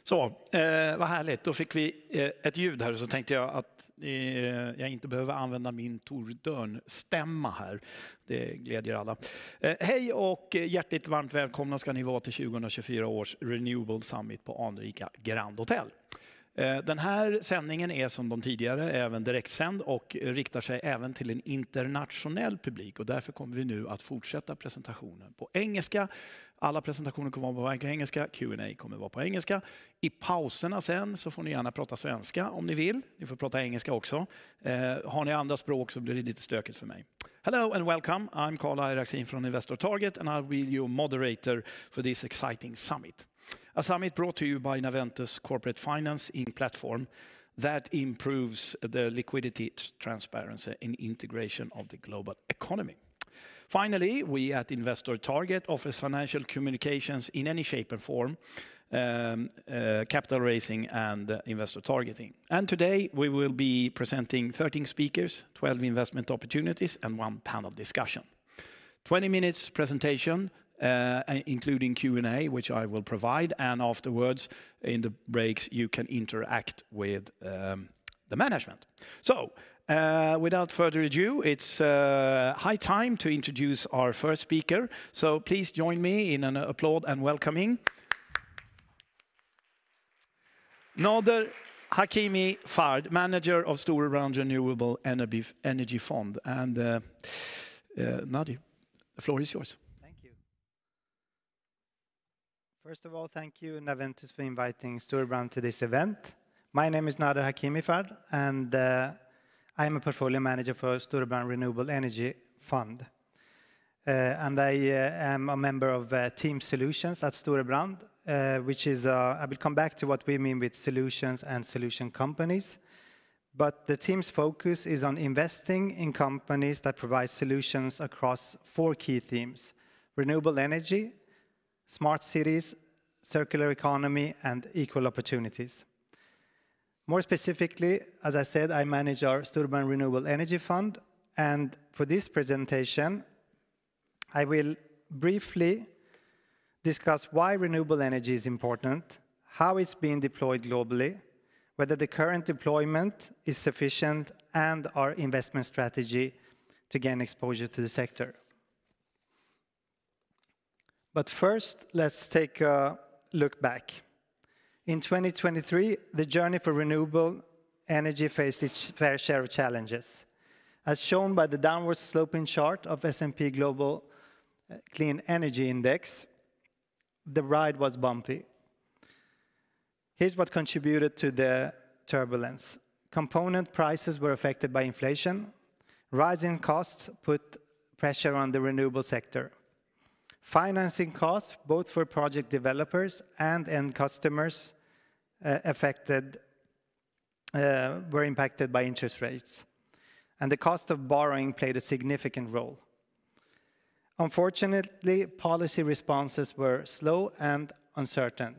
Så, vad härligt. Då fick vi ett ljud här och så tänkte jag att jag inte behöver använda min Tor Dörn-stämma här. Det glädjer alla. Hej och hjärtligt varmt välkomna ska ni vara till 2024 års Renewables Summit på anrika Grand Hotel. Den här sändningen är som de tidigare även direktsänd och riktar sig även till en internationell publik. Och därför kommer vi nu att fortsätta presentationen på engelska. Alla presentationer kommer att vara på engelska, Q&A kommer att vara på engelska. I pauserna sen så får ni gärna prata svenska om ni vill. Ni får prata engelska också. Har ni andra språk så blir det lite stökigt för mig. Hello and welcome. I'm Carl Iraxin from Investor Target and I'll be your moderator for this exciting summit. A summit brought to you by Naventus Corporate Financing Platform that improves the liquidity, transparency and integration of the global economy. Finally, we at Investor Target offers financial communications in any shape and form, capital raising and investor targeting. And today we will be presenting 13 speakers, 12 investment opportunities and 1 panel discussion. 20 minutes presentation, including Q&A, which I will provide, and afterwards in the breaks you can interact with the management. So, without further ado, it's high time to introduce our first speaker. So please join me in an applaud and welcoming Nader Hakimi Fard, manager of Storebrand Renewable Energy Fund. And Nader, the floor is yours. First of all, thank you, Naventus, for inviting Storebrand to this event. My name is Nader Hakimi Fard, and I am a portfolio manager for Storebrand Renewable Energy Fund. And I am a member of Team Solutions at Storebrand, which is, I will come back to what we mean with solutions and solution companies. But the team's focus is on investing in companies that provide solutions across 4 key themes: renewable energy, smart cities, circular economy, and equal opportunities. More specifically, as I said, I manage our Storebrand Renewable Energy Fund, and for this presentation, I will briefly discuss why renewable energy is important, how it's being deployed globally, whether the current deployment is sufficient, and our investment strategy to gain exposure to the sector. But first, let's take a look back. In 2023, the journey for renewable energy faced its fair share of challenges. As shown by the downward sloping chart of S&P Global Clean Energy Index, the ride was bumpy. Here's what contributed to the turbulence. Component prices were affected by inflation. Rising costs put pressure on the renewable sector. Financing costs, both for project developers and end customers, were impacted by interest rates. And the cost of borrowing played a significant role. Unfortunately, policy responses were slow and uncertain.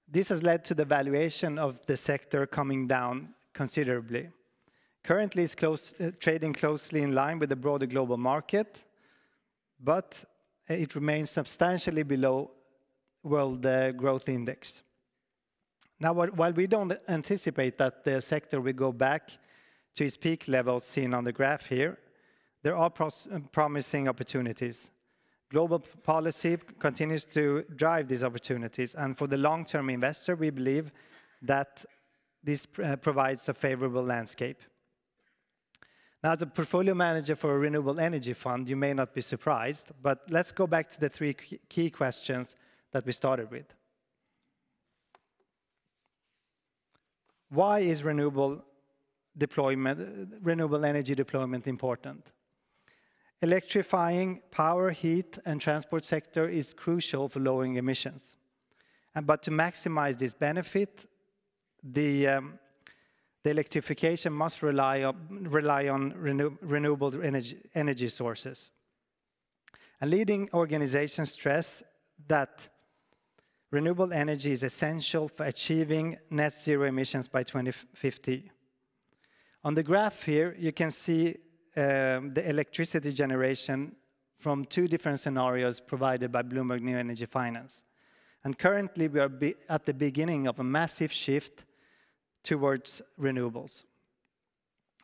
This has led to the valuation of the sector coming down considerably. Currently, it's trading closely in line with the broader global market, but it remains substantially below World Growth Index. Now, while we don't anticipate that the sector will go back to its peak levels seen on the graph here, there are promising opportunities. Global policy continues to drive these opportunities, and for the long-term investor, we believe that this provides a favorable landscape. Now, as a portfolio manager for a renewable energy fund, you may not be surprised, but let's go back to the 3 key questions that we started with. Why is renewable energy deployment important? Electrifying power, heat, and transport sector is crucial for lowering emissions. But to maximize this benefit, the electrification must rely on renewable energy sources. And leading organizations stress that renewable energy is essential for achieving net zero emissions by 2050. On the graph here, you can see the electricity generation from 2 different scenarios provided by Bloomberg New Energy Finance. And currently, we are at the beginning of a massive shift towards renewables.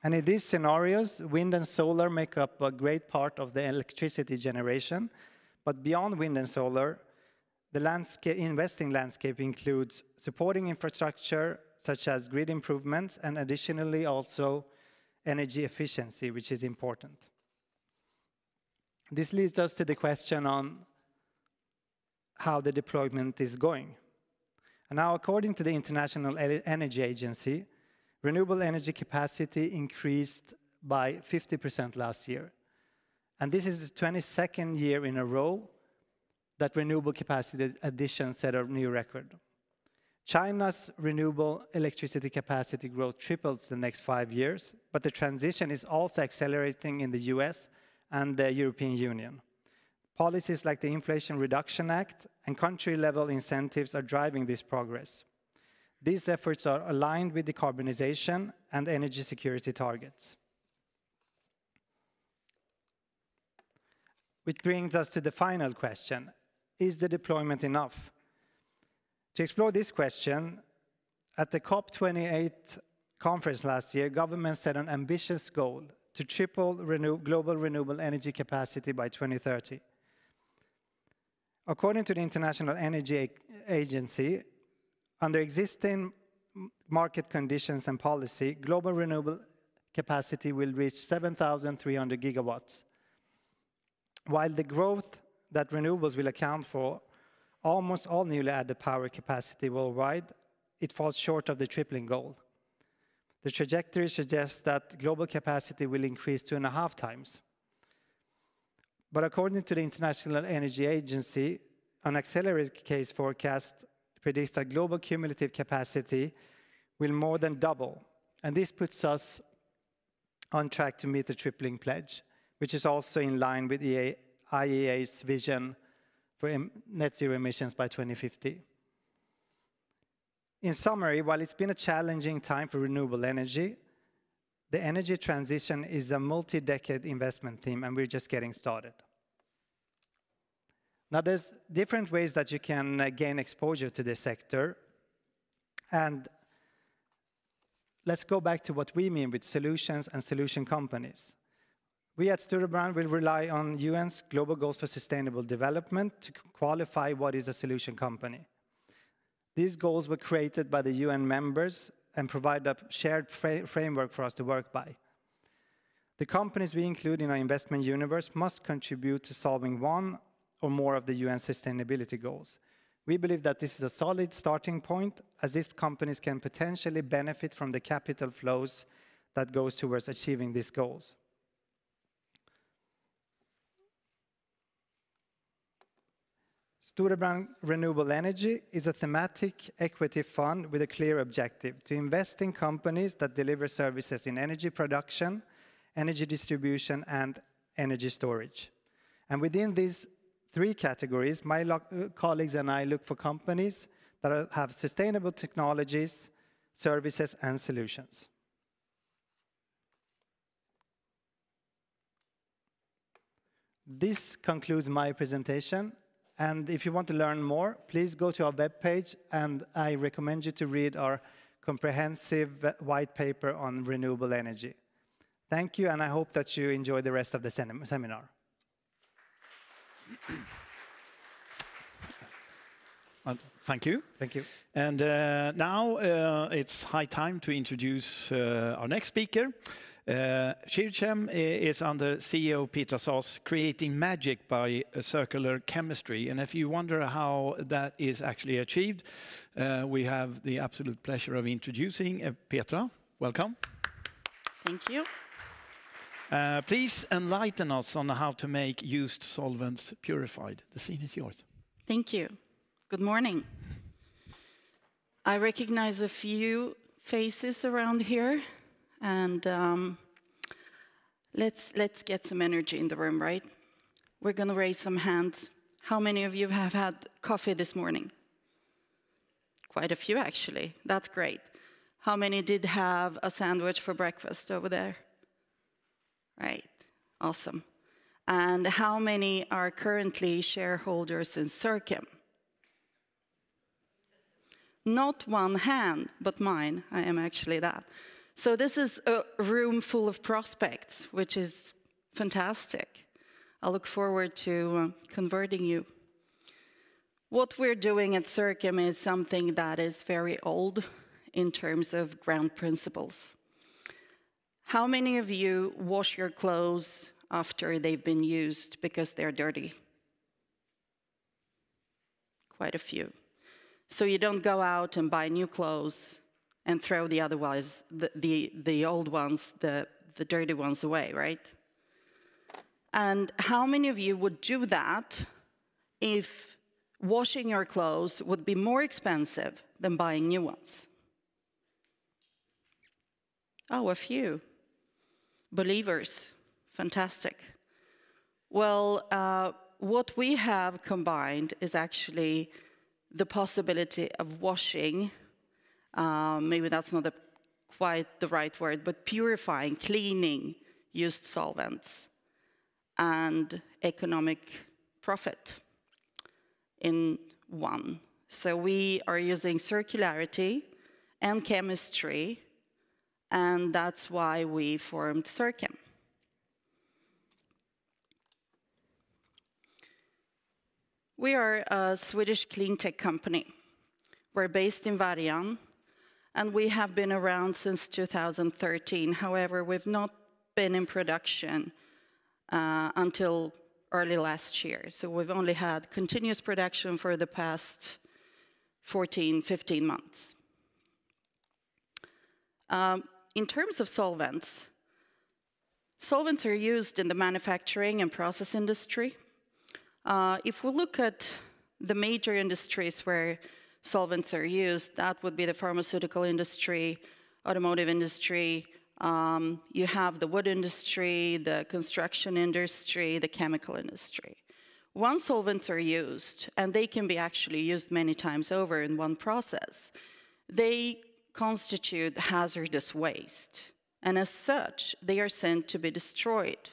And in these scenarios, wind and solar make up a great part of the electricity generation. But beyond wind and solar, the investing landscape includes supporting infrastructure, such as grid improvements, and additionally also energy efficiency, which is important. This leads us to the question on how the deployment is going. And now, according to the International Energy Agency, renewable energy capacity increased by 50% last year. And this is the 22nd year in a row that renewable capacity addition set a new record. China's renewable electricity capacity growth triples the next 5 years, but the transition is also accelerating in the US and the European Union. Policies like the Inflation Reduction Act and country-level incentives are driving this progress. These efforts are aligned with decarbonization and energy security targets. Which brings us to the final question: is the deployment enough? To explore this question, at the COP28 conference last year, governments set an ambitious goal to triple global renewable energy capacity by 2030. According to the International Energy Agency, under existing market conditions and policy, global renewable capacity will reach 7,300 gigawatts. While the growth that renewables will account for almost all newly added power capacity worldwide, it falls short of the tripling goal. The trajectory suggests that global capacity will increase 2.5 times. But according to the International Energy Agency, an accelerated case forecast predicts that global cumulative capacity will more than double. And this puts us on track to meet the tripling pledge, which is also in line with the IEA's vision for net zero emissions by 2050. In summary, while it's been a challenging time for renewable energy, the energy transition is a multi-decade investment theme, and we're just getting started. Now, there's different ways that you can gain exposure to this sector. And let's go back to what we mean with solutions and solution companies. We at Storebrand will rely on UN's Global Goals for Sustainable Development to qualify what is a solution company. These goals were created by the UN members and provide a shared framework for us to work by. The companies we include in our investment universe must contribute to solving one or more of the UN sustainability goals. We believe that this is a solid starting point, as these companies can potentially benefit from the capital flows that goes towards achieving these goals. Storebrand Renewable Energy is a thematic equity fund with a clear objective: to invest in companies that deliver services in energy production, energy distribution, and energy storage. And within these 3 categories, my colleagues and I look for companies that have sustainable technologies, services, and solutions. This concludes my presentation. And if you want to learn more, please go to our webpage, and I recommend you to read our comprehensive white paper on renewable energy. Thank you, and I hope that you enjoy the rest of the seminar. Thank you. Thank you. And now it's high time to introduce our next speaker. Shirchem is under CEO Petra Saas, creating magic by a circular chemistry. And if you wonder how that is actually achieved, we have the absolute pleasure of introducing Petra. Welcome. Thank you. Please enlighten us on how to make used solvents purified. The scene is yours. Thank you. Good morning. I recognize a few faces around here, and let's get some energy in the room, right? We're going to raise some hands. How many of you have had coffee this morning? Quite a few, actually. That's great. How many did have a sandwich for breakfast over there? Right. Awesome. And how many are currently shareholders in Circum? Not one hand, but mine. I am actually that. So this is a room full of prospects, which is fantastic. I look forward to converting you. What we're doing at Circum is something that is very old in terms of ground principles. How many of you wash your clothes after they've been used because they're dirty? Quite a few. So you don't go out and buy new clothes and throw the otherwise the old ones, the dirty ones away, right? And how many of you would do that if washing your clothes would be more expensive than buying new ones? Oh, a few. Believers. Fantastic. Well, what we have combined is actually the possibility of washing, maybe that's not quite the right word, but purifying, cleaning used solvents and economic profit in one. So we are using circularity and chemistry, and that's why we formed Circum. We are a Swedish clean tech company. We're based in Vargön, and we have been around since 2013. However, we've not been in production until early last year. So we've only had continuous production for the past 14, 15 months. In terms of solvents, solvents are used in the manufacturing and process industry. If we look at the major industries where solvents are used, that would be the pharmaceutical industry, automotive industry, you have the wood industry, the construction industry, the chemical industry. Once solvents are used, and they can be actually used many times over in one process, they constitute hazardous waste. And as such, they are sent to be destroyed.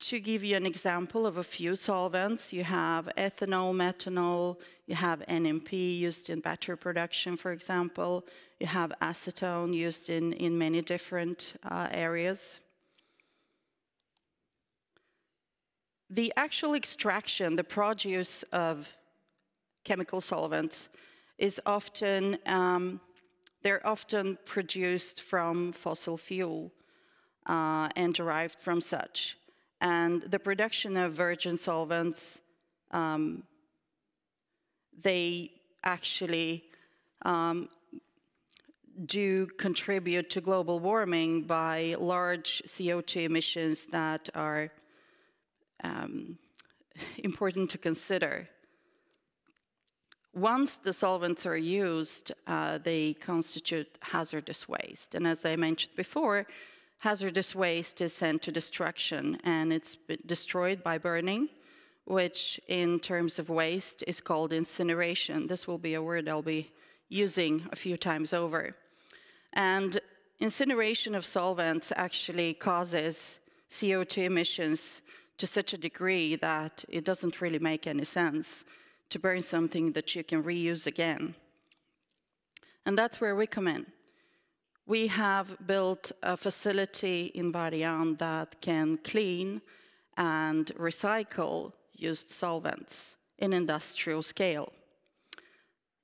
To give you an example of a few solvents, you have ethanol, methanol, you have NMP used in battery production, for example. You have acetone used in many different areas. The actual extraction, the produce of chemical solvents is often, they're often produced from fossil fuel and derived from such. And the production of virgin solvents, they actually do contribute to global warming by large CO2 emissions that are important to consider. Once the solvents are used, they constitute hazardous waste. And as I mentioned before, hazardous waste is sent to destruction, and it's destroyed by burning, which in terms of waste is called incineration. This will be a word I'll be using a few times over. And incineration of solvents actually causes CO2 emissions to such a degree that it doesn't really make any sense to burn something that you can reuse again. And that's where we come in. We have built a facility in Vargön that can clean and recycle used solvents in industrial scale.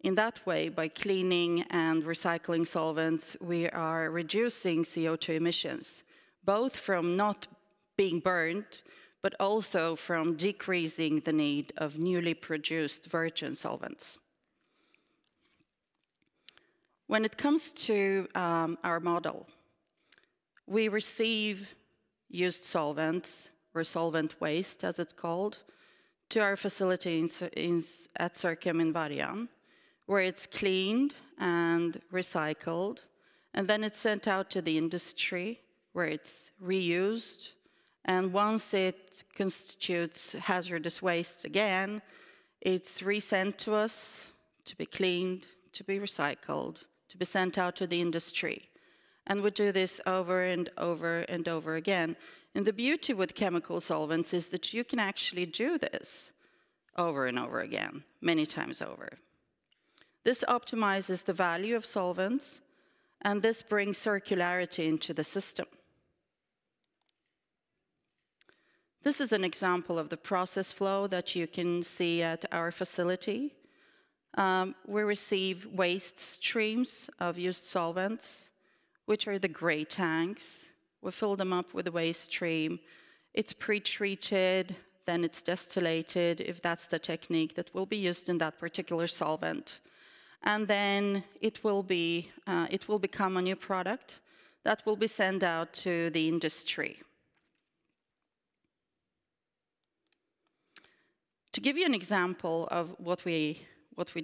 In that way, by cleaning and recycling solvents, we are reducing CO2 emissions, both from not being burned, but also from decreasing the need of newly produced virgin solvents. When it comes to our model, we receive used solvents, or solvent waste as it's called, to our facility at Circum in Vargön, where it's cleaned and recycled, and then it's sent out to the industry, where it's reused, and once it constitutes hazardous waste again, it's resent to us to be cleaned, to be recycled, to be sent out to the industry. And we do this over and over and over again. And the beauty with chemical solvents is that you can actually do this over and over again, many times over. This optimizes the value of solvents, and this brings circularity into the system. This is an example of the process flow that you can see at our facility. We receive waste streams of used solvents, which are the gray tanks. We fill them up with a waste stream. It's pre-treated, then it's distillated, if that's the technique that will be used in that particular solvent. And then it will become a new product that will be sent out to the industry. To give you an example of what we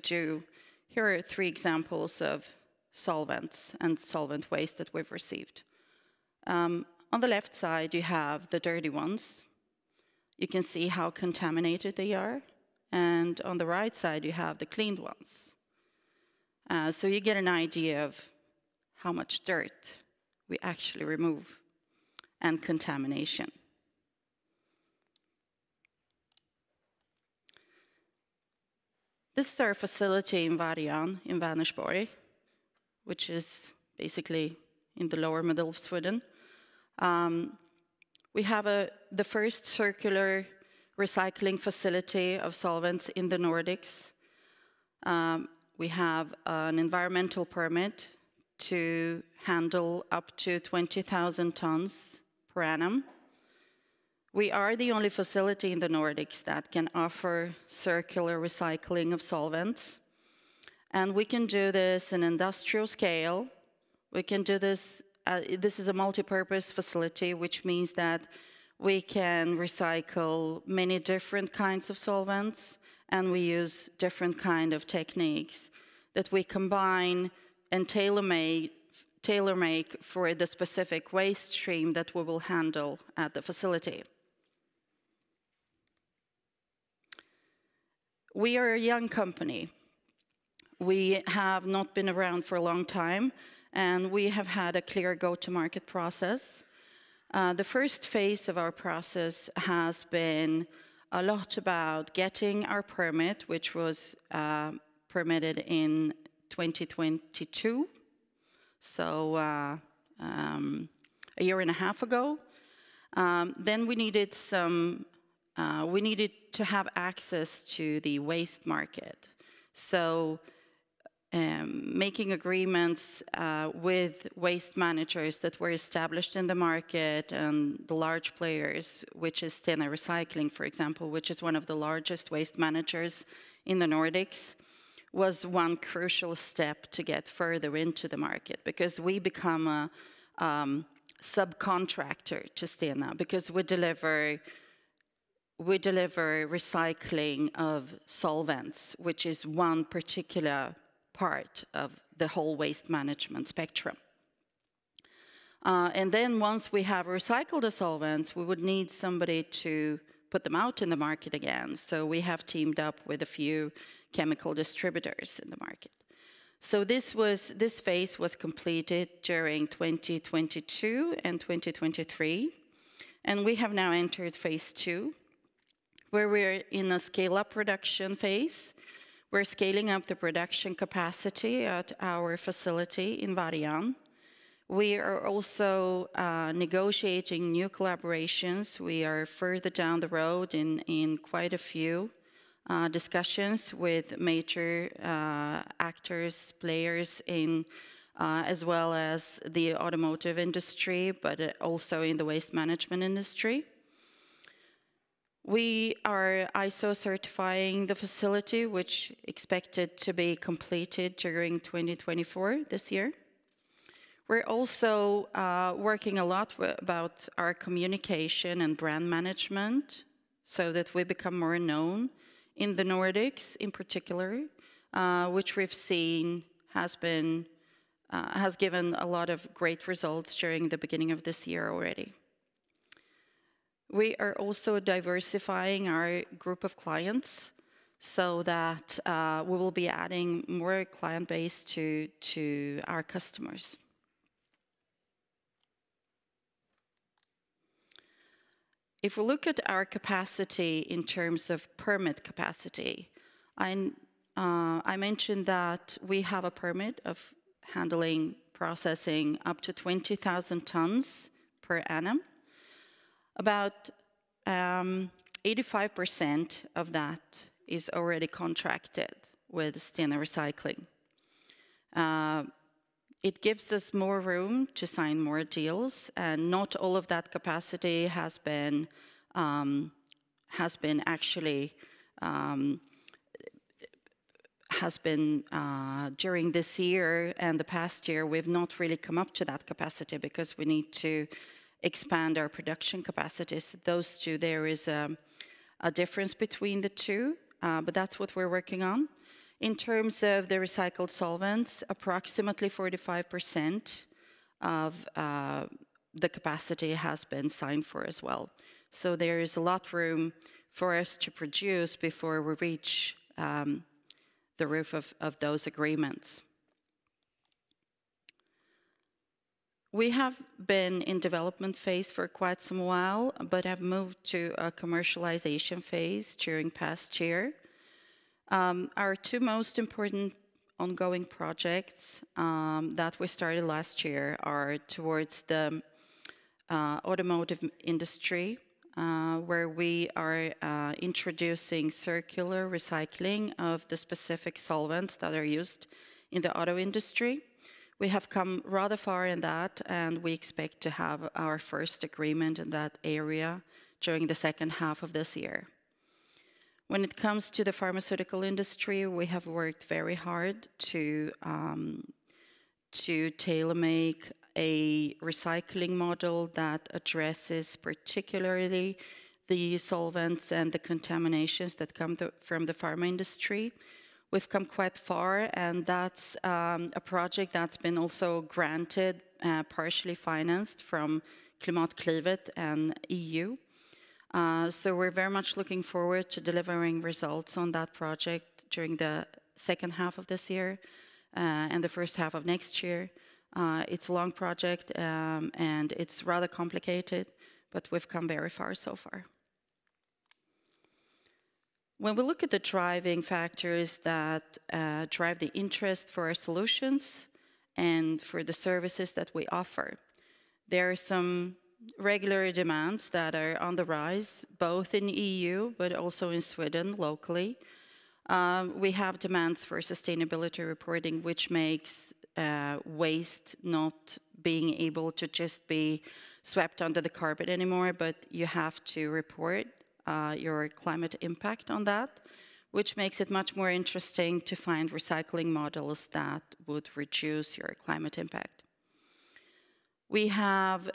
do, here are 3 examples of solvents and solvent waste that we've received. On the left side, you have the dirty ones. You can see how contaminated they are. And on the right side, you have the cleaned ones. So you get an idea of how much dirt we actually remove and contamination. This is our facility in Vargön in Vänersborg, which is basically in the lower middle of Sweden. We have the first circular recycling facility of solvents in the Nordics. We have an environmental permit to handle up to 20,000 tons per annum. We are the only facility in the Nordics that can offer circular recycling of solvents. And we can do this in industrial scale. We can do this, this is a multi-purpose facility, which means that we can recycle many different kinds of solvents, and we use different kind of techniques that we combine and tailor-make for the specific waste stream that we will handle at the facility. We are a young company. We have not been around for a long time, and we have had a clear go-to-market process. The first phase of our process has been a lot about getting our permit, which was permitted in 2022, so a year and a half ago. Then we needed to have access to the waste market. So making agreements with waste managers that were established in the market and the large players, which is Stena Recycling, for example, which is one of the largest waste managers in the Nordics, was one crucial step to get further into the market, because we become a subcontractor to Stena, because we deliver recycling of solvents, which is one particular part of the whole waste management spectrum. And then once we have recycled the solvents, we would need somebody to put them out in the market again. So we have teamed up with a few chemical distributors in the market. So this phase was completed during 2022 and 2023. And we have now entered phase 2, where we're in a scale-up production phase. We're scaling up the production capacity at our facility in Vargön. We are also negotiating new collaborations. We are further down the road in quite a few discussions with major actors, players in as well as the automotive industry, but also in the waste management industry. We are ISO certifying the facility, which expected to be completed during 2024, this year. We're also working a lot about our communication and brand management so that we become more known in the Nordics in particular, which we've seen has given a lot of great results during the beginning of this year already. We are also diversifying our group of clients so that we will be adding more client base to our customers. if we look at our capacity in terms of permit capacity, I mentioned that we have a permit of handling, processing up to 20,000 tons per annum. About 85% of that is already contracted with Stena Recycling. It gives us more room to sign more deals, and not all of that capacity has been during this year and the past year. We've not really come up to that capacity because we need to expand our production capacities. Those two, there is a difference between the two, but that's what we're working on. In terms of the recycled solvents, approximately 45% of the capacity has been signed for as well. So there is a lot of room for us to produce before we reach the roof of those agreements. We have been in development phase for quite some while, but have moved to a commercialization phase during past year. Our two most important ongoing projects that we started last year are towards the automotive industry, where we are introducing circular recycling of the specific solvents that are used in the auto industry. We have come rather far in that, and we expect to have our first agreement in that area during the second half of this year. When it comes to the pharmaceutical industry, we have worked very hard to tailor-make a recycling model that addresses particularly the solvents and the contaminations that come from the pharma industry. We've come quite far, and that's a project that's been also granted, partially financed from Klimatklivet and EU. So we're very much looking forward to delivering results on that project during the second half of this year and the first half of next year. It's a long project and it's rather complicated, but we've come very far so far. When we look at the driving factors that drive the interest for our solutions and for the services that we offer, there are some regular demands that are on the rise, both in EU, but also in Sweden locally. We have demands for sustainability reporting, which makes waste not being able to just be swept under the carpet anymore, but you have to report your climate impact on that, which makes it much more interesting to find recycling models that would reduce your climate impact. We have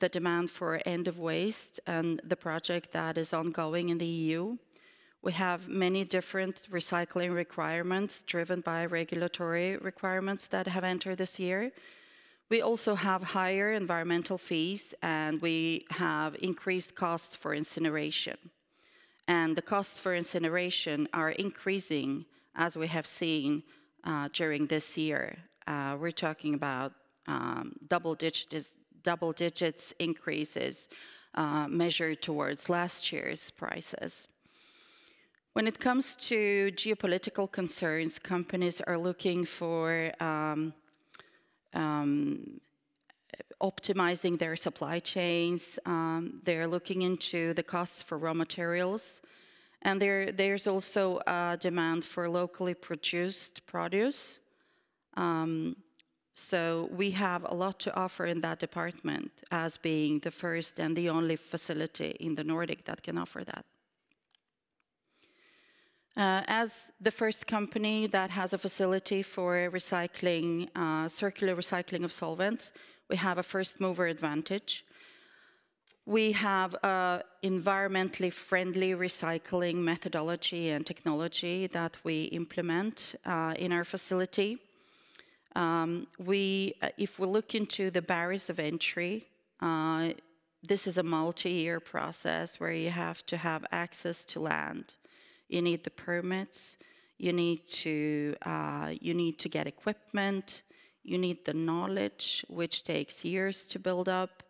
the demand for end of waste and the project that is ongoing in the EU. We have many different recycling requirements driven by regulatory requirements that have entered this year. We also have higher environmental fees, and we have increased costs for incineration. And the costs for incineration are increasing, as we have seen during this year. We're talking about double digits increases measured towards last year's prices. When it comes to geopolitical concerns, companies are looking for optimizing their supply chains. They're looking into the costs for raw materials. And there's also a demand for locally produced produce. So we have a lot to offer in that department as being the first and the only facility in the Nordic that can offer that. As the first company that has a facility for recycling, circular recycling of solvents, we have a first mover advantage. We have an environmentally friendly recycling methodology and technology that we implement in our facility. If we look into the barriers of entry, this is a multi-year process where you have to have access to land. You need the permits, you need to get equipment, you need the knowledge, which takes years to build up,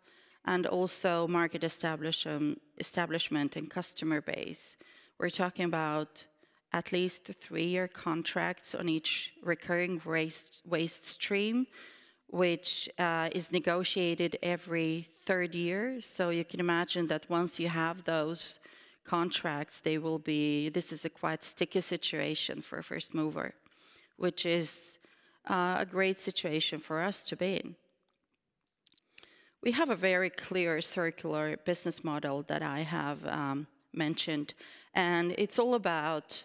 and also market establishment and customer base. We're talking about at least 3-year contracts on each recurring waste stream, which is negotiated every 3rd year. So you can imagine that once you have those contracts, this is a quite sticky situation for a first mover, which is a great situation for us to be in. We have a very clear circular business model that I have mentioned, and it's all about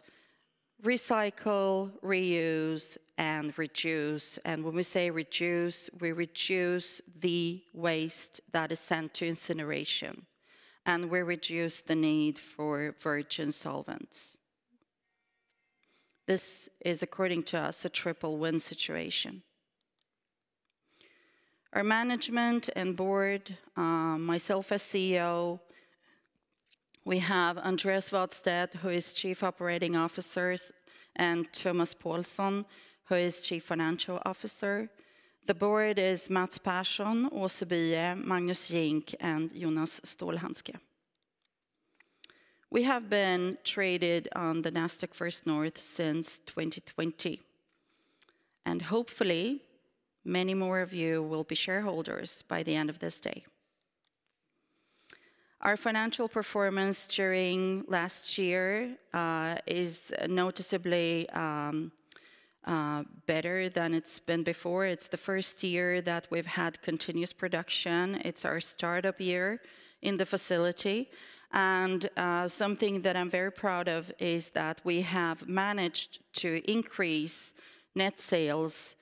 recycle, reuse, and reduce. And when we say reduce, we reduce the waste that is sent to incineration, and we reduce the need for virgin solvents. This is, according to us, a triple win situation. Our management and board, myself as CEO, we have Andreas Wadstedt, who is Chief Operating Officer, and Thomas Paulsson, who is Chief Financial Officer. The board is Mats Persson, Åse Bye, Magnus Jink, and Jonas Stålhandske. We have been traded on the Nasdaq First North since 2020. And hopefully, many more of you will be shareholders by the end of this day. Our financial performance during last year is noticeably better than it's been before. It's the first year that we've had continuous production. It's our startup year in the facility. And something that I'm very proud of is that we have managed to increase net sales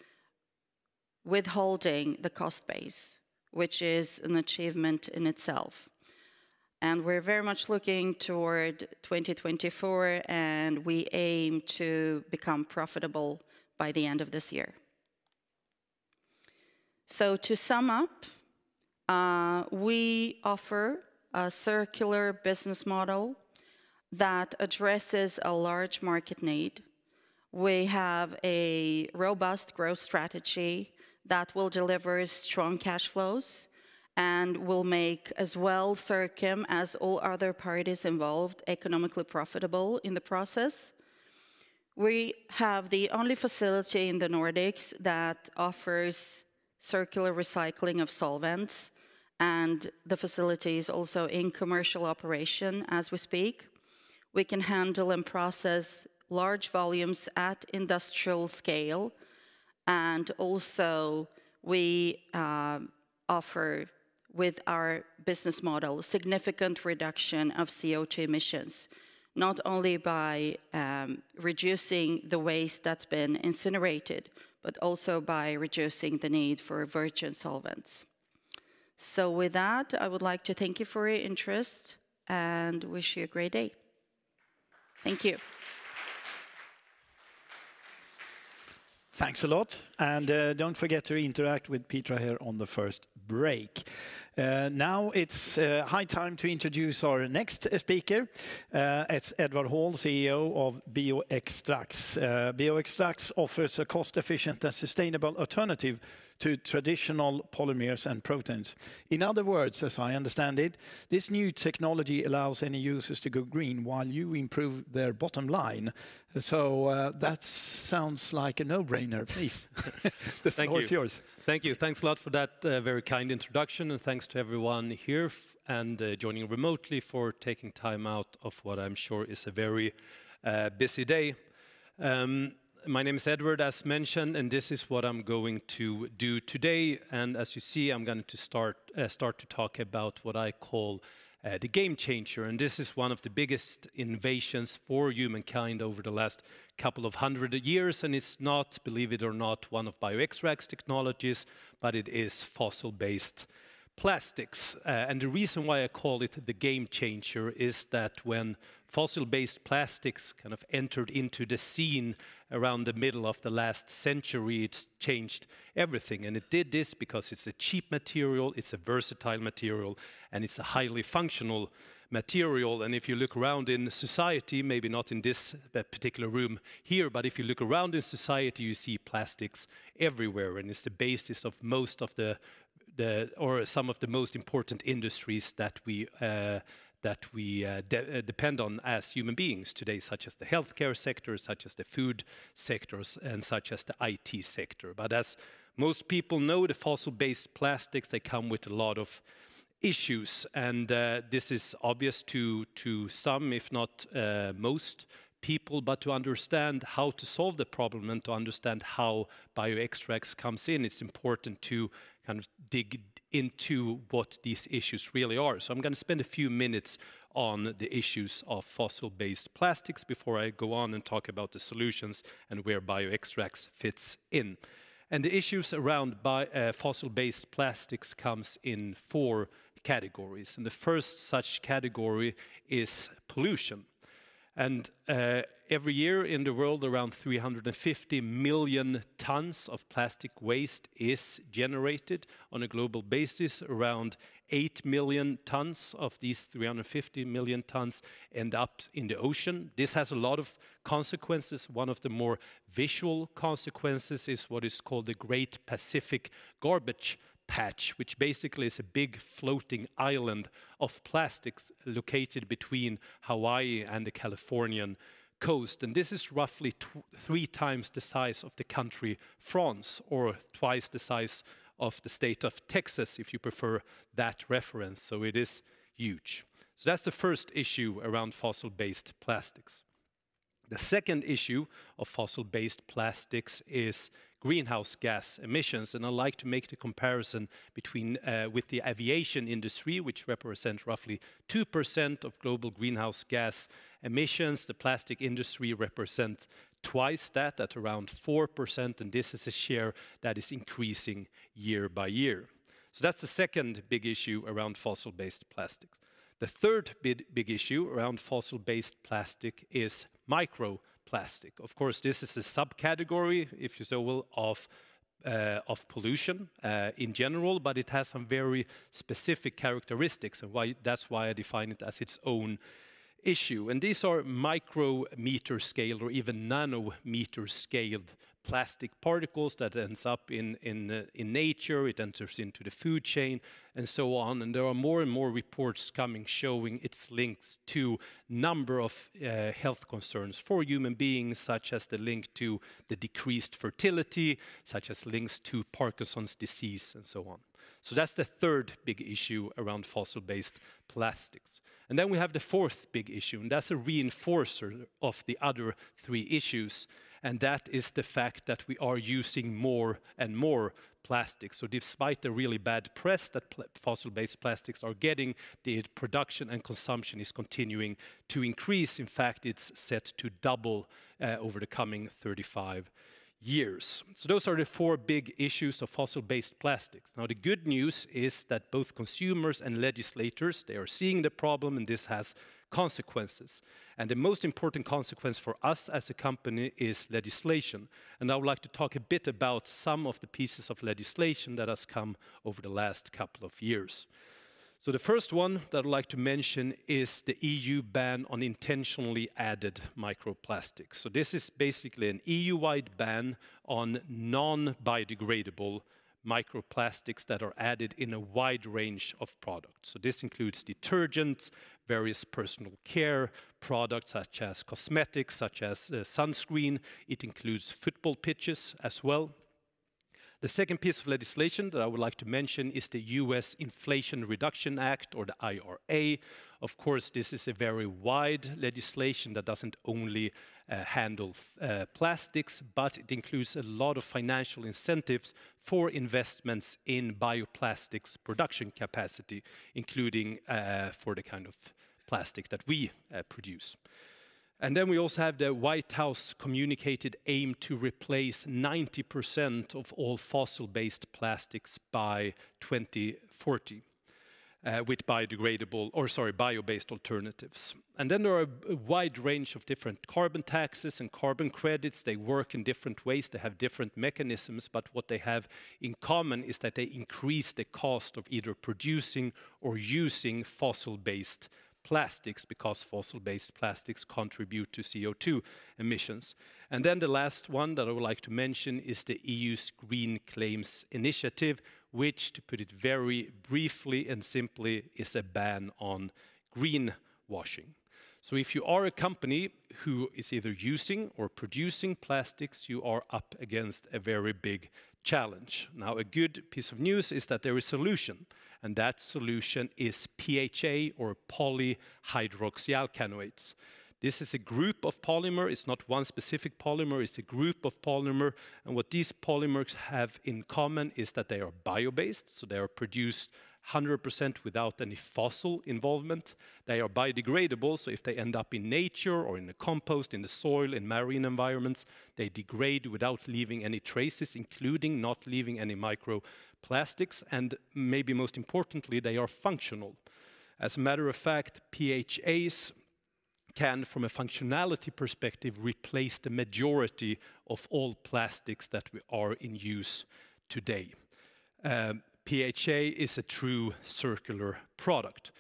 withholding the cost base, which is an achievement in itself. And we're very much looking toward 2024, and we aim to become profitable by the end of this year. So to sum up, we offer a circular business model that addresses a large market need. We have a robust growth strategy that will deliver strong cash flows and will make as well Circum as all other parties involved economically profitable in the process. We have the only facility in the Nordics that offers circular recycling of solvents, and the facility is also in commercial operation as we speak. We can handle and process large volumes at industrial scale, and also we offer, with our business model, significant reduction of CO2 emissions, not only by reducing the waste that's been incinerated, but also by reducing the need for virgin solvents. So with that, I would like to thank you for your interest and wish you a great day. Thank you. Thanks a lot. And don't forget to interact with Petra here on the first break. Now it's high time to introduce our next speaker. It's Edvard Hall, CEO of BioExtracts. BioExtracts offers a cost-efficient and sustainable alternative to traditional polymers and proteins. In other words, as I understand it, this new technology allows any users to go green while you improve their bottom line. So that sounds like a no-brainer. Please, the floor is yours. Thank you. Thanks a lot for that very kind introduction, and thanks to everyone here and joining remotely for taking time out of what I'm sure is a very busy day. My name is Edward, as mentioned, and this is what I'm going to do today. And as you see, I'm going to start to talk about what I call the game changer. And this is one of the biggest innovations for humankind over the last couple of 100 years. And it's not, believe it or not, one of BioExtracts technologies, but it is fossil-based plastics. And the reason why I call it the game changer is that when fossil-based plastics kind of entered into the scene around the middle of the last century, it's changed everything. And it did this because it's a cheap material, it's a versatile material, and it's a highly functional material. And if you look around in society, maybe not in this particular room here, but if you look around in society, you see plastics everywhere. And it's the basis of most of the or some of the most important industries that we depend on as human beings today, such as the healthcare sector, such as the food sectors, and such as the IT sector. But as most people know, the fossil-based plastics, they come with a lot of issues, and this is obvious to some, if not most people, but to understand how to solve the problem and to understand how bioextracts comes in, it's important to kind of dig into what these issues really are. So I'm going to spend a few minutes on the issues of fossil-based plastics before I go on and talk about the solutions and where bioextracts fits in. And the issues around fossil-based plastics comes in 4 categories. And the first such category is pollution. And every year in the world, around 350 million tons of plastic waste is generated on a global basis. Around 8 million tons of these 350 million tons end up in the ocean. This has a lot of consequences. One of the more visual consequences is what is called the Great Pacific Garbage Patch, which basically is a big floating island of plastics located between Hawaii and the Californian coast. And this is roughly 3 times the size of the country France, or twice the size of the state of Texas, if you prefer that reference. So it is huge. So that's the first issue around fossil-based plastics. The second issue of fossil-based plastics is greenhouse gas emissions, and I like to make the comparison between with the aviation industry, which represents roughly 2% of global greenhouse gas emissions. The plastic industry represents twice that, at around 4%, and this is a share that is increasing year by year. So that's the second big issue around fossil-based plastics. The third big issue around fossil-based plastic is microplastic. Of course, this is a subcategory, if you so will, of pollution in general, but it has some very specific characteristics, and that's why I define it as its own issue. And these are micrometer scale or even nanometer scaled plastic particles that ends up in nature, it enters into the food chain, and so on. And there are more and more reports coming showing its links to number of health concerns for human beings, such as the link to the decreased fertility, such as links to Parkinson's disease, and so on. So that's the third big issue around fossil-based plastics. And then we have the fourth big issue, and that's a reinforcer of the other 3 issues. And that is the fact that we are using more and more plastics. So despite the really bad press that fossil-based plastics are getting, the production and consumption is continuing to increase. In fact, it's set to double over the coming 35 years. So those are the 4 big issues of fossil-based plastics. Now, the good news is that both consumers and legislators, they are seeing the problem, and this has consequences. And the most important consequence for us as a company is legislation. And I would like to talk a bit about some of the pieces of legislation that has come over the last couple of years. So the first one that I'd like to mention is the EU ban on intentionally added microplastics. So this is basically an EU-wide ban on non-biodegradable microplastics that are added in a wide range of products. So this includes detergents, various personal care products such as cosmetics, such as sunscreen. It includes football pitches as well. The second piece of legislation that I would like to mention is the US Inflation Reduction Act, or the IRA. Of course, this is a very wide legislation that doesn't only handle plastics, but it includes a lot of financial incentives for investments in bioplastics production capacity, including for the kind of plastic that we produce. And then we also have the White House communicated aim to replace 90% of all fossil-based plastics by 2040 with bio-based alternatives. And then there are a wide range of different carbon taxes and carbon credits. They work in different ways, they have different mechanisms, but what they have in common is that they increase the cost of either producing or using fossil-based plastics, because fossil-based plastics contribute to CO2 emissions. And then the last one that I would like to mention is the EU's Green Claims Initiative, which, to put it very briefly and simply, is a ban on greenwashing. So if you are a company who is either using or producing plastics, you are up against a very big challenge. Now, a good piece of news is that there is a solution, and that solution is PHA, or polyhydroxyalkanoates. This is a group of polymer. It's not one specific polymer, it's a group of polymer. And what these polymers have in common is that they are bio-based, so they are produced 100% without any fossil involvement. They are biodegradable, so if they end up in nature or in the compost, in the soil, in marine environments, they degrade without leaving any traces, including not leaving any microplastics. And maybe most importantly, they are functional. As a matter of fact, PHAs can, from a functionality perspective, replace the majority of all plastics that are in use today. PHA is a true circular product.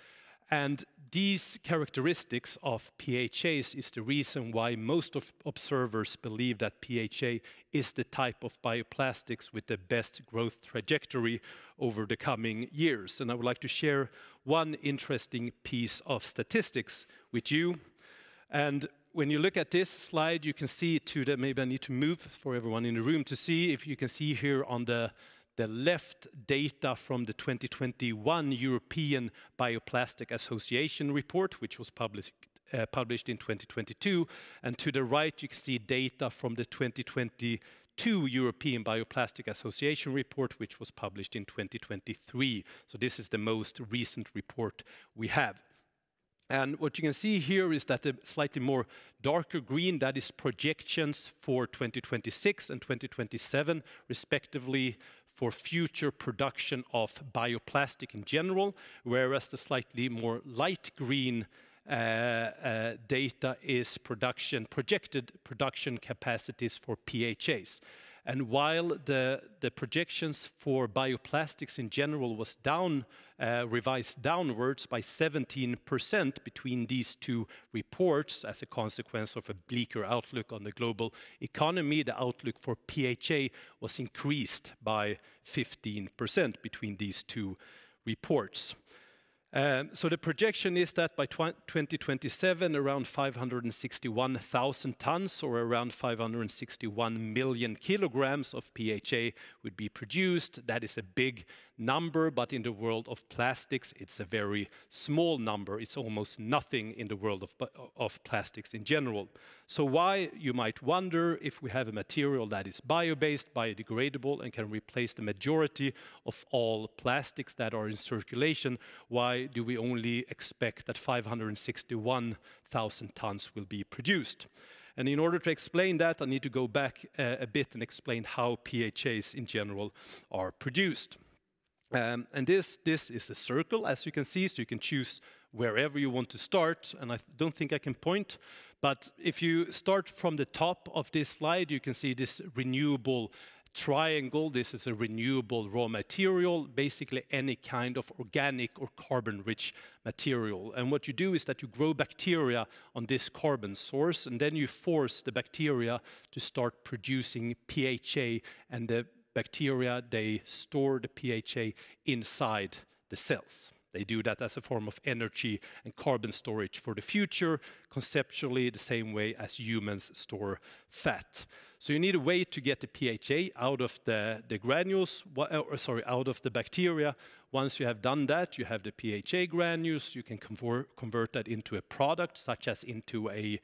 And these characteristics of PHAs is the reason why most of observers believe that PHA is the type of bioplastics with the best growth trajectory over the coming years. And I would like to share one interesting piece of statistics with you. And when you look at this slide, you can see maybe I need to move for everyone in the room to see if you can see here on the left data from the 2021 European Bioplastic Association report, which was published in 2022. And to the right, you can see data from the 2022 European Bioplastic Association report, which was published in 2023. So this is the most recent report we have. And what you can see here is that the slightly more darker green, that is projections for 2026 and 2027, respectively, for future production of bioplastic in general, whereas the slightly more light green data is projected production capacities for PHAs. And while the projections for bioplastics in general was revised downwards by 17% between these two reports as a consequence of a bleaker outlook on the global economy, the outlook for PHA was increased by 15% between these two reports. So the projection is that by 2027, around 561,000 tons, or around 561 million kilograms of PHA would be produced. That is a big number, but in the world of plastics, it's a very small number. It's almost nothing in the world of plastics in general. So why, you might wonder, if we have a material that is bio-based, biodegradable, and can replace the majority of all plastics that are in circulation, why do we only expect that 561,000 tons will be produced? And in order to explain that, I need to go back a bit and explain how PHAs in general are produced. And this is a circle, as you can see, so you can choose wherever you want to start, and I don't think I can point, but if you start from the top of this slide, you can see this renewable triangle. This is a renewable raw material, basically any kind of organic or carbon-rich material. And what you do is that you grow bacteria on this carbon source, and then you force the bacteria to start producing PHA, and the bacteria, they store the PHA inside the cells. They do that as a form of energy and carbon storage for the future, conceptually the same way as humans store fat. So you need a way to get the PHA out of the granules, out of the bacteria. Once you have done that, you have the PHA granules. You can convert that into a product, such as into a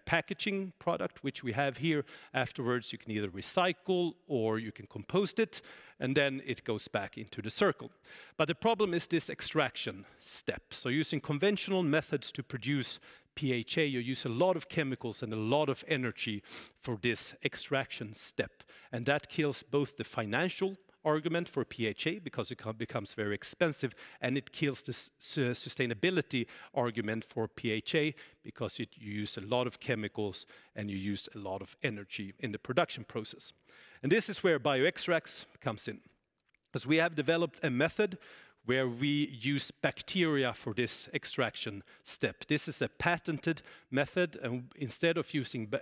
packaging product, which we have here. Afterwards, you can either recycle or you can compost it, and then it goes back into the circle. But the problem is this extraction step. So using conventional methods to produce PHA, you use a lot of chemicals and a lot of energy for this extraction step. And that kills both the financial argument for PHA, because it becomes very expensive, and it kills the sustainability argument for PHA, because you use a lot of chemicals and you use a lot of energy in the production process. And this is where bioextracts comes in, because we have developed a method where we use bacteria for this extraction step. This is a patented method, and instead of using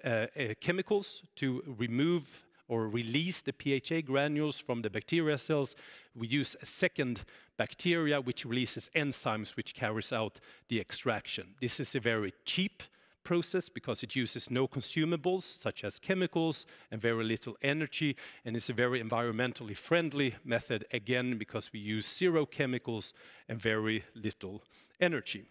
chemicals to remove or release the PHA granules from the bacteria cells, we use a second bacteria which releases enzymes which carries out the extraction. This is a very cheap process because it uses no consumables such as chemicals and very little energy, and it's a very environmentally friendly method again because we use zero chemicals and very little energy.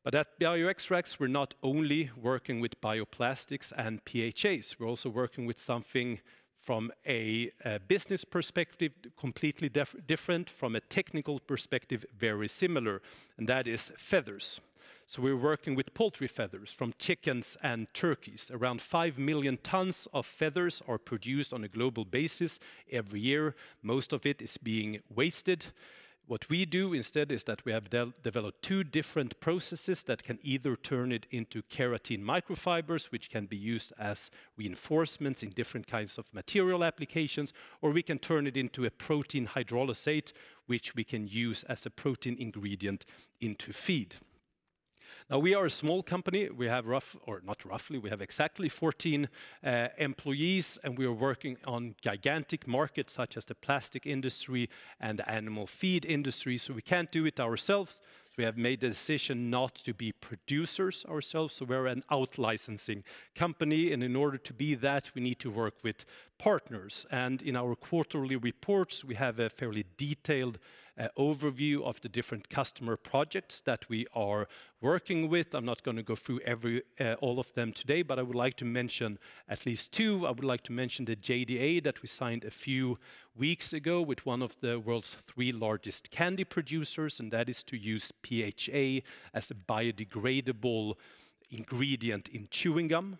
But at bioextracts, we're not only working with bioplastics and PHAs, we're also working with something from a business perspective completely different, from a technical perspective very similar, and that is feathers. So we're working with poultry feathers from chickens and turkeys. Around 5 million tons of feathers are produced on a global basis every year. Most of it is being wasted. What we do instead is that we have developed two different processes that can either turn it into keratin microfibers, which can be used as reinforcements in different kinds of material applications, or we can turn it into a protein hydrolysate, which we can use as a protein ingredient into feed. Now, we are a small company. We have we have exactly 14 employees, and we are working on gigantic markets such as the plastic industry and the animal feed industry, so we can't do it ourselves. So we have made the decision not to be producers ourselves, so we're an out-licensing company, and in order to be that, we need to work with partners. And in our quarterly reports, we have a fairly detailed overview of the different customer projects that we are working with. I'm not going to go through all of them today, but I would like to mention at least two. I would like to mention the JDA that we signed a few weeks ago with one of the world's 3 largest candy producers, and that is to use PHA as a biodegradable ingredient in chewing gum.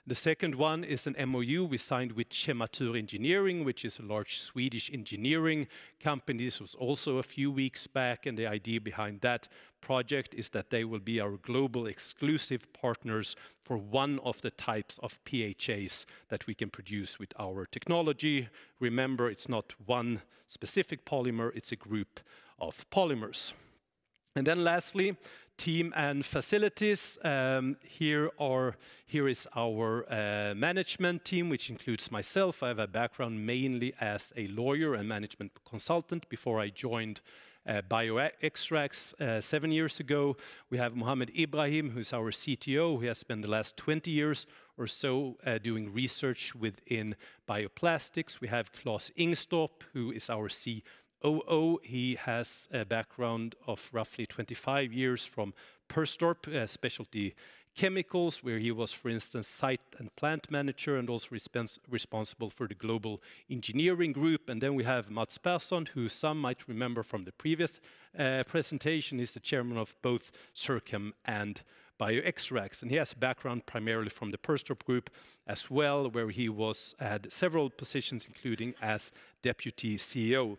The second one is an MOU we signed with Chematur Engineering, which is a large Swedish engineering company. This was also a few weeks back, and the idea behind that project is that they will be our global exclusive partners for one of the types of PHAs that we can produce with our technology. Remember, it's not one specific polymer, it's a group of polymers. And then lastly, team and facilities. Here is our management team, which includes myself. I have a background mainly as a lawyer and management consultant before I joined bioextracts 7 years ago. We have Mohammed Ibrahim, who's our CTO, who has spent the last 20 years or so doing research within bioplastics. We have Claes Ingstorp, who is our COO. He has a background of roughly 25 years from Perstorp Specialty Chemicals, where he was, for instance, site and plant manager and also responsible for the global engineering group. And then we have Mats Persson, who some might remember from the previous presentation. He's the chairman of both Circhem and bioextracts, and he has a background primarily from the Perstorp group as well, where he had several positions, including as deputy CEO.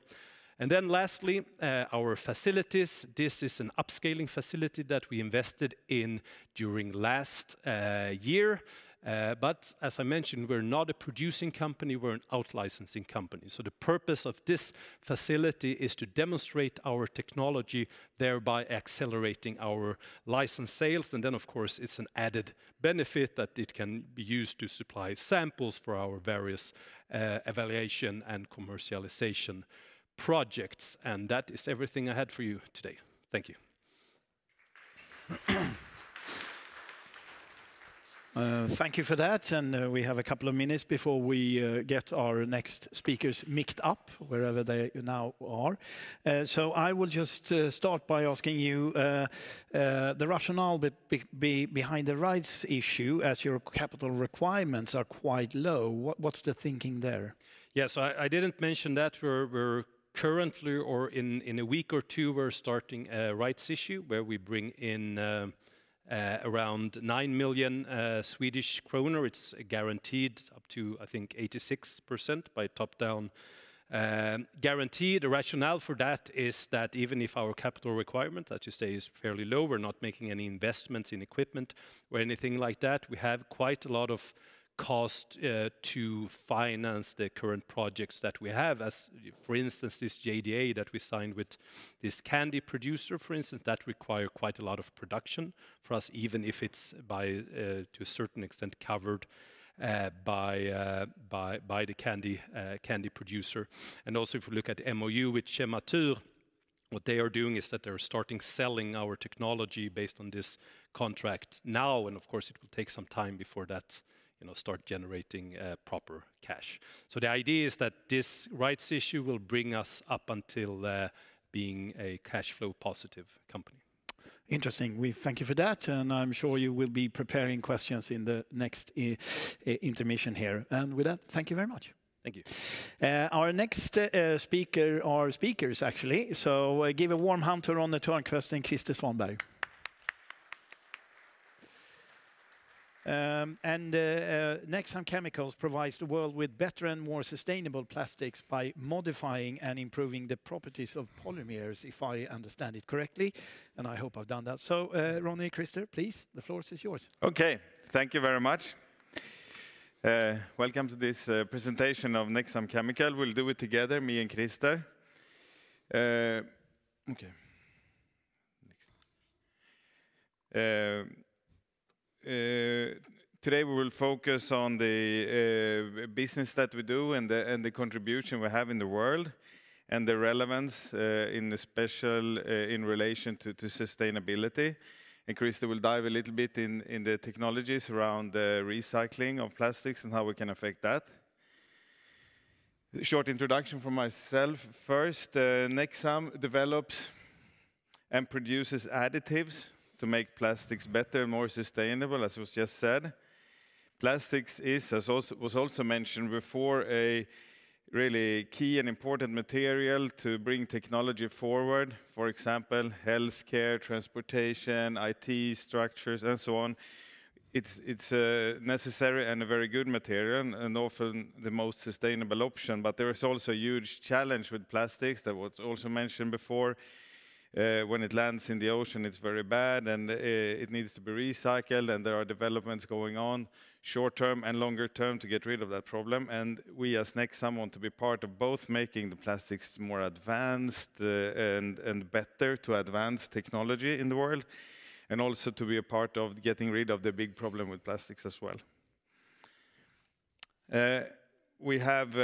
And then lastly, our facilities. This is an upscaling facility that we invested in during last year. But as I mentioned, we're not a producing company, we're an out-licensing company. So the purpose of this facility is to demonstrate our technology, thereby accelerating our license sales. And then, of course, it's an added benefit that it can be used to supply samples for our various evaluation and commercialization projects. And that is everything I had for you today. Thank you. Thank you for that, and we have a couple of minutes before we get our next speakers micced up, wherever they now are. So I will just start by asking you the rationale behind the rights issue, as your capital requirements are quite low. What's the thinking there? Yes, I didn't mention that. We're currently, or in a week or two, we're starting a rights issue where we bring in around 9 million Swedish kronor. It's guaranteed up to, I think, 86% by top-down guarantee. The rationale for that is that even if our capital requirement, as you say, is fairly low, we're not making any investments in equipment or anything like that. We have quite a lot of cost to finance the current projects that we have, as for instance this JDA that we signed with this candy producer, for instance, that require quite a lot of production for us, even if it's to a certain extent covered by the candy producer. And also, if we look at the MOU with Chematur, what they are doing is that they're starting selling our technology based on this contract now, and of course it will take some time before that start generating proper cash. So the idea is that this rights issue will bring us up until being a cash flow positive company. Interesting. We thank you for that, and I'm sure you will be preparing questions in the next intermission here. And with that, thank you very much. Thank you. Our next speaker are speakers, actually. So give a warm hand to Ronny Törnqvist and Christer Svanberg. Nexam Chemicals provides the world with better and more sustainable plastics by modifying and improving the properties of polymers, if I understand it correctly, and I hope I've done that. So, Ronny, Christer, please, the floor is yours. Okay, thank you very much. Welcome to this presentation of Nexam Chemical. We'll do it together, me and Christer. Okay. Today we will focus on the business that we do and the contribution we have in the world and the relevance in the special in relation to sustainability. And Christer will dive a little bit in the technologies around the recycling of plastics and how we can affect that. A short introduction from myself first. Nexam develops and produces additives to make plastics better and more sustainable, as was just said. Plastics is, as was also mentioned before, a really key and important material to bring technology forward. For example, healthcare, transportation, IT structures, and so on. It's a necessary and a very good material, and often the most sustainable option. But there is also a huge challenge with plastics that was also mentioned before. When it lands in the ocean, it's very bad, and it needs to be recycled, and there are developments going on, short-term and longer-term, to get rid of that problem. And we as Nexam want to be part of both making the plastics more advanced and better to advance technology in the world, and also to be a part of getting rid of the big problem with plastics as well. We have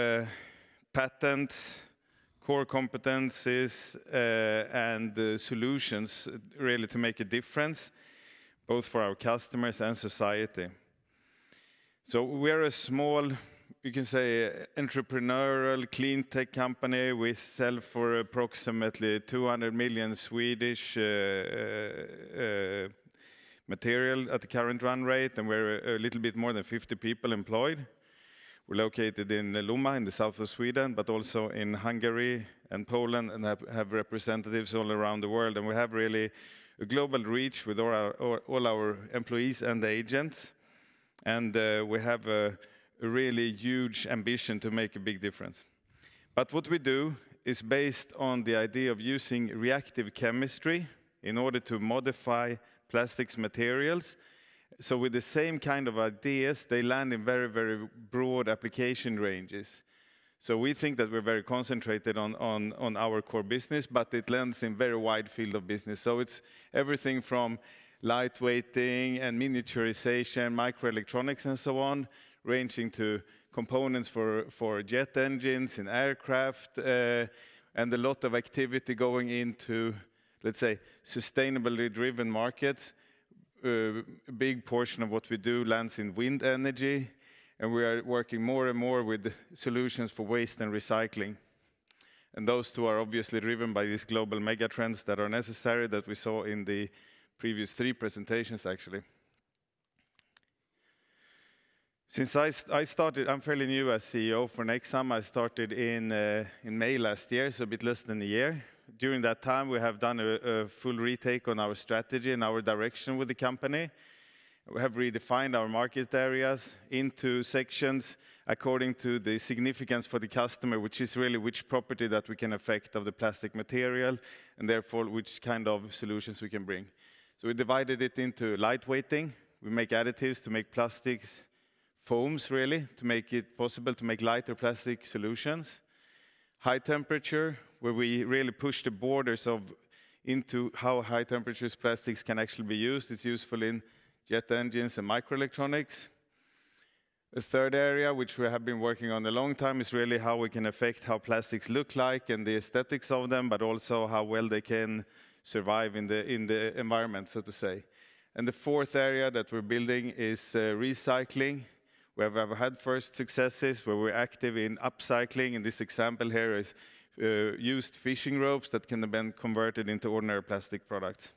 patents, core competencies and solutions really to make a difference, both for our customers and society. So we're a small, you can say, entrepreneurial clean tech company. We sell for approximately 200 million Swedish material at the current run rate, and we're a little bit more than 50 people employed. We're located in Lomma in the south of Sweden, but also in Hungary and Poland, and have representatives all around the world. And we have really a global reach with all our employees and agents. And we have a really huge ambition to make a big difference. But what we do is based on the idea of using reactive chemistry in order to modify plastics materials. So with the same kind of ideas, they land in very, very broad application ranges. So we think that we're very concentrated on our core business, but it lands in very wide field of business. So it's everything from lightweighting and miniaturization, microelectronics and so on, ranging to components for jet engines in aircraft, and a lot of activity going into, let's say, sustainably driven markets. A big portion of what we do lands in wind energy, and we are working more and more with solutions for waste and recycling. And those two are obviously driven by these global megatrends that are necessary, that we saw in the previous 3 presentations, actually. Since I started, I'm fairly new as CEO for Nexam. I started in May last year, so a bit less than a year. During that time, we have done a full retake on our strategy and our direction with the company. We have redefined our market areas into sections according to the significance for the customer, which is really which property that we can affect of the plastic material, and therefore which kind of solutions we can bring. So we divided it into lightweighting. We make additives to make plastics foams, really, to make it possible to make lighter plastic solutions. High temperature, where we really push the borders into how high temperatures plastics can actually be used. It's useful in jet engines and microelectronics. A third area, which we have been working on a long time, is really how we can affect how plastics look like and the aesthetics of them, but also how well they can survive in the environment, so to say. And the fourth area that we're building is recycling. We have had first successes where we're active in upcycling. In this example here is used fishing ropes that can then be converted into ordinary plastic products.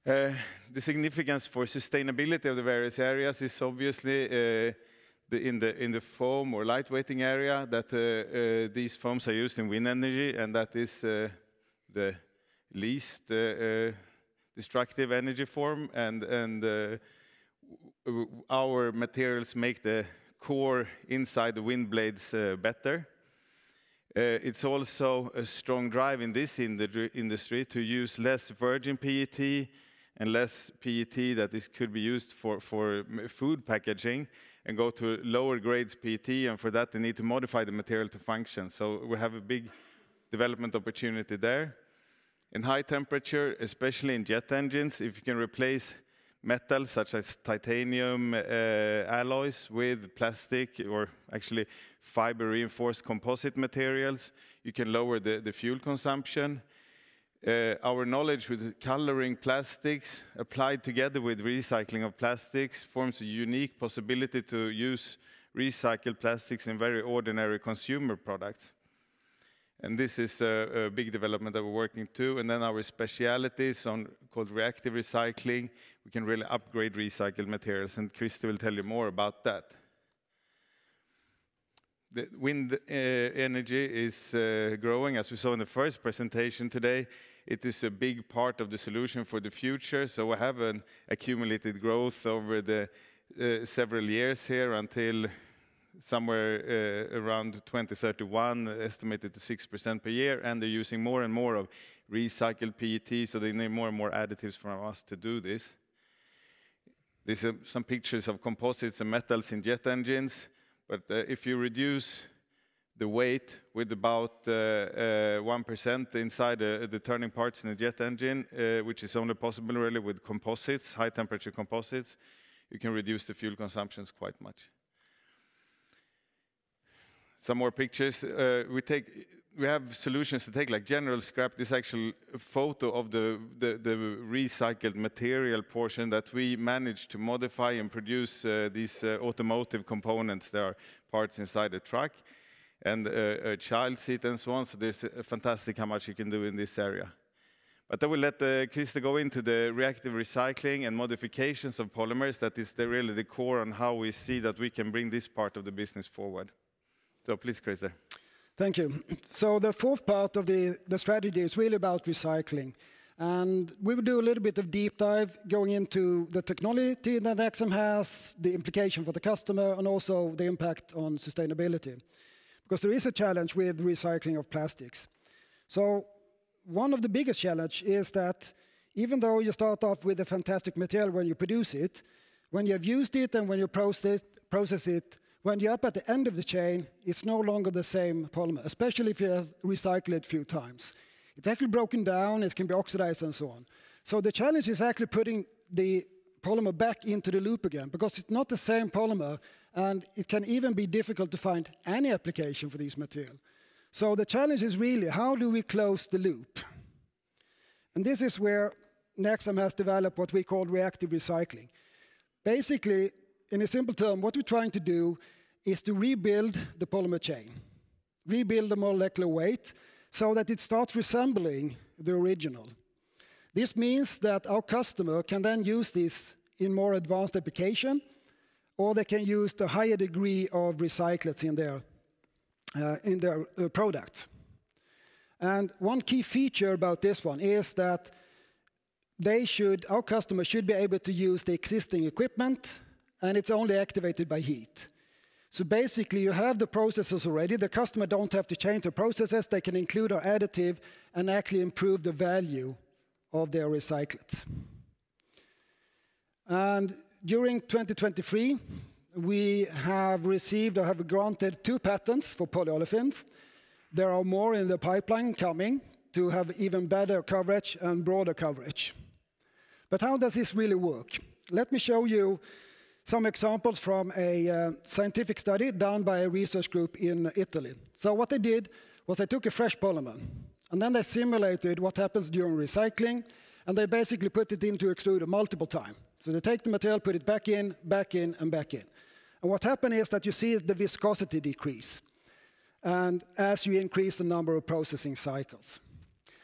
The significance for sustainability of the various areas is obviously in the foam or lightweighting area that these foams are used in wind energy, and that is the least destructive energy form, and our materials make the core inside the wind blades better. It's also a strong drive in this industry to use less virgin PET and less PET that could be used for food packaging, and go to lower grades PET, and for that they need to modify the material to function. So we have a big development opportunity there. In high temperature, especially in jet engines, if you can replace metals such as titanium alloys with plastic, or actually fiber reinforced composite materials, you can lower the fuel consumption. Our knowledge with coloring plastics applied together with recycling of plastics forms a unique possibility to use recycled plastics in very ordinary consumer products. And this is a big development that we're working to. And then our specialities called reactive recycling, we can really upgrade recycled materials, and Christer will tell you more about that. The wind energy is growing, as we saw in the first presentation today. It is a big part of the solution for the future. So we have an accumulated growth over the several years here until somewhere around 2031, estimated to 6% per year, and they're using more and more of recycled PET, so they need more and more additives from us to do this. These are some pictures of composites and metals in jet engines, but if you reduce the weight with about 1% inside the turning parts in a jet engine, which is only possible really with composites, high temperature composites, you can reduce the fuel consumptions quite much. Some more pictures. We have solutions to take like general scrap. This actual photo of the recycled material portion that we managed to modify and produce these automotive components. There are parts inside a truck and a child seat and so on. So there's fantastic how much you can do in this area. But I will let Christer go into the reactive recycling and modifications of polymers. That is really the core on how we see that we can bring this part of the business forward. So please, Christer. Thank you. So the fourth part of the strategy is really about recycling. And we will do a little bit of deep dive going into the technology that Axam has, the implication for the customer, and also the impact on sustainability. Because there is a challenge with recycling of plastics. So one of the biggest challenges is that even though you start off with a fantastic material when you produce it, when you have used it and when you process it, when you're up at the end of the chain, it's no longer the same polymer, especially if you have recycled it a few times. It's actually broken down, it can be oxidized and so on. So the challenge is actually putting the polymer back into the loop again, because it's not the same polymer, and it can even be difficult to find any application for this material. So the challenge is really, how do we close the loop? And this is where Axam has developed what we call reactive recycling. Basically, in a simple term, what we're trying to do is to rebuild the polymer chain, rebuild the molecular weight so that it starts resembling the original. This means that our customer can then use this in more advanced application, or they can use the higher degree of recyclates in their product. And one key feature about this one is that our customer should be able to use the existing equipment, and it's only activated by heat. So basically, you have the processes already. The customer don't have to change the processes. They can include our additive and actually improve the value of their recyclates. And during 2023, we have received or have granted 2 patents for polyolefins. There are more in the pipeline coming to have even better coverage and broader coverage. But how does this really work? Let me show you some examples from a scientific study done by a research group in Italy. So what they did was they took a fresh polymer, and then they simulated what happens during recycling, and they basically put it into extruder multiple times. So they take the material, put it back in, and back in. And what happened is that you see the viscosity decrease, and as you increase the number of processing cycles.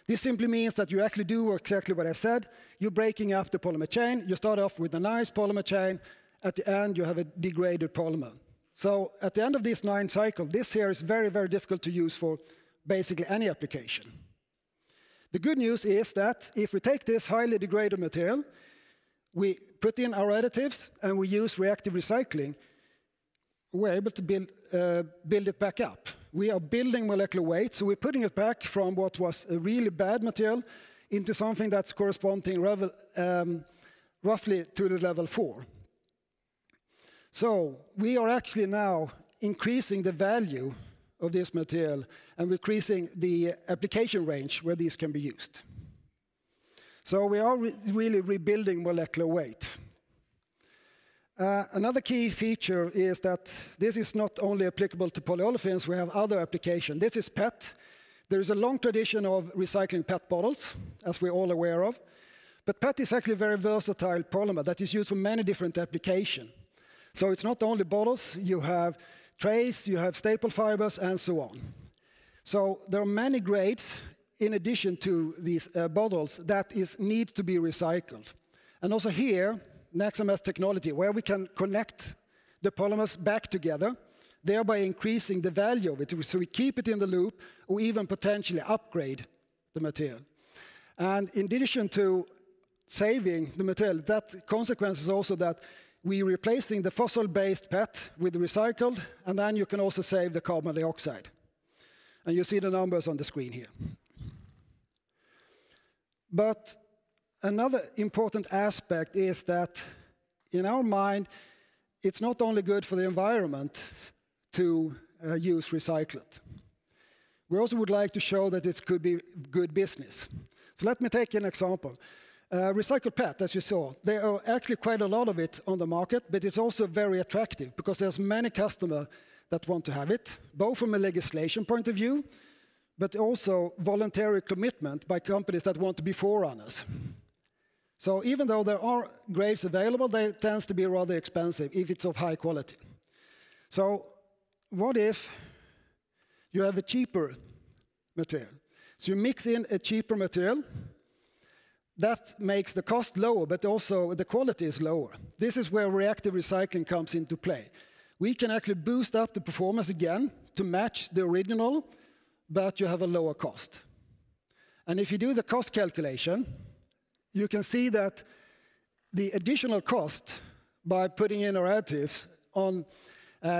This simply means that you actually do exactly what I said. You're breaking up the polymer chain. You start off with a nice polymer chain. At the end, you have a degraded polymer. So at the end of this 9 cycle, this here is very, very difficult to use for basically any application. The good news is that if we take this highly degraded material, we put in our additives, and we use reactive recycling, we're able to build it back up. We are building molecular weight, so we're putting it back from what was a really bad material into something that's corresponding roughly to the level 4. So we are actually now increasing the value of this material and increasing the application range where these can be used. So we are really rebuilding molecular weight. Another key feature is that this is not only applicable to polyolefins, we have other applications. This is PET. There is a long tradition of recycling PET bottles, as we're all aware of. But PET is actually a very versatile polymer that is used for many different applications. So it's not only bottles, you have trays, you have staple fibers, and so on. So there are many grades, in addition to these bottles, that need to be recycled. And also here, NextMS technology, where we can connect the polymers back together, thereby increasing the value of it, so we keep it in the loop, or even potentially upgrade the material. And in addition to saving the material, that consequence is also that we're replacing the fossil-based PET with recycled, and then you can also save the carbon dioxide. And you see the numbers on the screen here. But another important aspect is that, in our mind, it's not only good for the environment to use recycled. We also would like to show that it could be good business. So let me take an example. Recycled PET, as you saw, there are actually quite a lot of it on the market, but it's also very attractive because there's many customers that want to have it, both from a legislation point of view, but also voluntary commitment by companies that want to be forerunners. So even though there are grades available, they tend to be rather expensive if it's of high quality. So what if you have a cheaper material? So you mix in a cheaper material. That makes the cost lower, but also the quality is lower. This is where reactive recycling comes into play. We can actually boost up the performance again to match the original, but you have a lower cost. And if you do the cost calculation, you can see that the additional cost by putting in our additives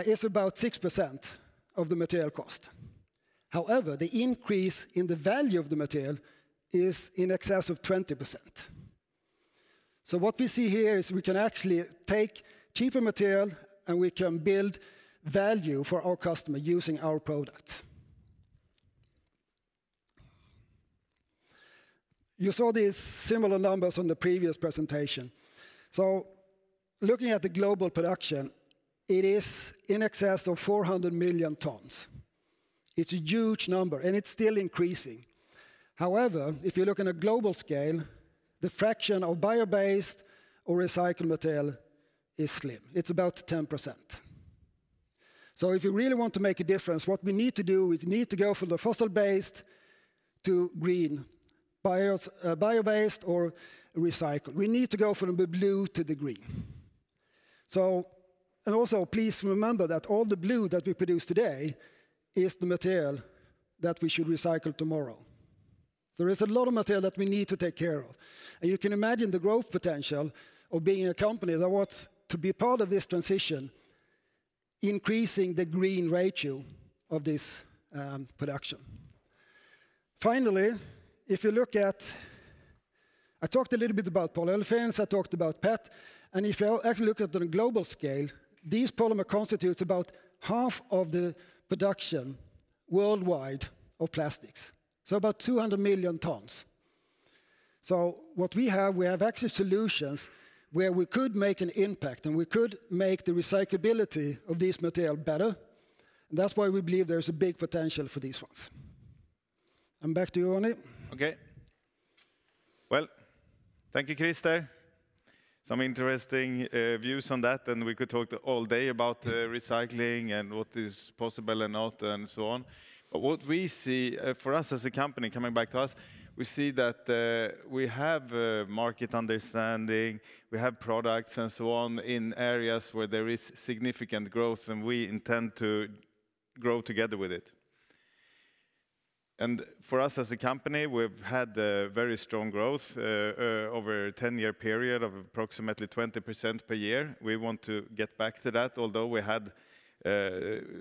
is about 6% of the material cost. However, the increase in the value of the material is in excess of 20%. So what we see here is we can actually take cheaper material and we can build value for our customer using our product. You saw these similar numbers on the previous presentation. So looking at the global production, it is in excess of 400 million tons. It's a huge number, and it's still increasing. However, if you look on a global scale, the fraction of bio-based or recycled material is slim. It's about 10%. So if you really want to make a difference, what we need to do is we need to go from the fossil-based to green, bio-based or recycled. We need to go from the blue to the green. So, and also please remember that all the blue that we produce today is the material that we should recycle tomorrow. There is a lot of material that we need to take care of. And you can imagine the growth potential of being a company that wants to be part of this transition, increasing the green ratio of this production. Finally, if you look at, I talked a little bit about polyolefins, I talked about PET, and if you actually look at the global scale, these polymers constitute about half of the production worldwide of plastics. So about 200 million tons. So what we have actually solutions where we could make an impact and we could make the recyclability of these material better. And that's why we believe there's a big potential for these ones. And back to you, Ronny. Okay. Well, thank you, Christer. Some interesting views on that, and we could talk all day about recycling and what is possible and not, and so on. But what we see, for us as a company, coming back to us, we see that we have market understanding, we have products and so on in areas where there is significant growth, and we intend to grow together with it. And for us as a company, we've had very strong growth over a 10-year period of approximately 20% per year. We want to get back to that, although we had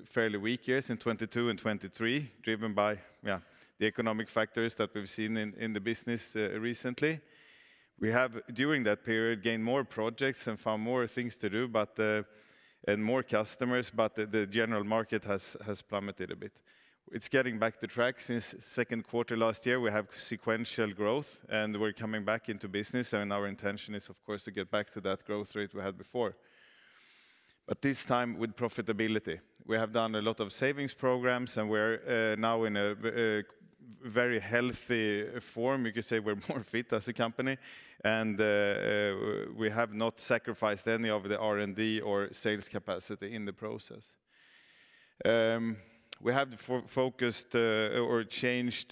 fairly weak years in 22 and 23, driven by the economic factors that we've seen in the business recently. We have, during that period, gained more projects and found more things to do, and more customers, but the general market has plummeted a bit. It's getting back to track since second quarter last year. We have sequential growth, and we're coming back into business, and our intention is, of course, to get back to that growth rate we had before. But this time with profitability. We have done a lot of savings programs, and we're now in a very healthy form. You could say we're more fit as a company, and we have not sacrificed any of the R&D or sales capacity in the process. We have focused or changed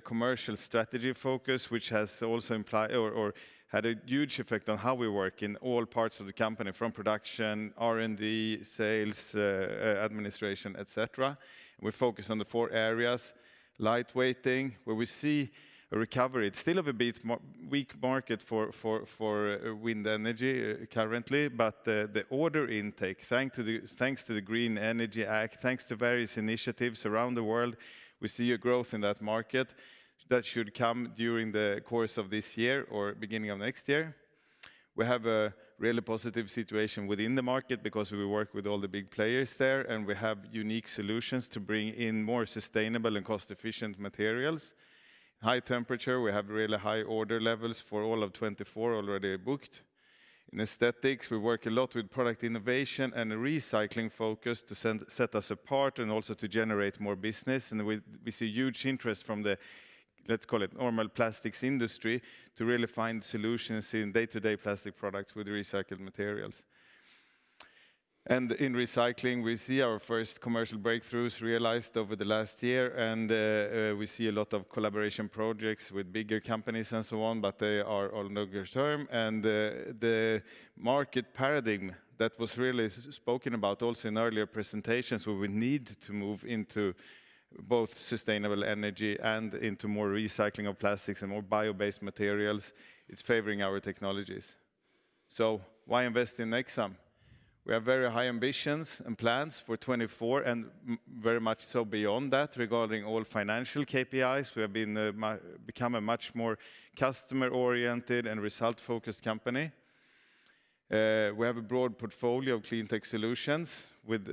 commercial strategy focus, which has also implied or had a huge effect on how we work in all parts of the company, from production, R&D, sales, administration, etc. We focus on the 4 areas: lightweighting, where we see a recovery. It's still a bit weak market for wind energy currently, but the order intake, thanks to the Green Energy Act, thanks to various initiatives around the world, we see a growth in that market that should come during the course of this year or beginning of next year. We have a really positive situation within the market because we work with all the big players there, and we have unique solutions to bring in more sustainable and cost-efficient materials. High temperature, we have really high order levels for all of 24 already booked. In aesthetics, we work a lot with product innovation and a recycling focus to set us apart and also to generate more business. And we see huge interest from the, let's call it, normal plastics industry to really find solutions in day-to-day plastic products with recycled materials. And in recycling, we see our first commercial breakthroughs realized over the last year, and we see a lot of collaboration projects with bigger companies and so on, but they are all longer term. And the market paradigm that was really spoken about also in earlier presentations, where we need to move into both sustainable energy and into more recycling of plastics and more bio-based materials, it's favoring our technologies. So why invest in Nexam? We have very high ambitions and plans for 24 and very much so beyond that regarding all financial KPIs. We have become a much more customer-oriented and result-focused company. We have a broad portfolio of clean tech solutions with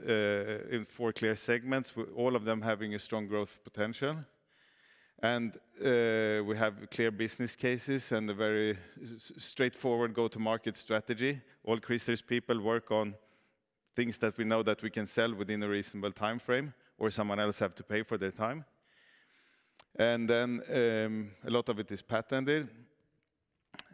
in 4 clear segments, with all of them having a strong growth potential. And we have clear business cases and a very straightforward go-to-market strategy. All Christer's people work on things that we know that we can sell within a reasonable time frame, or someone else have to pay for their time. And then a lot of it is patented.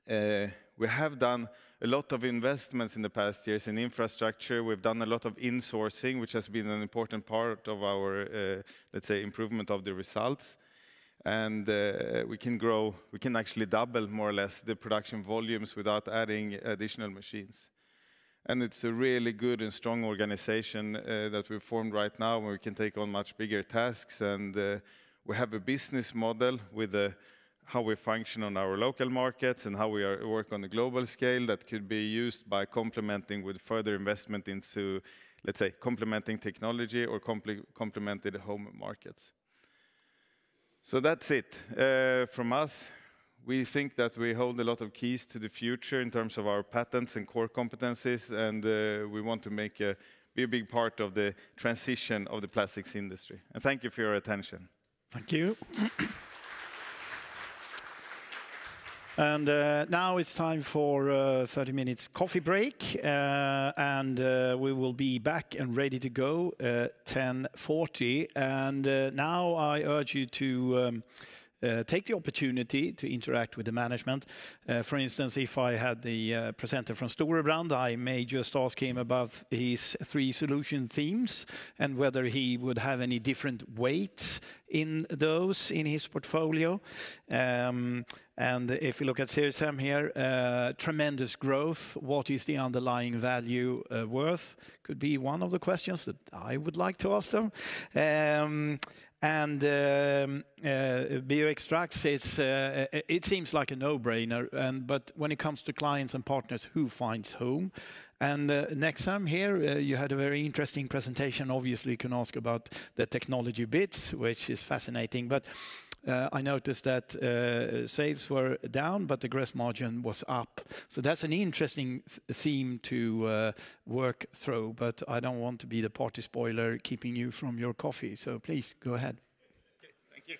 We have done a lot of investments in the past years in infrastructure. We've done a lot of insourcing, which has been an important part of our, let's say, improvement of the results. And we can actually double more or less the production volumes without adding additional machines. And it's a really good and strong organization that we've formed right now, where we can take on much bigger tasks. And we have a business model with how we function on our local markets and how we work on a global scale that could be used by complementing with further investment into, let's say, complementing technology or complemented home markets. So that's it from us. We think that we hold a lot of keys to the future in terms of our patents and core competencies, and we want to be a big part of the transition of the plastics industry. And thank you for your attention. Thank you. And now it's time for 30 minutes coffee break, and we will be back and ready to go 10:40. And now I urge you to take the opportunity to interact with the management. For instance, if I had the presenter from Storebrand, I may just ask him about his 3 solution themes and whether he would have any different weights in those in his portfolio. And if you look at CSM here, tremendous growth. What is the underlying value worth? Could be one of the questions that I would like to ask them. And bioextracts, it seems like a no-brainer, but when it comes to clients and partners, who finds whom? And next time here, you had a very interesting presentation. Obviously, you can ask about the technology bits, which is fascinating. But I noticed that sales were down, but the gross margin was up. So that's an interesting theme to work through. But I don't want to be the party spoiler keeping you from your coffee. So please go ahead. Okay, thank you.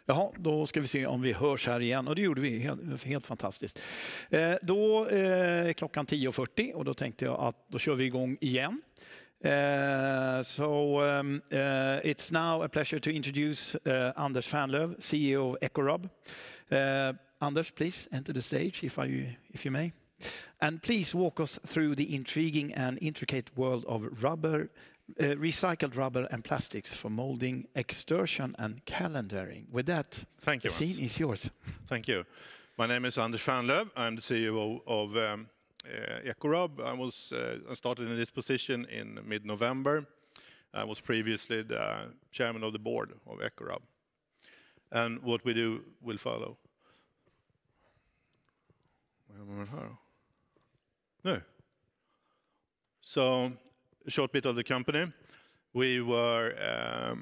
Jaha, då ska vi se om vi hörs här igen. Och det gjorde vi, helt fantastiskt. Då är klockan 10:40 och då tänkte jag att då kör vi igång igen. It's now a pleasure to introduce Anders Fanlöv, CEO of Ecorub. Anders, please enter the stage if you may. And please walk us through the intriguing and intricate world of rubber, recycled rubber and plastics for molding, extrusion and calendaring. With that, thank you, the scene is yours. Thank you. My name is Anders Fanlöv. I'm the CEO of Ecorub. I started in this position in mid-November. I was previously the chairman of the board of Ecorub. And what we do will follow. No. So, a short bit of the company. We are a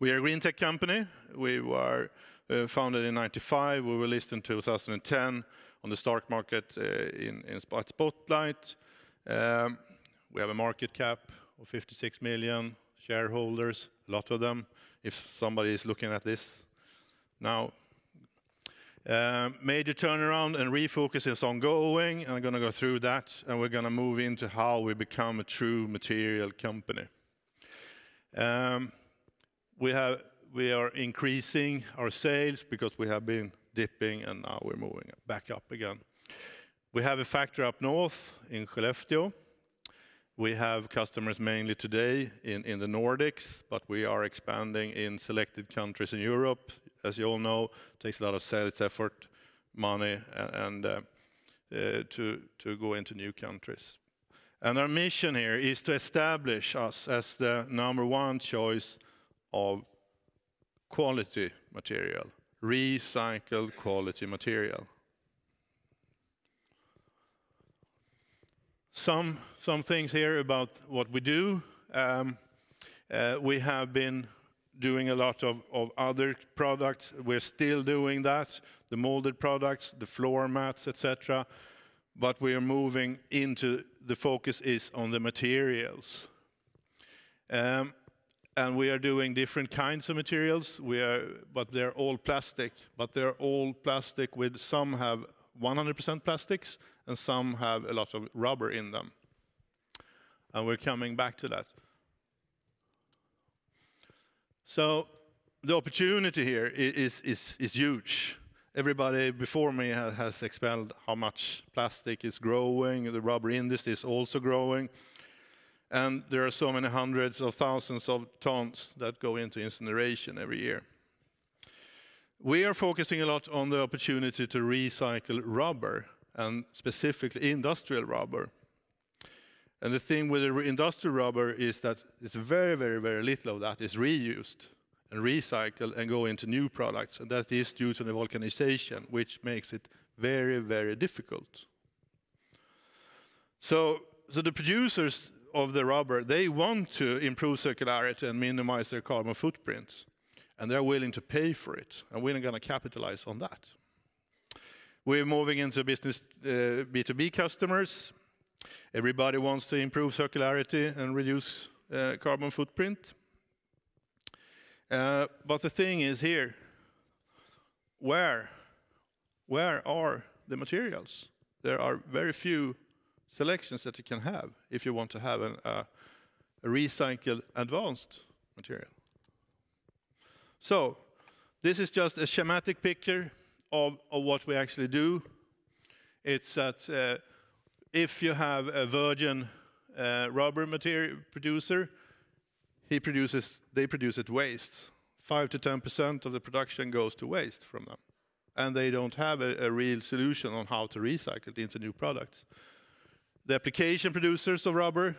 green tech company. We were founded in '95. We were listed in 2010 on the stock market in Spotlight. We have a market cap of 56 million shareholders, a lot of them, if somebody is looking at this now. Major turnaround and refocus is ongoing, and I'm going to go through that, and we're going to move into how we become a true material company. We are increasing our sales because we have been dipping, and now we're moving back up again. We have a factory up north in Skellefteå. We have customers mainly today in the Nordics, but we are expanding in selected countries in Europe. As you all know, it takes a lot of sales effort, money, and to go into new countries. And our mission here is to establish us as the #1 choice of quality material, recycled quality material. Some things here about what we do. We have been doing a lot of other products. We're still doing that, the molded products, the floor mats, etc. But we are moving into, the focus is on the materials. And we are doing different kinds of materials, but they're all plastic. But they're all plastic with, some have 100% plastics, and some have a lot of rubber in them. And we're coming back to that. So the opportunity here is huge. Everybody before me has explained how much plastic is growing. The rubber industry is also growing. And there are so many hundreds of thousands of tons that go into incineration every year. We are focusing a lot on the opportunity to recycle rubber, and specifically industrial rubber. And the thing with the industrial rubber is that it's very, very, very little of that is reused and recycled and go into new products. And that is due to the vulcanization, which makes it very, very difficult. So the producers of the rubber, they want to improve circularity and minimize their carbon footprints. And they're willing to pay for it. And we're going to capitalize on that. We're moving into business B2B customers. Everybody wants to improve circularity and reduce carbon footprint. But the thing is here, where are the materials? There are very few selections that you can have if you want to have a recycled advanced material. So this is just a schematic picture of what we actually do. It's that if you have a virgin rubber material producer, they produce it waste. 5 to 10% of the production goes to waste from them. And they don't have a real solution on how to recycle it into new products. The application producers of rubber,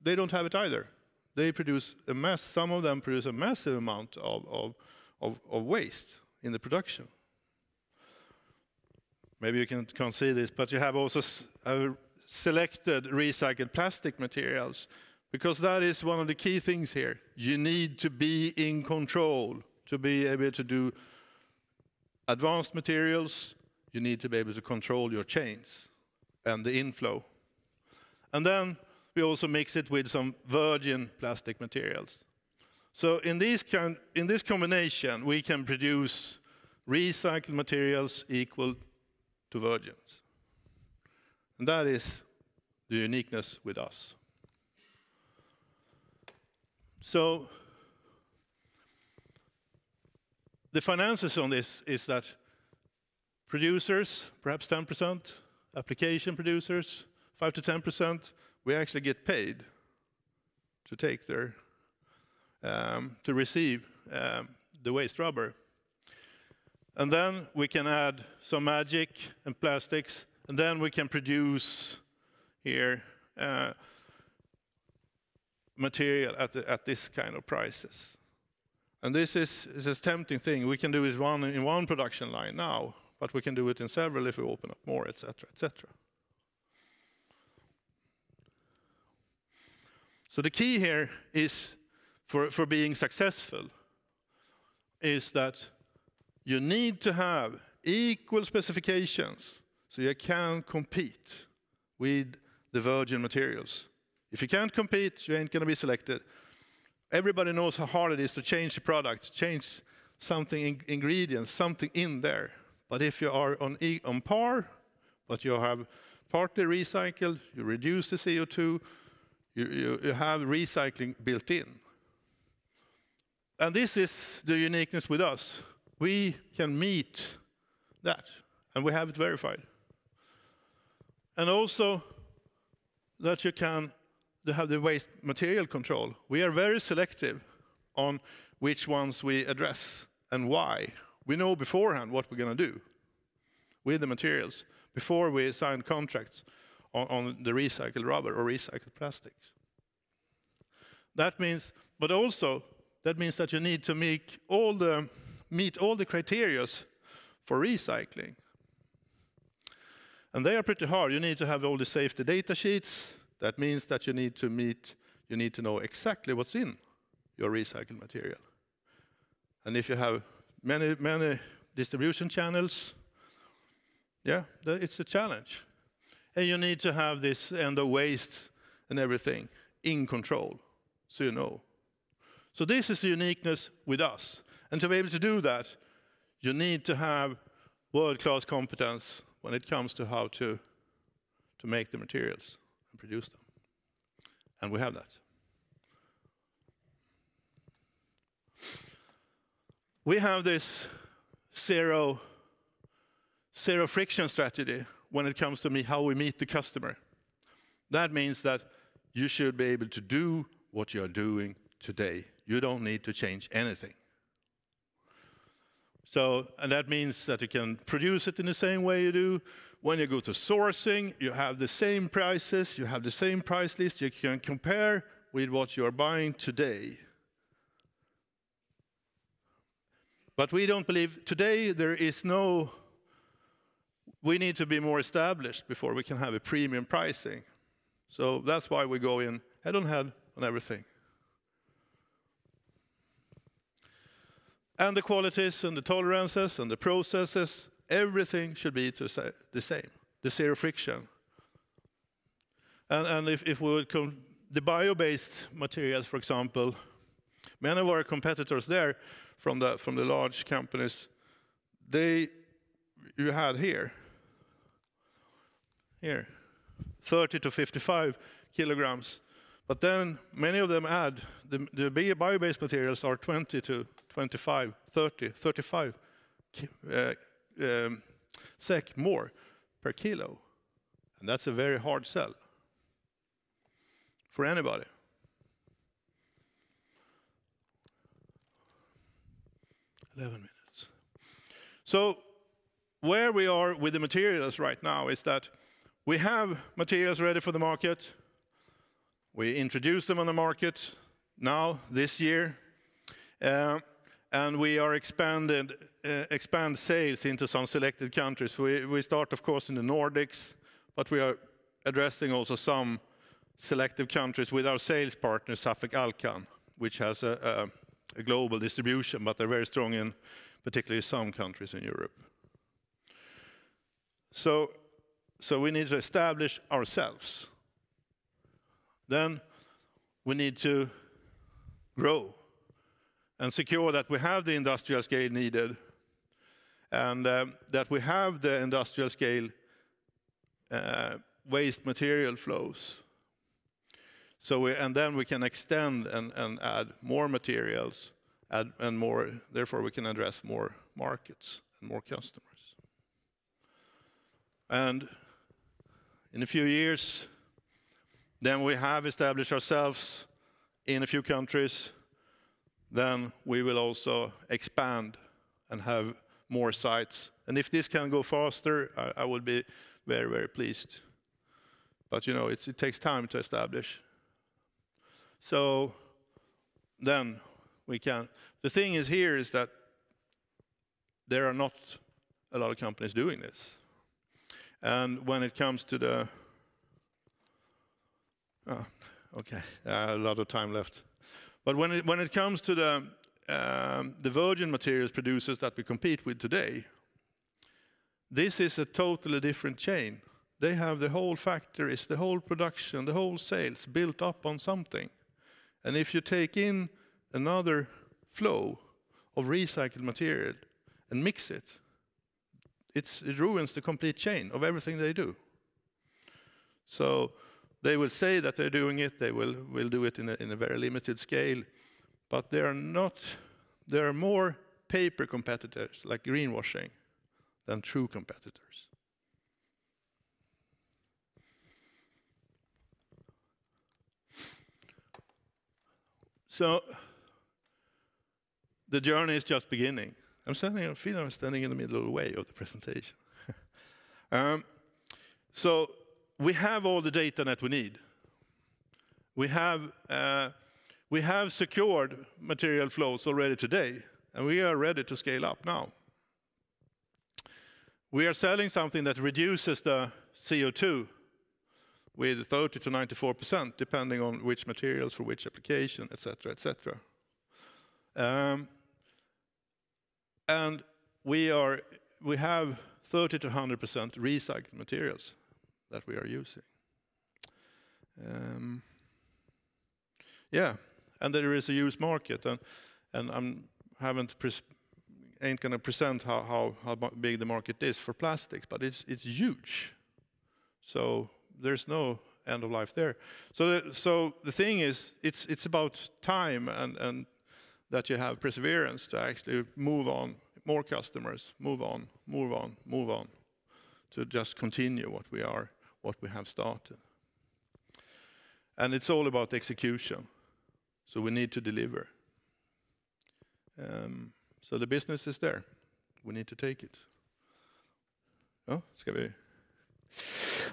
they don't have it either. They produce some of them produce a massive amount of waste in the production. Maybe you can't see this, but you have also selected recycled plastic materials, because that is one of the key things here. You need to be in control to be able to do advanced materials. You need to be able to control your chains and the inflow. And then we also mix it with some virgin plastic materials. So in this combination, we can produce recycled materials equal to virgins. And that is the uniqueness with us. So the finances on this is that producers, perhaps 10%, application producers, 5 to 10%, we actually get paid to take their, to receive the waste rubber. And then we can add some magic and plastics, and then we can produce here material at this kind of prices. And this is a tempting thing. We can do it in one production line now, but we can do it in several if we open up more, etc., etc. So the key here is, for being successful, is that you need to have equal specifications so you can compete with the virgin materials. If you can't compete, you ain't going to be selected. Everybody knows how hard it is to change the product, change something, ingredients, something in there. But if you are on par, but you have partly recycled, you reduce the CO2, you have recycling built in. And this is the uniqueness with us. We can meet that, and we have it verified. And also that you can have the waste material control. We are very selective on which ones we address and why. We know beforehand what we're going to do with the materials before we sign contracts on the recycled rubber or recycled plastics. That means, but also that means that you need to meet all the criteria for recycling. And they are pretty hard. You need to have all the safety data sheets. That means that you need to know exactly what's in your recycled material. And if you have many distribution channels, yeah, it's a challenge. And you need to have this end of waste and everything in control, so you know. So this is the uniqueness with us. And to be able to do that, you need to have world-class competence when it comes to how to make the materials and produce them. And we have that. We have this zero friction strategy when it comes to how we meet the customer. That means that you should be able to do what you are doing today. You don't need to change anything. So, and that means that you can produce it in the same way you do. When you go to sourcing, you have the same prices, you have the same price list, you can compare with what you are buying today. But we don't believe today we need to be more established before we can have a premium pricing. So that's why we go in head on everything. And the qualities and the tolerances and the processes, everything should be the same, the zero friction. And if we would come, the bio-based materials, for example, many of our competitors there from the large companies, you had here, 30 to 55 kilograms. But then many of them add, the bio-based materials are 20 to 25, 30, 35 SEK more per kilo. And that's a very hard sell for anybody. So where we are with the materials right now is that we have materials ready for the market. We introduce them on the market now, this year. And we are expand sales into some selected countries. We start, of course, in the Nordics, but we are addressing also some selective countries with our sales partner, Suffolk Alcan, which has a global distribution, but they're very strong in particularly some countries in Europe. So we need to establish ourselves. Then we need to grow. and secure that we have the industrial scale needed, and that we have the industrial scale waste material flows. So and then we can extend and add more materials, and more. Therefore, we can address more markets and more customers. And in a few years, then we have established ourselves in a few countries. Then we will also expand and have more sites. And if this can go faster, I will be very, very pleased. But you know, it takes time to establish. So then we can. The thing is here is that there are not a lot of companies doing this. And when it comes to the, a lot of time left. But when it comes to the virgin materials producers that we compete with today, this is a totally different chain. They have the whole factories, the whole production, the whole sales built up on something. And if you take in another flow of recycled material and mix it, it ruins the complete chain of everything they do. So they will say that they're doing it, they will do it in a very limited scale, but there are more paper competitors, like greenwashing, than true competitors. So the journey is just beginning. I feel I'm standing in the middle of the way of the presentation. So we have all the data that we need. We have secured material flows already today, and we are ready to scale up now. We are selling something that reduces the CO2 with 30 to 94%, depending on which materials for which application, etc., etc. And we have 30 to 100% recycled materials that we are using. Yeah, and there is a huge market, and ain't going to present how big the market is for plastics, but it's huge. So there's no end of life there. So the thing is, it's about time and that you have perseverance to actually move on, more customers, move on, to just continue what we have started. And it's all about execution. So we need to deliver. So the business is there. We need to take it. Ja, ska vi?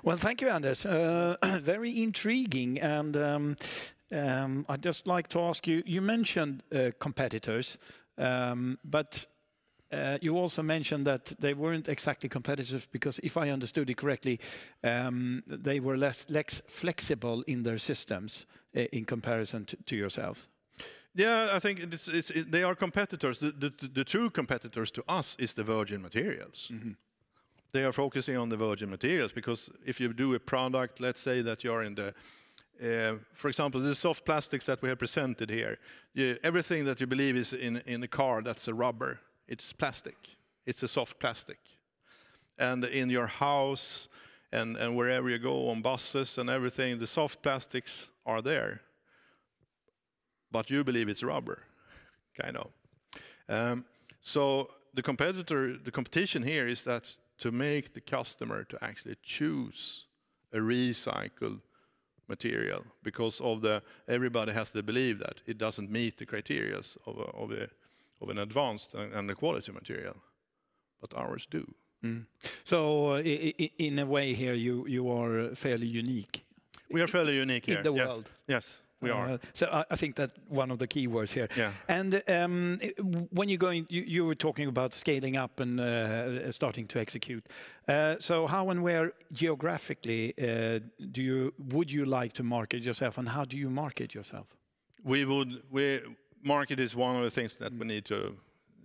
Well, thank you, Anders. Very intriguing. And I'd just like to ask you, you mentioned competitors, but you also mentioned that they weren't exactly competitors because, if I understood it correctly, they were less flexible in their systems in comparison to yourselves. Yeah, I think they are competitors. The true competitors to us is the virgin materials. Mm-hmm. They are focusing on the virgin materials because if you do a product, let's say that you're in the, for example, the soft plastics that we have presented here, everything that you believe is in a car, that's a rubber. It's plastic. It's a soft plastic. And in your house and wherever you go on buses and everything, the soft plastics are there. But you believe it's rubber, kind of. So the competition here is that to make the customer to actually choose a recycled material, because everybody has to believe that it doesn't meet the criteria of an advanced and a quality material, but ours do. Mm. So in a way here you are fairly unique. We are fairly unique here. In the world. Yes. We are. So I think that's one of the key words here. Yeah. And when you're going, you were talking about scaling up and starting to execute. So how and where geographically would you like to market yourself, and how do you market yourself? Market is one of the things that we need to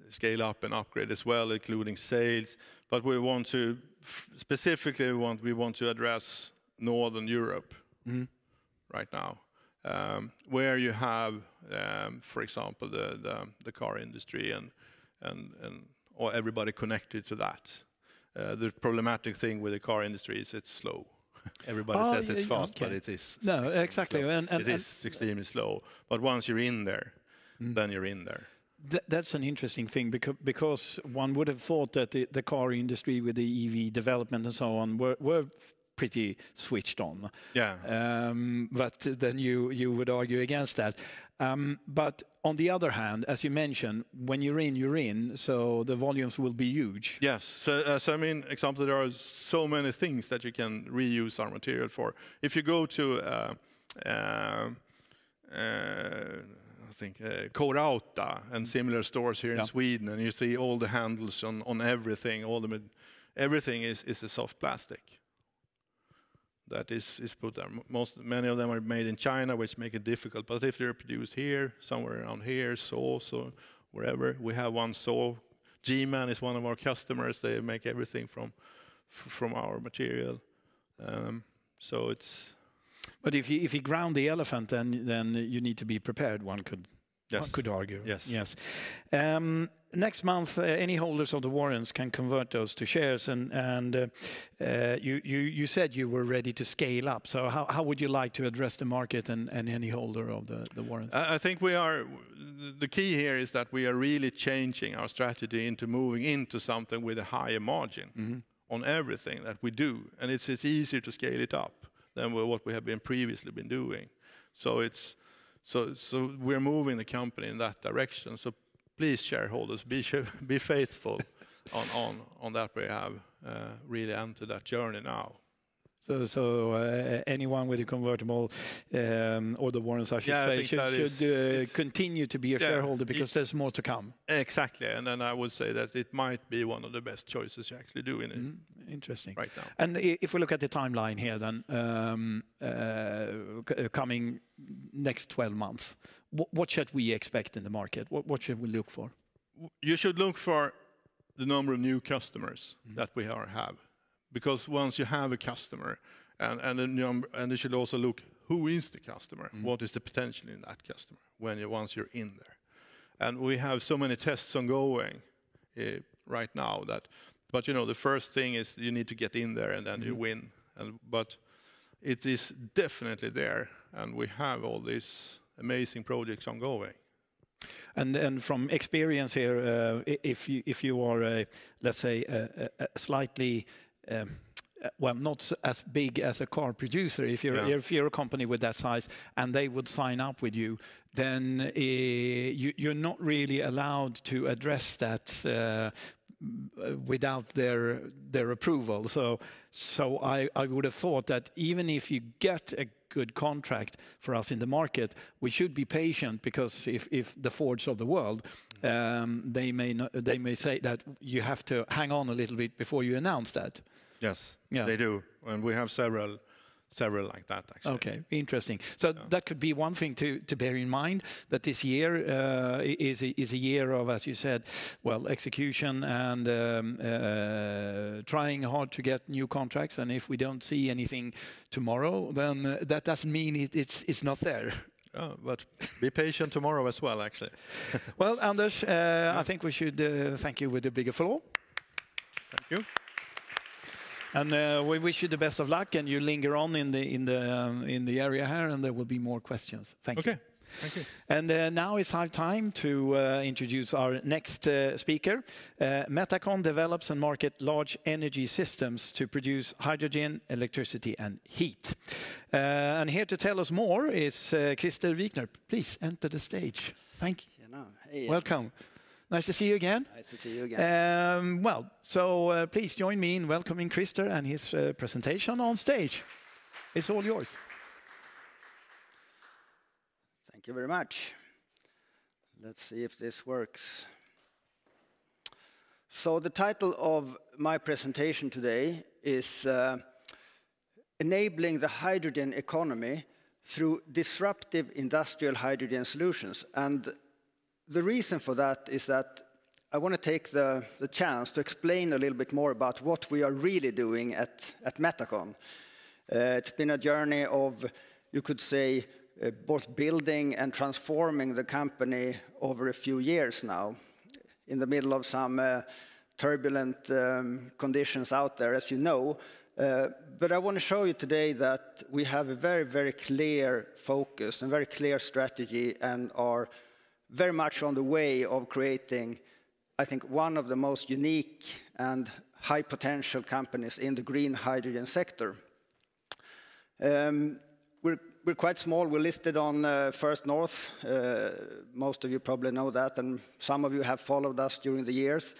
scale up and upgrade as well, including sales. But we want to specifically we want to address Northern Europe right now. where you have, for example, the car industry and or everybody connected to that. The problematic thing with the car industry is it's slow. Everybody says it's fast, but it is. No, exactly. It is extremely slow. But once you're in there, then you're in there. That's an interesting thing because one would have thought that the car industry with the EV development and so on were pretty switched on. Yeah. But then you would argue against that. But on the other hand, as you mentioned, when you're in, so the volumes will be huge. Yes. So I mean, example, there are so many things that you can reuse our material for. If you go to, I think, Corauta and similar stores here in Sweden, and you see all the handles on everything, everything is a soft plastic. That is put there. Many of them are made in China, which make it difficult. But if they're produced here, somewhere around here, so wherever, we have one saw. G-Man is one of our customers. They make everything from our material. So it's. But if you ground the elephant, then you need to be prepared. One could argue. Yes. Next month, any holders of the warrants can convert those to shares, and you said you were ready to scale up. So how would you like to address the market and any holder of the warrants? I think we are. The key here is that we are really changing our strategy into moving into something with a higher margin on everything that we do, and it's easier to scale it up than what we have previously been doing. So it's. So we're moving the company in that direction. So please, shareholders, be faithful on that. We have really entered that journey now. So anyone with a convertible or the warrants, I should say, should continue to be a shareholder because there's more to come. Exactly, and then I would say that it might be one of the best choices you actually do Interesting. Right now. And if we look at the timeline here, then coming next 12 months, what should we expect in the market? What should we look for? You should look for the number of new customers that we have. Because once you have a customer, and you should also look who is the customer, what is the potential in that customer once you're in there, and we have so many tests ongoing right now but the first thing is you need to get in there and then you win, but it is definitely there, and we have all these amazing projects ongoing. And from experience here, if you are let's say a slightly well, not as big as a car producer. If you're a company with that size and they would sign up with you, then you're not really allowed to address that without their approval. So I would have thought that even if you get a good contract for us in the market, we should be patient, because if the Fords of the world, they may say that you have to hang on a little bit before you announce that. Yes, they do, and we have several like that, actually. Okay, interesting. So that could be one thing to bear in mind, that this year is a year of, as you said, well, execution and trying hard to get new contracts. And if we don't see anything tomorrow, then that doesn't mean it's not there. But be patient tomorrow as well, actually. Well, Anders, I think we should thank you with a big applause. Thank you. And we wish you the best of luck, and you linger on in the area here, and there will be more questions. Thank you. Okay, thank you. And now it's our time to introduce our next speaker. Metacon develops and markets large energy systems to produce hydrogen, electricity, and heat. And here to tell us more is Christer Wikner. Please enter the stage. Thank you. Hey. Welcome. Nice to see you again. Nice to see you again. Please join me in welcoming Christer and his presentation on stage. It's all yours. Thank you very much. Let's see if this works. So the title of my presentation today is Enabling the Hydrogen Economy through Disruptive Industrial Hydrogen Solutions. And the reason for that is that I want to take the chance to explain a little bit more about what we are really doing at Metacon. It's been a journey of, you could say, both building and transforming the company over a few years now, in the middle of some turbulent conditions out there, as you know. But I want to show you today that we have a very, very clear focus and very clear strategy and are very much on the way of creating, I think, one of the most unique and high potential companies in the green hydrogen sector. We're quite small. We're listed on First North. Most of you probably know that, and some of you have followed us during the years.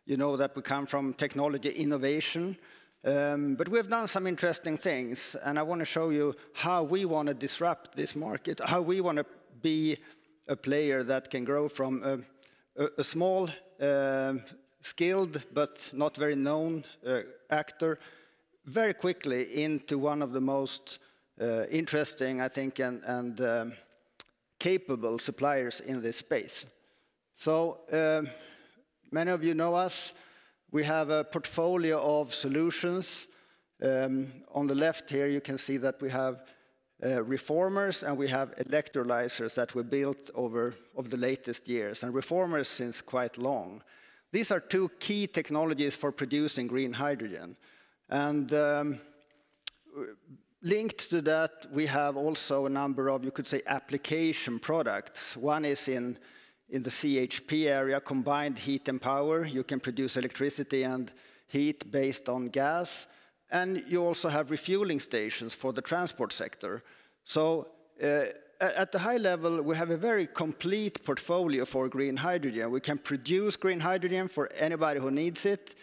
You know that we come from technology innovation, but we've done some interesting things, and I want to show you how we want to disrupt this market, how we want to be a player that can grow from a small, skilled but not very known actor very quickly into one of the most interesting, I think, and capable suppliers in this space. So many of you know us. We have a portfolio of solutions. On the left here, you can see that we have reformers and we have electrolyzers that were built over the latest years, and reformers since quite long. These are two key technologies for producing green hydrogen. And linked to that, we have also a number of, you could say, application products. One is in the CHP area, combined heat and power. You can produce electricity and heat based on gas. And you also have refueling stations for the transport sector. So at the high level, we have a very complete portfolio for green hydrogen. We can produce green hydrogen for anybody who needs it,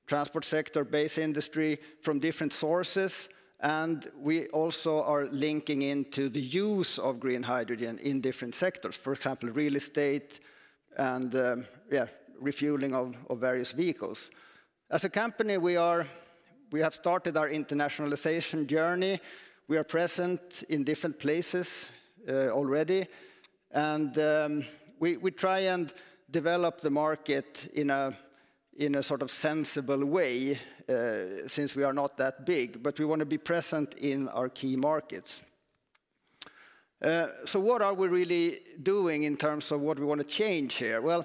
transport sector, base industry, from different sources. And we also are linking into the use of green hydrogen in different sectors, for example, real estate and refueling of various vehicles. As a company, we have started our internationalization journey. We are present in different places already, and we try and develop the market in a sort of sensible way, since we are not that big, but we want to be present in our key markets. So what are we really doing in terms of what we want to change here? Well,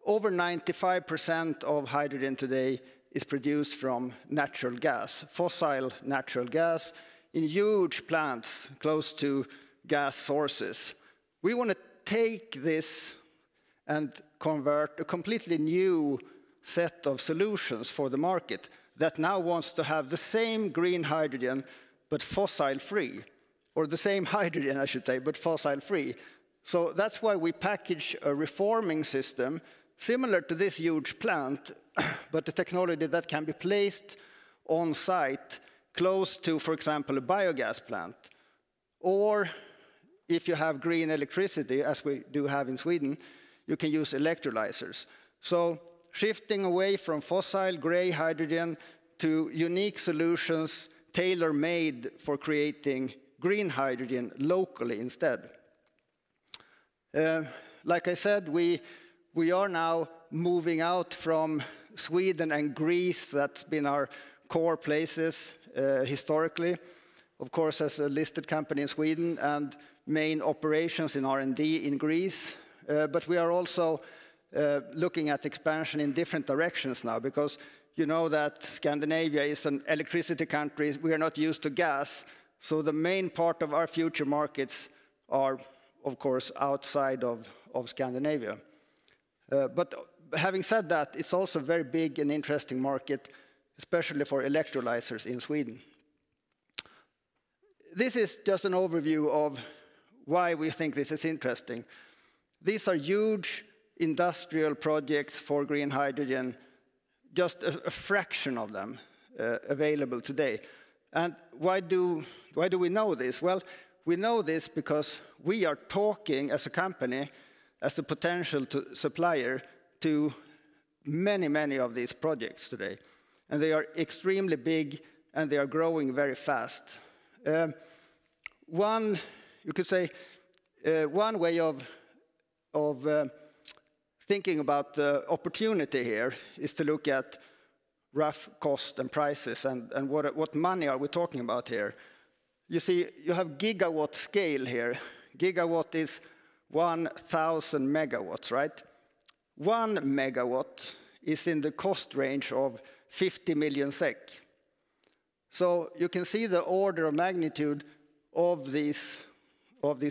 over 95% of hydrogen today is produced from natural gas, fossil natural gas, in huge plants close to gas sources. We want to take this and convert a completely new set of solutions for the market that now wants to have the same green hydrogen but fossil-free, or the same hydrogen, I should say, but fossil-free. So that's why we package a reforming system similar to this huge plant, but the technology that can be placed on site close to, for example, a biogas plant. Or if you have green electricity, as we do have in Sweden, you can use electrolyzers. So shifting away from fossil gray hydrogen to unique solutions tailor-made for creating green hydrogen locally instead. Like I said, we are now moving out from Sweden and Greece. That's been our core places historically. Of course, as a listed company in Sweden and main operations in R&D in Greece. But we are also looking at expansion in different directions now, because you know that Scandinavia is an electricity country. We are not used to gas. So the main part of our future markets are, of course, outside of Scandinavia. But having said that, it's also a very big and interesting market, especially for electrolyzers in Sweden. This is just an overview of why we think this is interesting. These are huge industrial projects for green hydrogen, just a fraction of them available today. And why do we know this? Well, we know this because we are talking as a company, as a potential supplier to many, many of these projects today. And they are extremely big and they are growing very fast. One way of thinking about the opportunity here is to look at rough cost and prices and what money are we talking about here. You see, you have gigawatt scale here. Gigawatt is 1,000 megawatts, right? 1 megawatt is in the cost range of 50 million SEK. So you can see the order of magnitude of these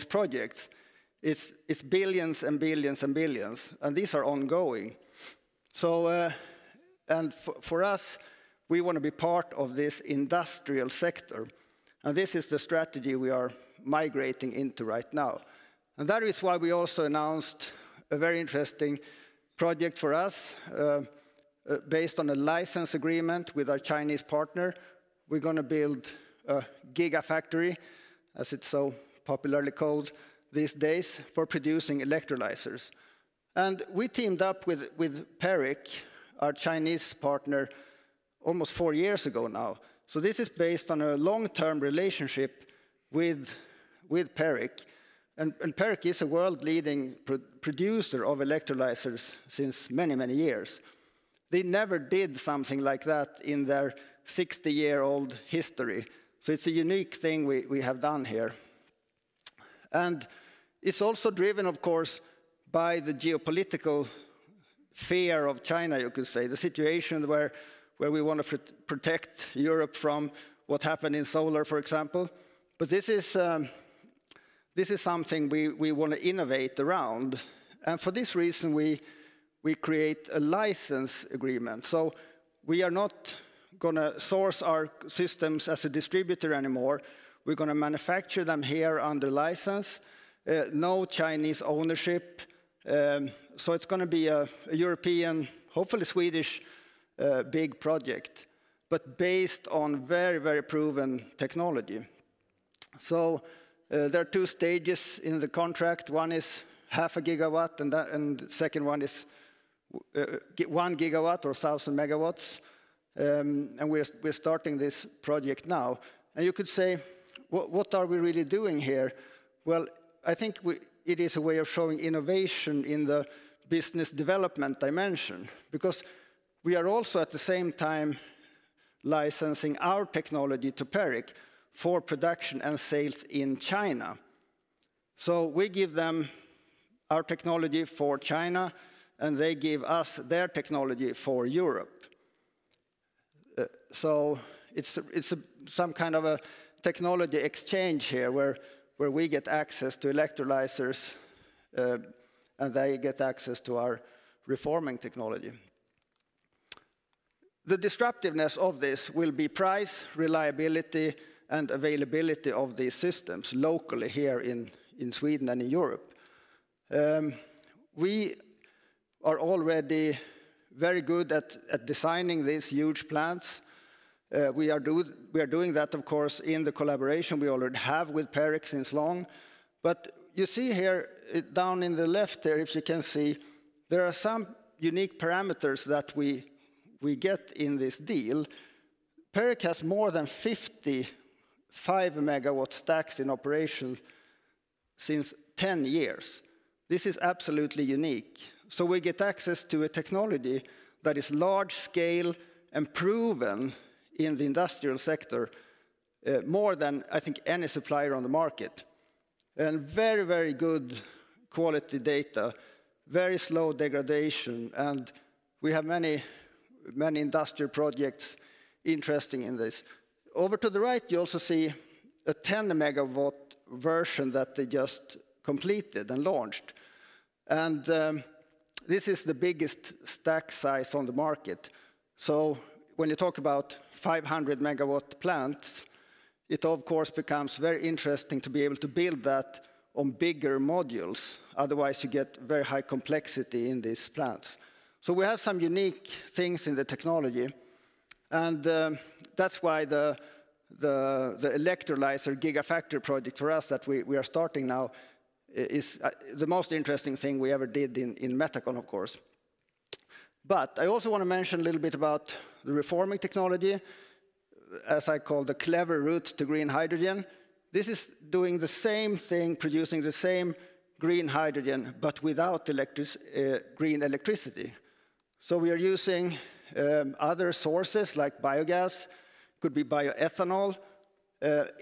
projects. It's billions and billions and billions, and these are ongoing. So, and for us, we want to be part of this industrial sector. And this is the strategy we are migrating into right now. And that is why we also announced a very interesting project for us, based on a license agreement with our Chinese partner. We're going to build a gigafactory, as it's so popularly called these days, for producing electrolyzers. And we teamed up with PERIC, our Chinese partner, almost 4 years ago now. So this is based on a long-term relationship with PERIC. And PERIC is a world-leading producer of electrolyzers since many, many years. They never did something like that in their 60-year-old history. So it's a unique thing we have done here. And it's also driven, of course, by the geopolitical fear of China, you could say, the situation where we want to protect Europe from what happened in solar, for example. But this is something we want to innovate around. And for this reason, we create a license agreement. So we are not going to source our systems as a distributor anymore. We're going to manufacture them here under license. No Chinese ownership. So it's going to be a European, hopefully Swedish, big project, but based on very, very proven technology. So there are 2 stages in the contract. One is 0.5 gigawatt, and the second one is 1 gigawatt or 1,000 megawatts. And we're starting this project now. And you could say, what are we really doing here? Well, I think it is a way of showing innovation in the business development dimension, because we are also at the same time licensing our technology to PERIC for production and sales in China. So we give them our technology for China, and they give us their technology for Europe. So it's some kind of a technology exchange here where we get access to electrolyzers and they get access to our reforming technology. The disruptiveness of this will be price, reliability, and availability of these systems locally here in Sweden and in Europe. We are already very good at designing these huge plants. We are doing that, of course, in the collaboration we already have with PERIC since long. But you see here, down in the left there, if you can see, there are some unique parameters that we get in this deal. PERIC has more than 50 5-megawatt stacks in operation since 10 years. This is absolutely unique. So we get access to a technology that is large scale and proven in the industrial sector, more than, I think, any supplier on the market. And very, very good quality data, very slow degradation, and we have many industrial projects interesting in this. Over to the right, you also see a 10-megawatt version that they just completed and launched. And this is the biggest stack size on the market. So when you talk about 500-megawatt plants, it of course becomes very interesting to be able to build that on bigger modules. Otherwise, you get very high complexity in these plants. So we have some unique things in the technology. And that's why the electrolyzer gigafactory project for us that we are starting now is the most interesting thing we ever did in Metacon, of course. But I also want to mention a little bit about the reforming technology, as I call the clever route to green hydrogen. This is doing the same thing, producing the same green hydrogen, but without green electricity. So we are using other sources like biogas, could be bioethanol,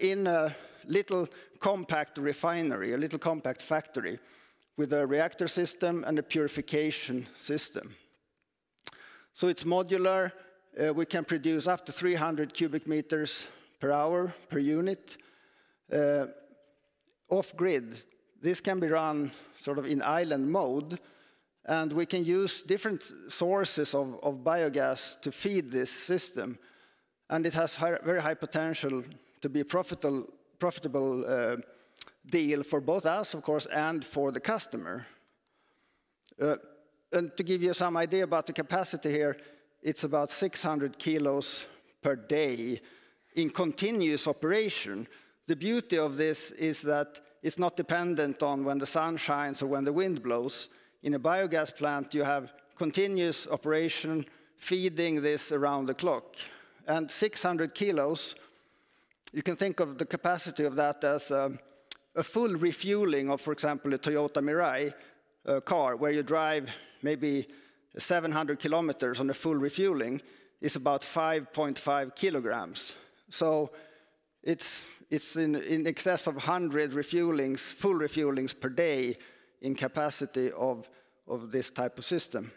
in a little compact refinery, a little compact factory with a reactor system and a purification system. So it's modular. We can produce up to 300 cubic meters per hour per unit. Off-grid, this can be run sort of in island mode, and we can use different sources of biogas to feed this system. And it has very high potential to be a profitable deal for both us, of course, and for the customer. And to give you some idea about the capacity here, it's about 600 kilos per day in continuous operation. The beauty of this is that it's not dependent on when the sun shines or when the wind blows. In a biogas plant, you have continuous operation feeding this around the clock. And 600 kilos, you can think of the capacity of that as a full refueling of, for example, a Toyota Mirai car, where you drive maybe 700 kilometers on a full refueling, is about 5.5 kilograms. So it's in excess of 100 refuelings, full refuelings per day in capacity of this type of system.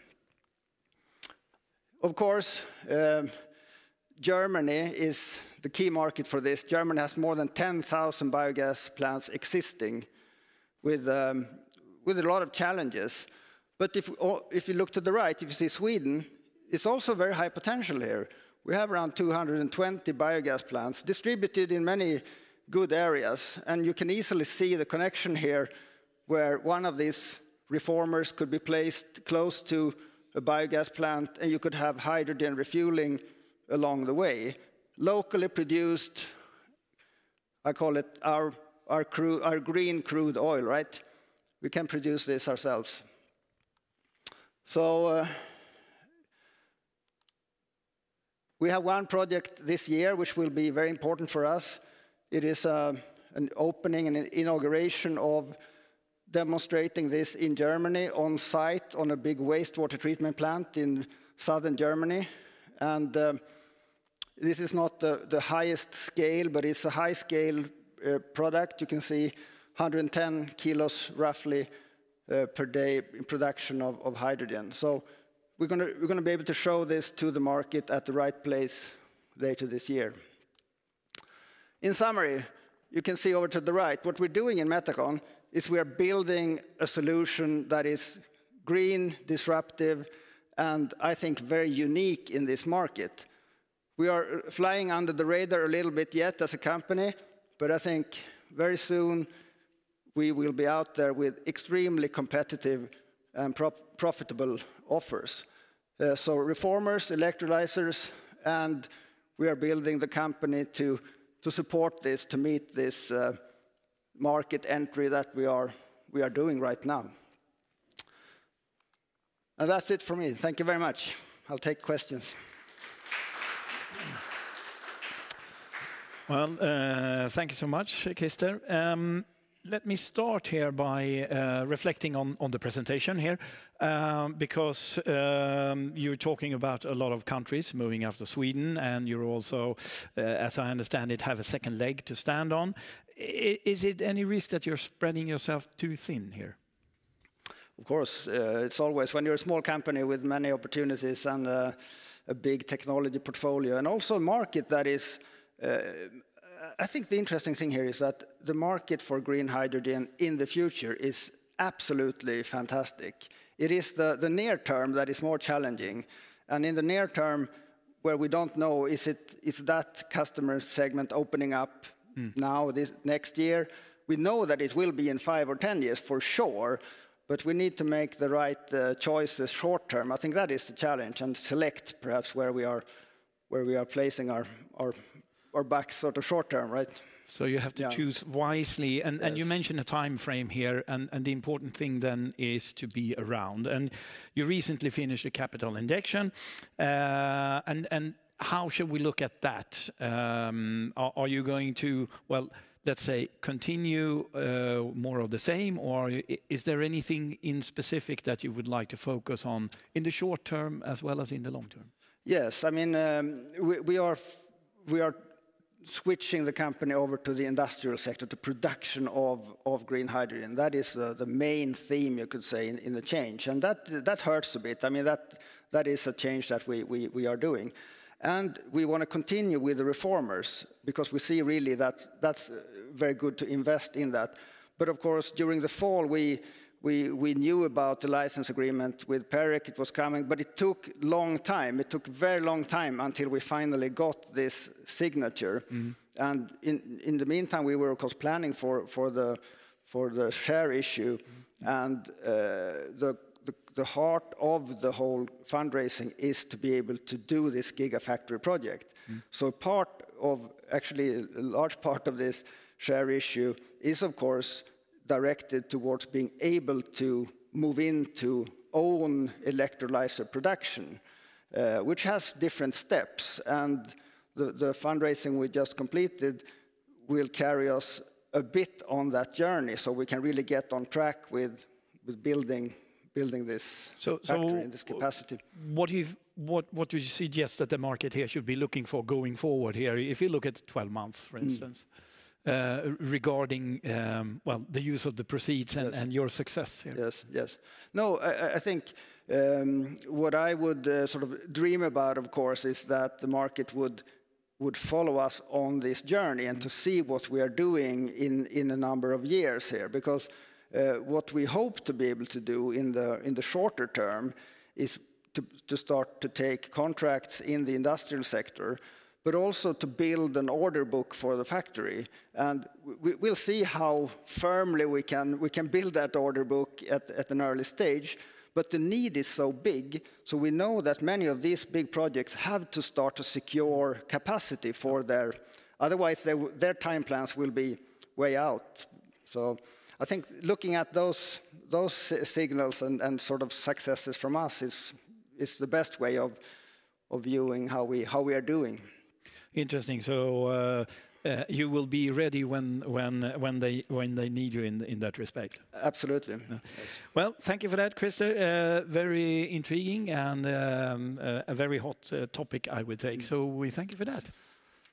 Of course, Germany is the key market for this. Germany has more than 10,000 biogas plants existing with a lot of challenges. But if you look to the right, if you see Sweden, it's also very high potential here. We have around 220 biogas plants distributed in many good areas, and you can easily see the connection here where one of these reformers could be placed close to a biogas plant, and you could have hydrogen refueling along the way. Locally produced, I call it our green crude oil, right? We can produce this ourselves. So we have one project this year which will be very important for us. It is an opening and an inauguration of demonstrating this in Germany on site on a big wastewater treatment plant in southern Germany. And this is not the highest scale, but it's a high scale product. You can see 110 kilos roughly per day in production of hydrogen. So we're going to be able to show this to the market at the right place later this year. In summary, you can see over to the right, what we're doing in Metacon is we are building a solution that is green, disruptive, and I think very unique in this market. We are flying under the radar a little bit yet as a company, but I think very soon we will be out there with extremely competitive and profitable offers. So reformers, electrolyzers, and we are building the company to support this, to meet this market entry that we are doing right now. And that's it for me. Thank you very much. I'll take questions. Well, thank you so much, Christer. Let me start here by reflecting on the presentation here, because you're talking about a lot of countries moving after Sweden, and you're also, as I understand it, have a second leg to stand on. Is it any risk that you're spreading yourself too thin here? Of course, it's always when you're a small company with many opportunities and a big technology portfolio, and also a market that is. I think the interesting thing here is that the market for green hydrogen in the future is absolutely fantastic. It is the near term that is more challenging. And in the near term, where we don't know, is that customer segment opening up now, this next year? We know that it will be in 5 or 10 years for sure, but we need to make the right choices short term. I think that is the challenge, and select perhaps where we are placing our backs sort of short term, right? So you have to choose wisely, and, yes. And you mentioned a time frame here, and the important thing then is to be around. And you recently finished a capital injection, and how should we look at that? Are you going to, well, let's say, continue more of the same, or is there anything in specific that you would like to focus on in the short term as well as in the long term? Yes, I mean, we are switching the company over to the industrial sector, to production of green hydrogen. That is the main theme, you could say, in the change. And that hurts a bit. I mean, that is a change that we are doing. And we want to continue with the reformers, because we see really that's very good to invest in that. But of course, during the fall, we knew about the license agreement with PEREC. It was coming, but it took a long time. It took a very long time until we finally got this signature. And in the meantime, we were, of course, planning for the share issue. And the heart of the whole fundraising is to be able to do this gigafactory project. So actually a large part of this share issue is, of course, directed towards being able to move into own electrolyzer production, which has different steps. And the fundraising we just completed will carry us a bit on that journey, so we can really get on track with building this factory in this capacity. What do you suggest that the market here should be looking for going forward here? If you look at 12 months, for instance, regarding the use of the proceeds and your success here. Yes. No, I think what I would sort of dream about, of course, is that the market would follow us on this journey and to see what we are doing in a number of years here, because what we hope to be able to do in the shorter term is to start to take contracts in the industrial sector, but also to build an order book for the factory. And we'll see how firmly we can build that order book at an early stage. But the need is so big, so we know that many of these big projects have to start to secure capacity for otherwise their time plans will be way out. So I think looking at those signals and sort of successes from us is the best way of viewing how we are doing. Interesting. So you will be ready when they need you in that respect. Absolutely. Well, thank you for that, Christer. Very intriguing and a very hot topic, I would take. So we thank you for that.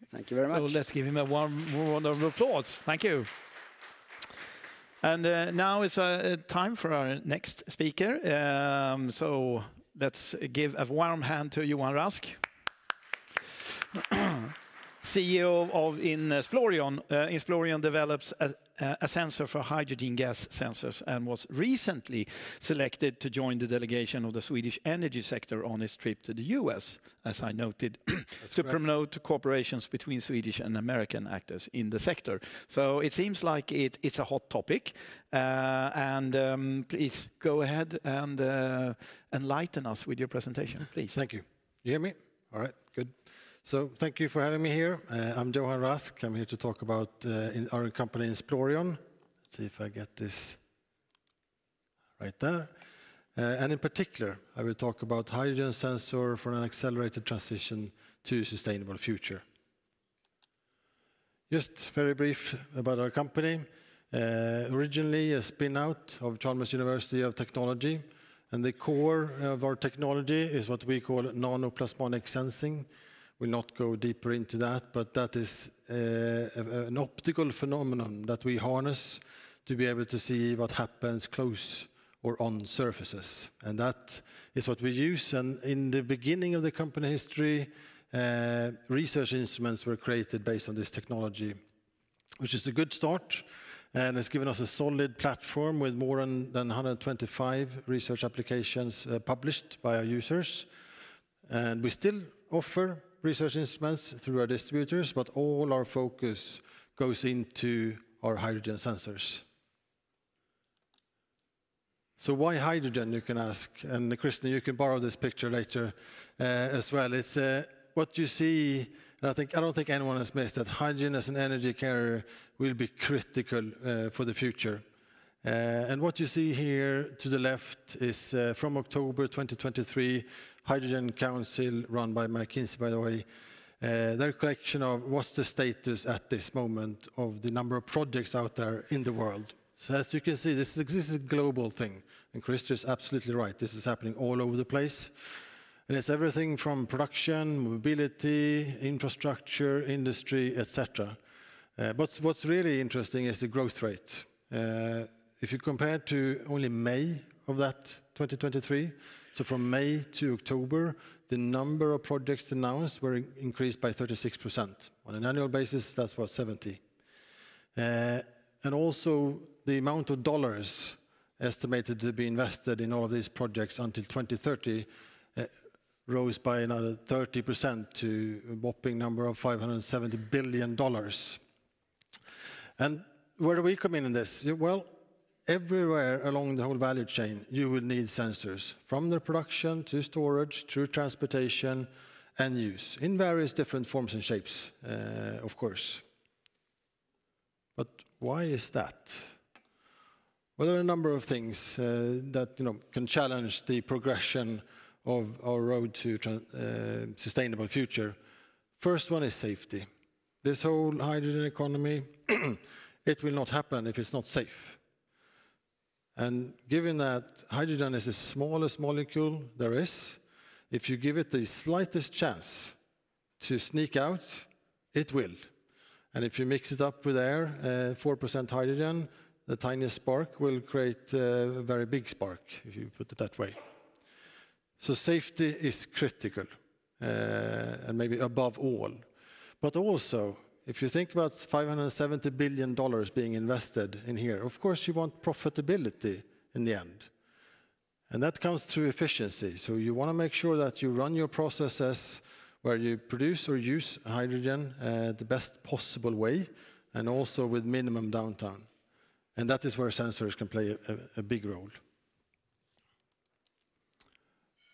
Thank you very much. So let's give him a warm round of applause. Thank you. And now it's time for our next speaker. So let's give a warm hand to Johan Rask, CEO of Insplorion. Insplorion develops a sensor for hydrogen gas sensors and was recently selected to join the delegation of the Swedish energy sector on its trip to the US, as I noted, to promote cooperations between Swedish and American actors in the sector. So it seems like it's a hot topic. Please go ahead and enlighten us with your presentation, please. Thank you. You hear me? All right, good. So thank you for having me here. I'm Johan Rask. I'm here to talk about our company Insplorion. Let's see if I get this right there. And in particular, I will talk about hydrogen sensor for an accelerated transition to a sustainable future. Just very brief about our company. Originally a spin-out of Chalmers University of Technology. And the core of our technology is what we call nanoplasmonic sensing. We'll not go deeper into that, but that is an optical phenomenon that we harness to be able to see what happens close or on surfaces. And that is what we use. And in the beginning of the company history, research instruments were created based on this technology, which is a good start. And it's given us a solid platform with more than 125 research applications published by our users. And we still offer research instruments through our distributors, but all our focus goes into our hydrogen sensors. So why hydrogen, you can ask? And Kristen, you can borrow this picture later as well. It's what you see, and I don't think anyone has missed that hydrogen as an energy carrier will be critical for the future. And what you see here to the left is from October 2023, Hydrogen Council, run by McKinsey, by the way, their collection of what's the status at this moment of the number of projects out there in the world. So as you can see, this is a global thing. And Christer is absolutely right. This is happening all over the place. And it's everything from production, mobility, infrastructure, industry, etc. But what's really interesting is the growth rate. If you compare to only May of that 2023, so from May to October, the number of projects announced were increased by 36%. On an annual basis, that's what, 70. And also the amount of dollars estimated to be invested in all of these projects until 2030 rose by another 30% to a whopping number of $570 billion. And where do we come in this? Well, everywhere along the whole value chain, you will need sensors, from the production to storage, through transportation and use, in various different forms and shapes, of course. But why is that? Well, there are a number of things that can challenge the progression of our road to sustainable future. First one is safety. This whole hydrogen economy, it will not happen if it's not safe. And given that hydrogen is the smallest molecule there is, if you give it the slightest chance to sneak out, it will. And if you mix it up with air, 4% hydrogen, the tiniest spark will create a very big spark, if you put it that way. So safety is critical, and maybe above all. But also, if you think about $570 billion being invested in here, of course you want profitability in the end. And that comes through efficiency. So you want to make sure that you run your processes where you produce or use hydrogen the best possible way, and also with minimum downtime. And that is where sensors can play a big role.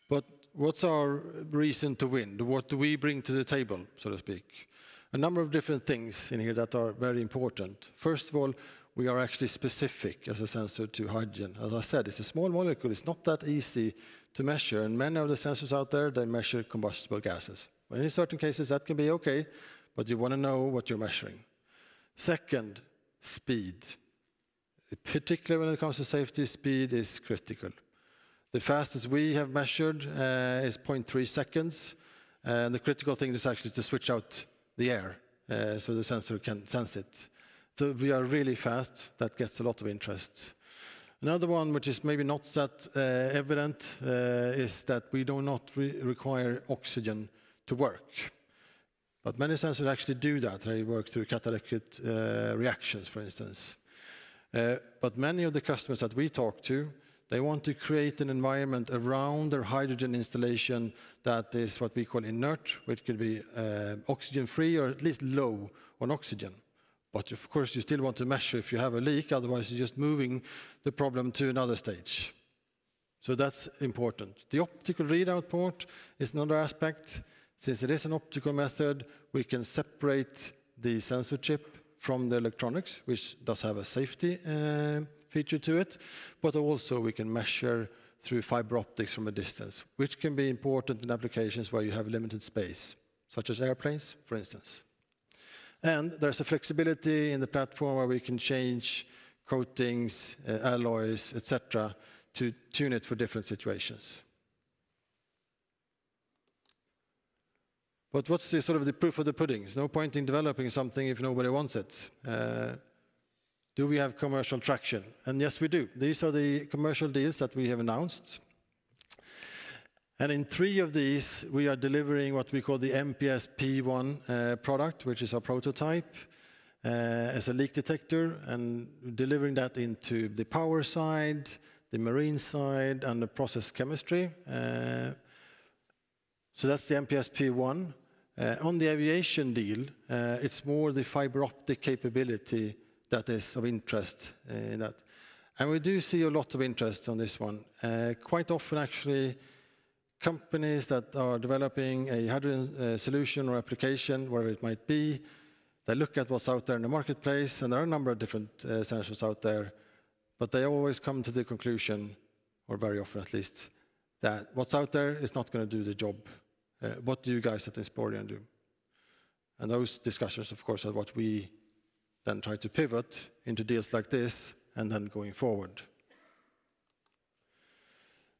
But what's our reason to win? What do we bring to the table, so to speak? A number of different things in here that are very important. First of all, we are actually specific as a sensor to hydrogen. As I said, it's a small molecule. It's not that easy to measure. And many of the sensors out there, they measure combustible gases. Well, in certain cases, that can be okay, but you want to know what you're measuring. Second, speed. Particularly when it comes to safety, speed is critical. The fastest we have measured is 0.3 seconds. And the critical thing is actually to switch out the air so the sensor can sense it. So we are really fast. That gets a lot of interest. Another one, which is maybe not that evident, is that we do not require oxygen to work. But many sensors actually do that. They work through catalytic reactions, for instance. But many of the customers that we talk to, they want to create an environment around their hydrogen installation that is what we call inert, which could be oxygen-free or at least low on oxygen. But of course, you still want to measure if you have a leak, otherwise you're just moving the problem to another stage. So that's important. The optical readout port is another aspect. Since it is an optical method, we can separate the sensor chip from the electronics, which does have a safety feature to it, but also we can measure through fiber optics from a distance, which can be important in applications where you have limited space, such as airplanes, for instance. And there's a flexibility in the platform where we can change coatings, alloys, etc., to tune it for different situations. But what's the sort of the proof of the pudding? There's no point in developing something if nobody wants it. Do we have commercial traction? And yes, we do. These are the commercial deals that we have announced. And in 3 of these, we are delivering what we call the MPS P1 product, which is our prototype, as a leak detector, and delivering that into the power side, the marine side, and the process chemistry. So that's the MPS P1. On the aviation deal, it's more the fiber optic capability that is of interest in that. And we do see a lot of interest on this one. Quite often, actually, companies that are developing a hydrogen solution or application, wherever it might be, they look at what's out there in the marketplace, and there are a number of different sensors out there, but they always come to the conclusion, or very often at least, that what's out there is not going to do the job. What do you guys at Insporion do? And those discussions, of course, are what we then try to pivot into deals like this, and then going forward.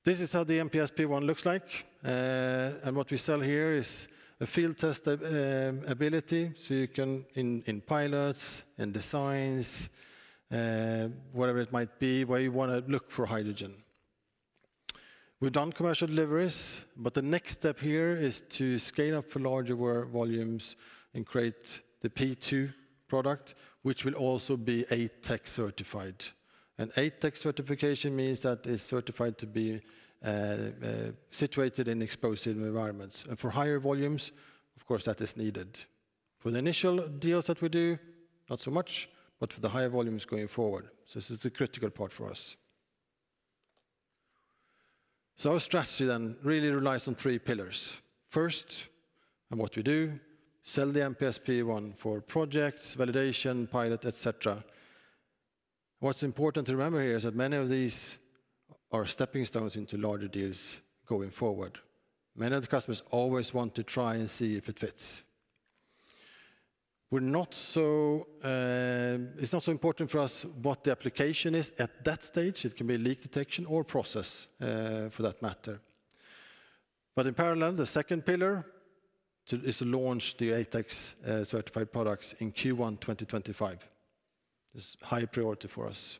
This is how the MPSP1 looks like. And what we sell here is a field test ability, so you can, in pilots, in designs, whatever it might be, where you want to look for hydrogen. We've done commercial deliveries, but the next step here is to scale up for larger volumes and create the P2 product, which will also be ATEX certified. And ATEX certification means that it's certified to be situated in explosive environments. And for higher volumes, of course, that is needed. For the initial deals that we do, not so much, but for the higher volumes going forward. So this is a critical part for us. So our strategy then really relies on 3 pillars. First, and what we do, sell the MPSP1 for projects, validation, pilot, etc. What's important to remember here is that many of these are stepping stones into larger deals going forward. Many of the customers always want to try and see if it fits. We're not so, it's not so important for us what the application is at that stage. It can be leak detection or process for that matter. But in parallel, the second pillar is to launch the ATEX certified products in Q1 2025. It's high priority for us.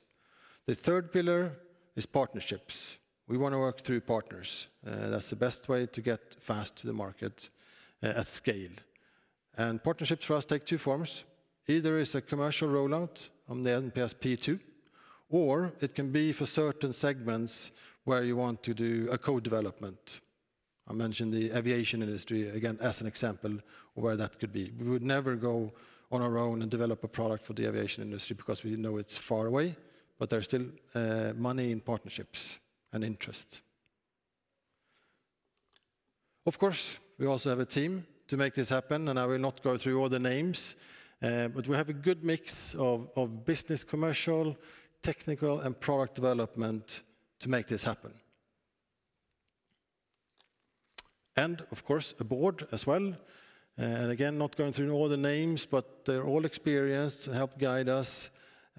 The third pillar is partnerships. We want to work through partners. That's the best way to get fast to the market at scale. And partnerships for us take 2 forms. Either is a commercial rollout on the NPS P2, or it can be for certain segments where you want to do a co-development. I mentioned the aviation industry, again, as an example of where that could be. We would never go on our own and develop a product for the aviation industry because we know it's far away, but there's still money in partnerships and interest. Of course, we also have a team to make this happen, and I will not go through all the names, but we have a good mix of business, commercial, technical, and product development to make this happen. And, of course, a board as well. And again, not going through all the names, but they're all experienced, help guide us.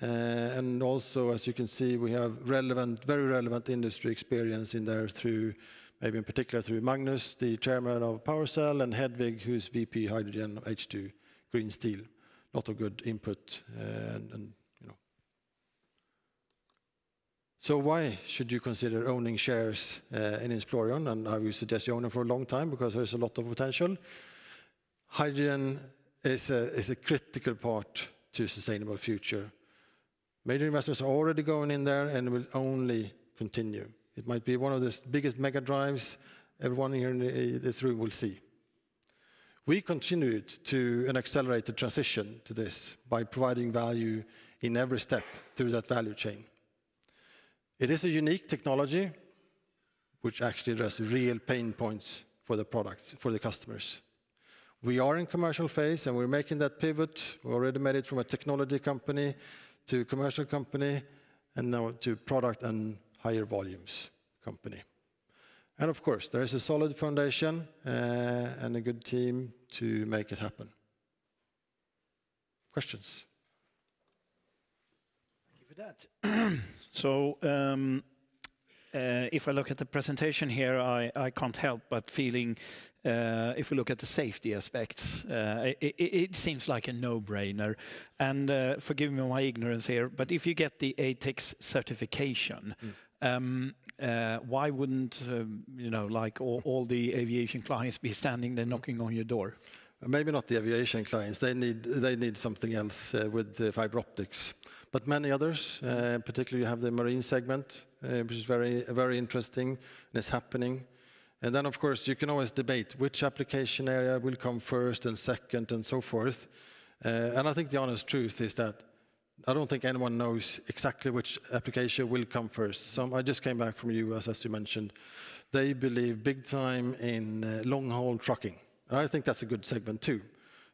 And also, as you can see, we have relevant, very relevant industry experience in there through, maybe in particular through Magnus, the chairman of PowerCell, and Hedvig, who's VP Hydrogen H2 Green Steel. A lot of good input. And you know. So why should you consider owning shares in Insplorion? And I would suggest you own them for a long time because there's a lot of potential. Hydrogen is a critical part to a sustainable future. Major investors are already going in there and will only continue. It might be one of the biggest mega drives everyone here in this room will see. We continued to accelerate the transition to this by providing value in every step through that value chain. It is a unique technology which actually addresses real pain points for the products, for the customers. We are in commercial phase and we're making that pivot. We already made it from a technology company to a commercial company and now to product and higher volumes company. And of course, there is a solid foundation and a good team to make it happen. Questions? Thank you for that. So, if I look at the presentation here, I can't help but feeling, if we look at the safety aspects, it seems like a no-brainer. And forgive me my ignorance here, but if you get the ATEX certification, why wouldn't, you know, like all the aviation clients be standing there knocking on your door? Maybe not the aviation clients. They need something else with the fiber optics. But many others, particularly you have the marine segment, which is very interesting and is happening. And then, of course, you can always debate which application area will come first and second and so forth. And I think the honest truth is that I don't think anyone knows exactly which application will come first. I just came back from US, as you mentioned. They believe big time in long-haul trucking. And I think that's a good segment too.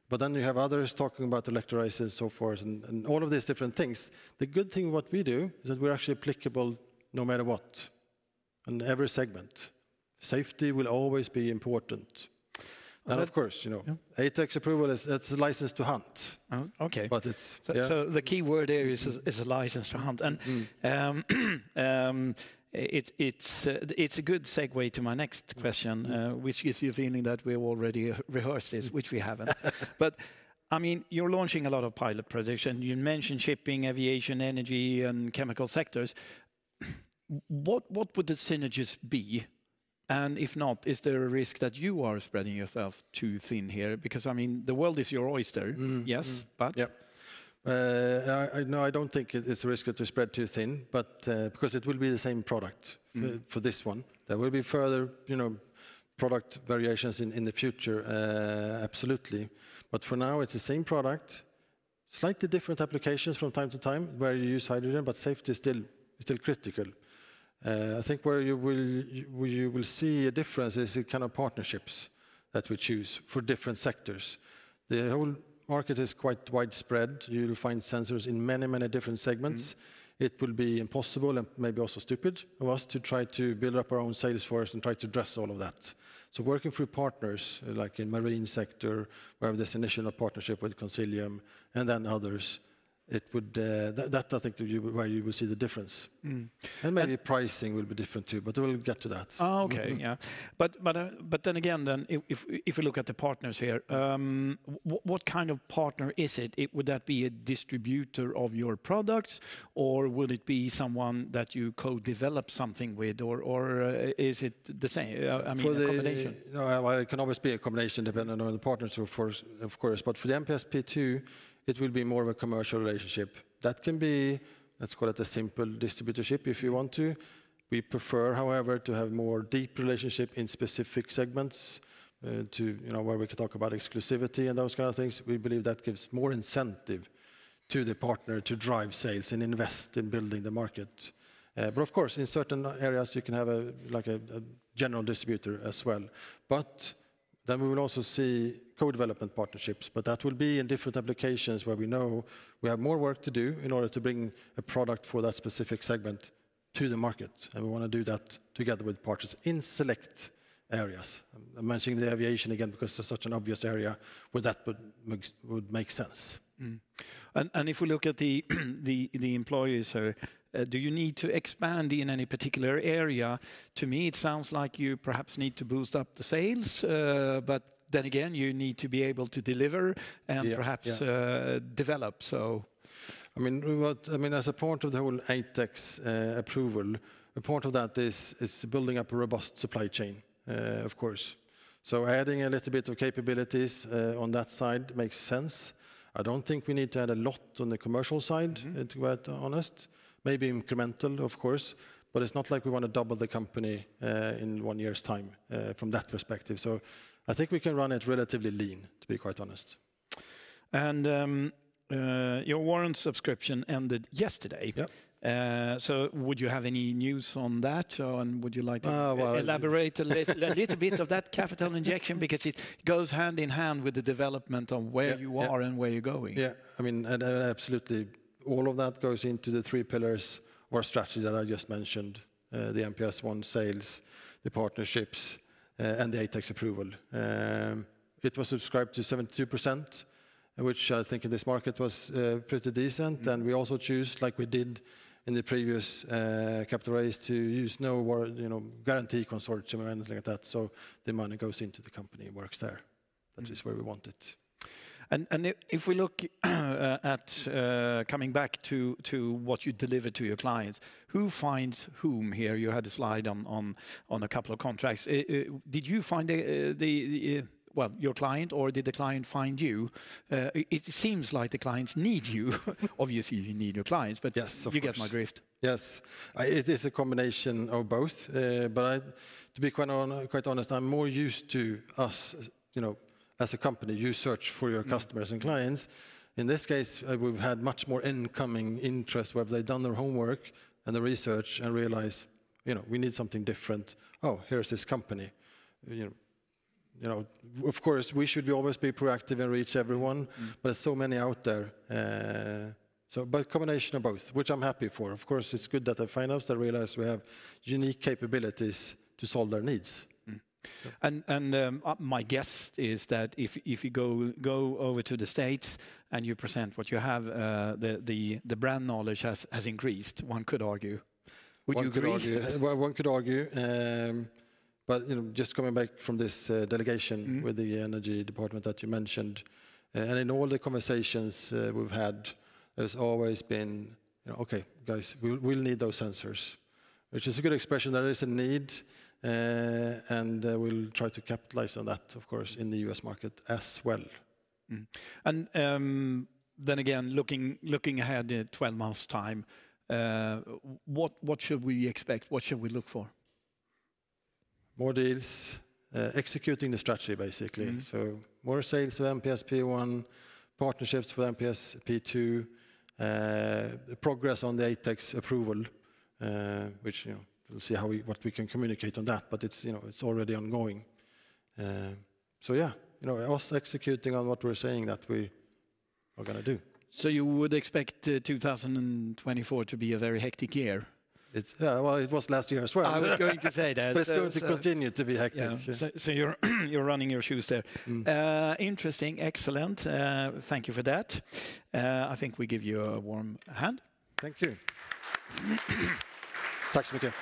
But then you have others talking about electrolysis and so forth and all of these different things. The good thing what we do is that we're actually applicable no matter what, in every segment. Safety will always be important. And of course, you know, yeah. ATEX approval it's a license to hunt. Okay. But it's so the key word there is a license to hunt. And it's a good segue to my next question, which gives you a feeling that we've already rehearsed this, which we haven't. But I mean, you're launching a lot of pilot projects, and you mentioned shipping, aviation, energy, and chemical sectors. What would the synergies be? And if not, is there a risk that you are spreading yourself too thin here? Because, I mean, the world is your oyster, yes, but... Yeah. No, I don't think it's a risk to spread too thin, but because it will be the same product for this one. There will be further, product variations in the future, absolutely. But for now, it's the same product, slightly different applications from time to time where you use hydrogen, but safety is still critical. I think where you will see a difference is the kind of partnerships that we choose for different sectors. The whole market is quite widespread. You will find sensors in many different segments. It will be impossible and maybe also stupid of us to try to build up our own sales force and try to address all of that. So working through partners, like in marine sector, we have this initial partnership with Consilium and then others, it would that I think where you will see the difference, and maybe pricing will be different too. But we'll get to that. Oh, okay, yeah. But then again, if we look at the partners here, what kind of partner is it? Would that be a distributor of your products, or would it be someone that you co-develop something with, or is it the same? I mean, a combination. No, well, it can always be a combination depending on the partners, of course. But for the MPSP2. It will be more of a commercial relationship. That can be, let's call it a simple distributorship if you want to. We prefer, however, to have more deep relationship in specific segments, where we can talk about exclusivity and those kind of things. We believe that gives more incentive to the partner to drive sales and invest in building the market. But of course, in certain areas, you can have a general distributor as well. But then we will also see co-development partnerships, but that will be in different applications where we know we have more work to do in order to bring a product for that specific segment to the market. And we want to do that together with partners in select areas. I'm mentioning the aviation again because it's such an obvious area where that would make sense. And if we look at the employees, do you need to expand in any particular area? To me, it sounds like you perhaps need to boost up the sales, but then again, you need to be able to deliver and perhaps develop. So, I mean, as a part of the whole ATEX approval, a part of that is building up a robust supply chain, of course. So adding a little bit of capabilities on that side makes sense. I don't think we need to add a lot on the commercial side, to be quite honest. Maybe incremental, of course, but it's not like we want to double the company in 1 year's time from that perspective. So I think we can run it relatively lean, to be quite honest. And your warrant subscription ended yesterday. Yep. So would you have any news on that? And would you like to elaborate a little bit of that capital injection? Because it goes hand in hand with the development of where you are and where you're going. Yeah, I mean, absolutely. All of that goes into the 3 pillars of our strategy that I just mentioned, the MPS1 sales, the partnerships, and the ATEX approval. It was subscribed to 72%, which I think in this market was pretty decent. And we also choose, like we did in the previous capital raise, to use no guarantee consortium or anything like that. So the money goes into the company and works there. That is where we want it. And if we look at coming back to what you deliver to your clients, who finds whom here? You had a slide on a couple of contracts. Did you find your client, or did the client find you? It seems like the clients need you. Obviously, you need your clients, but yes, you get my drift. Yes, it is a combination of both. But to be quite honest, I'm more used to us, as a company, you search for your customers and clients. In this case, we've had much more incoming interest where they've done their homework and the research and realize, we need something different. Oh, here's this company. Of course, we should always be proactive and reach everyone, but there's so many out there. But a combination of both, which I'm happy for. Of course, it's good that they find us, they realize we have unique capabilities to solve their needs. And my guess is that if you go over to the States and you present what you have, the brand knowledge has increased, one could argue. Would you agree? One could argue. But just coming back from this delegation with the energy department that you mentioned, and in all the conversations we've had, there's always been, okay, guys, we'll need those sensors, which is a good expression. There is a need, and we'll try to capitalize on that, of course, in the US market as well. And then again, looking ahead in 12 months' time, what should we expect? What should we look for? More deals, executing the strategy, basically. So more sales of MPS P1, partnerships for MPS P2, progress on the ATEX approval, which we'll see what we can communicate on that. But it's it's already ongoing. So yeah, us executing on what we're saying that we are going to do. So you would expect 2024 to be a very hectic year? Well, it was last year as well. I was going to say that. But it's going to continue to be hectic. Yeah. So you're running your shoes there. Interesting, excellent. Thank you for that. I think we give you a warm hand. Thank you. Tack så mycket.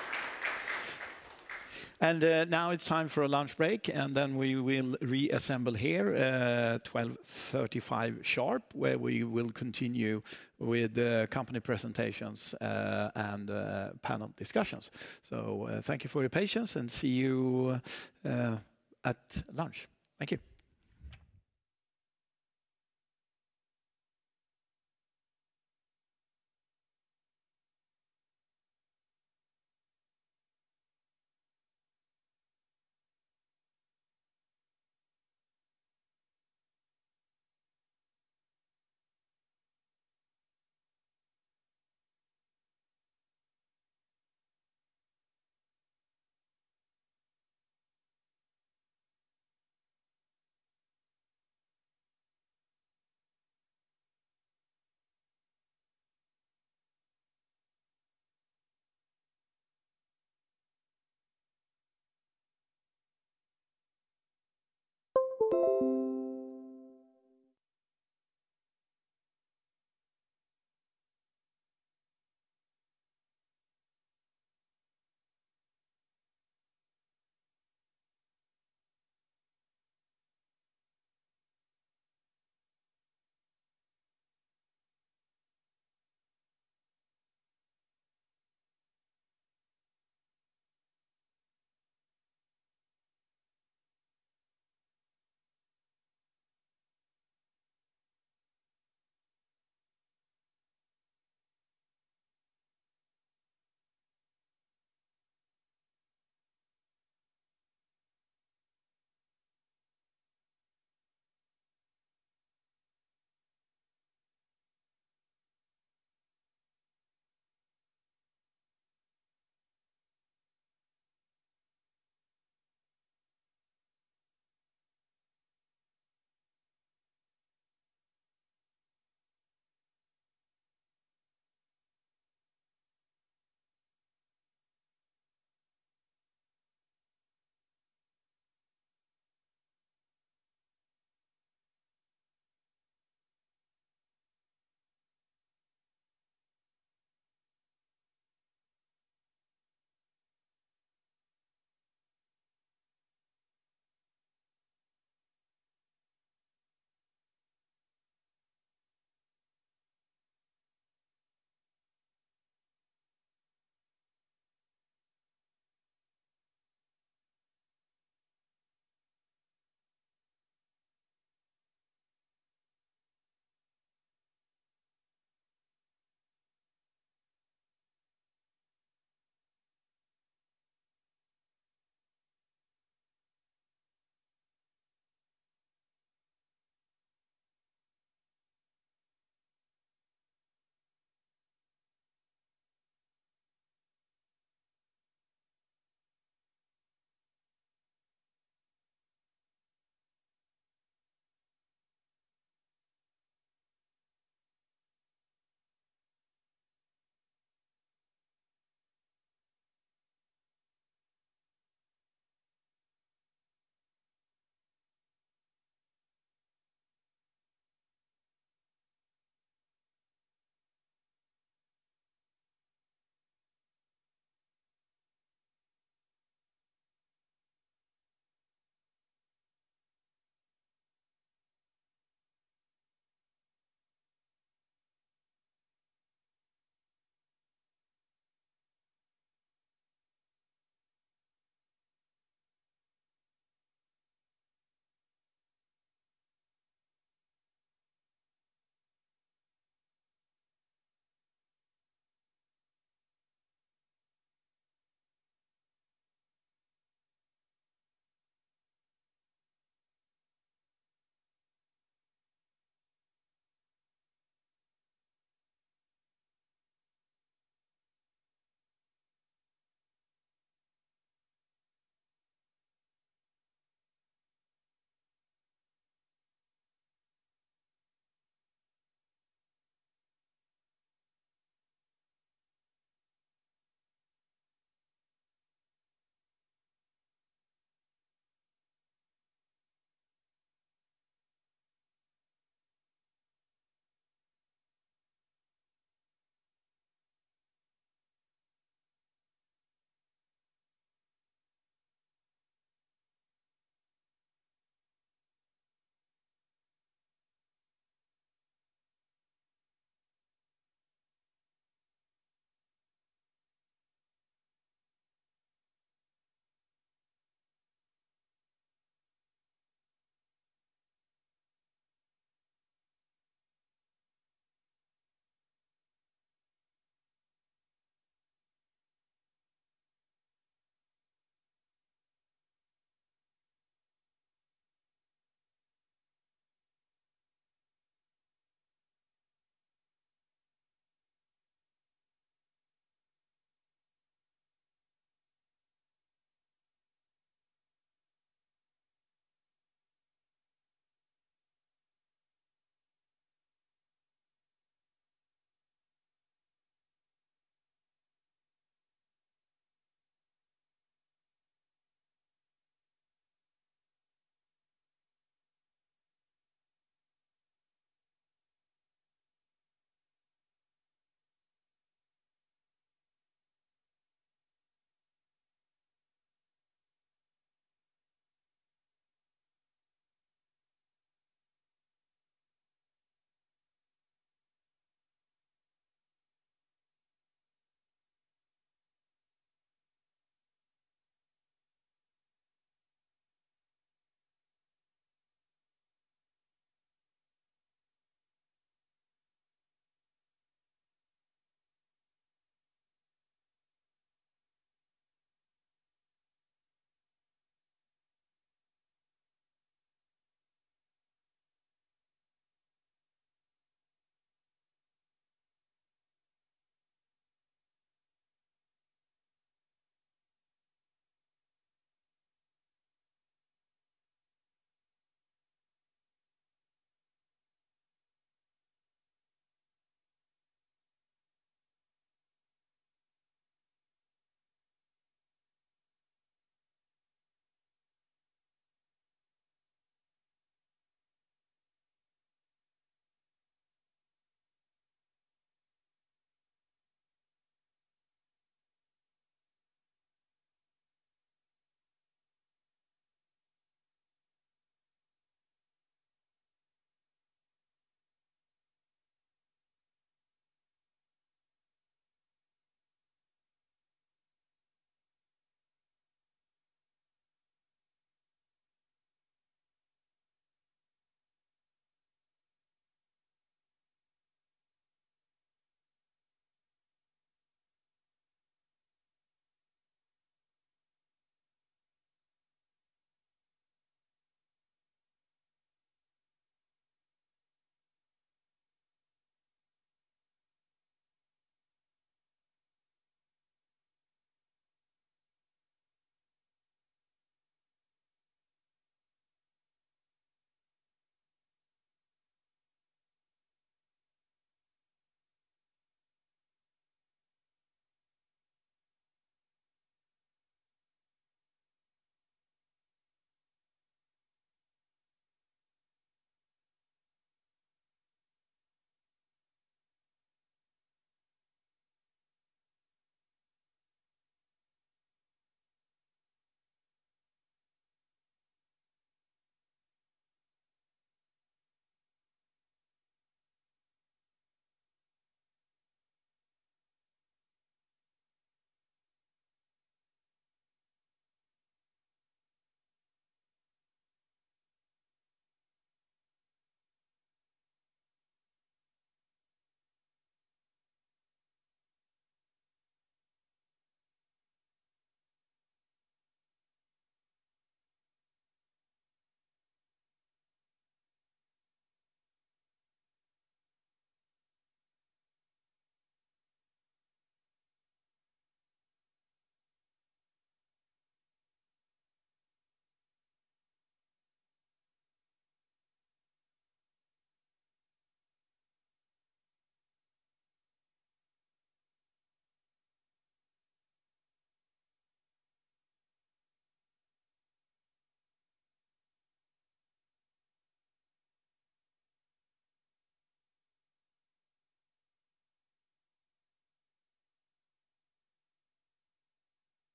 And now it's time for a lunch break, and then we will reassemble here 12:35 sharp, where we will continue with company presentations and panel discussions. So thank you for your patience, and see you at lunch. Thank you.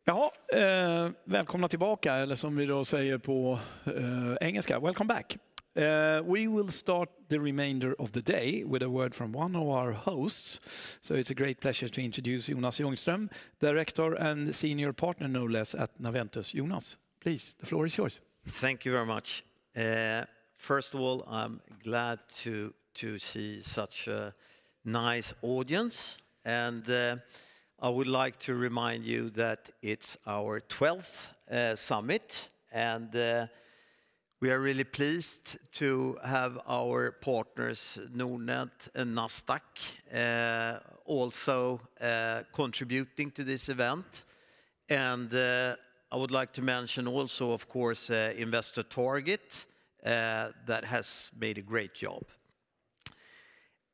Ja, välkomna tillbaka, eller som vi då säger på engelska, welcome back. We will start the remainder of the day with a word from one of our hosts. So it's a great pleasure to introduce Jonas Ljungström, Director and Senior Partner, no less, at Naventus. Jonas, please, the floor is yours. Thank you very much. First of all, I'm glad to see such a nice audience, and I would like to remind you that it's our 12th summit, and we are really pleased to have our partners Nordnet and Nasdaq also contributing to this event. And I would like to mention also, of course, Investor Target that has made a great job.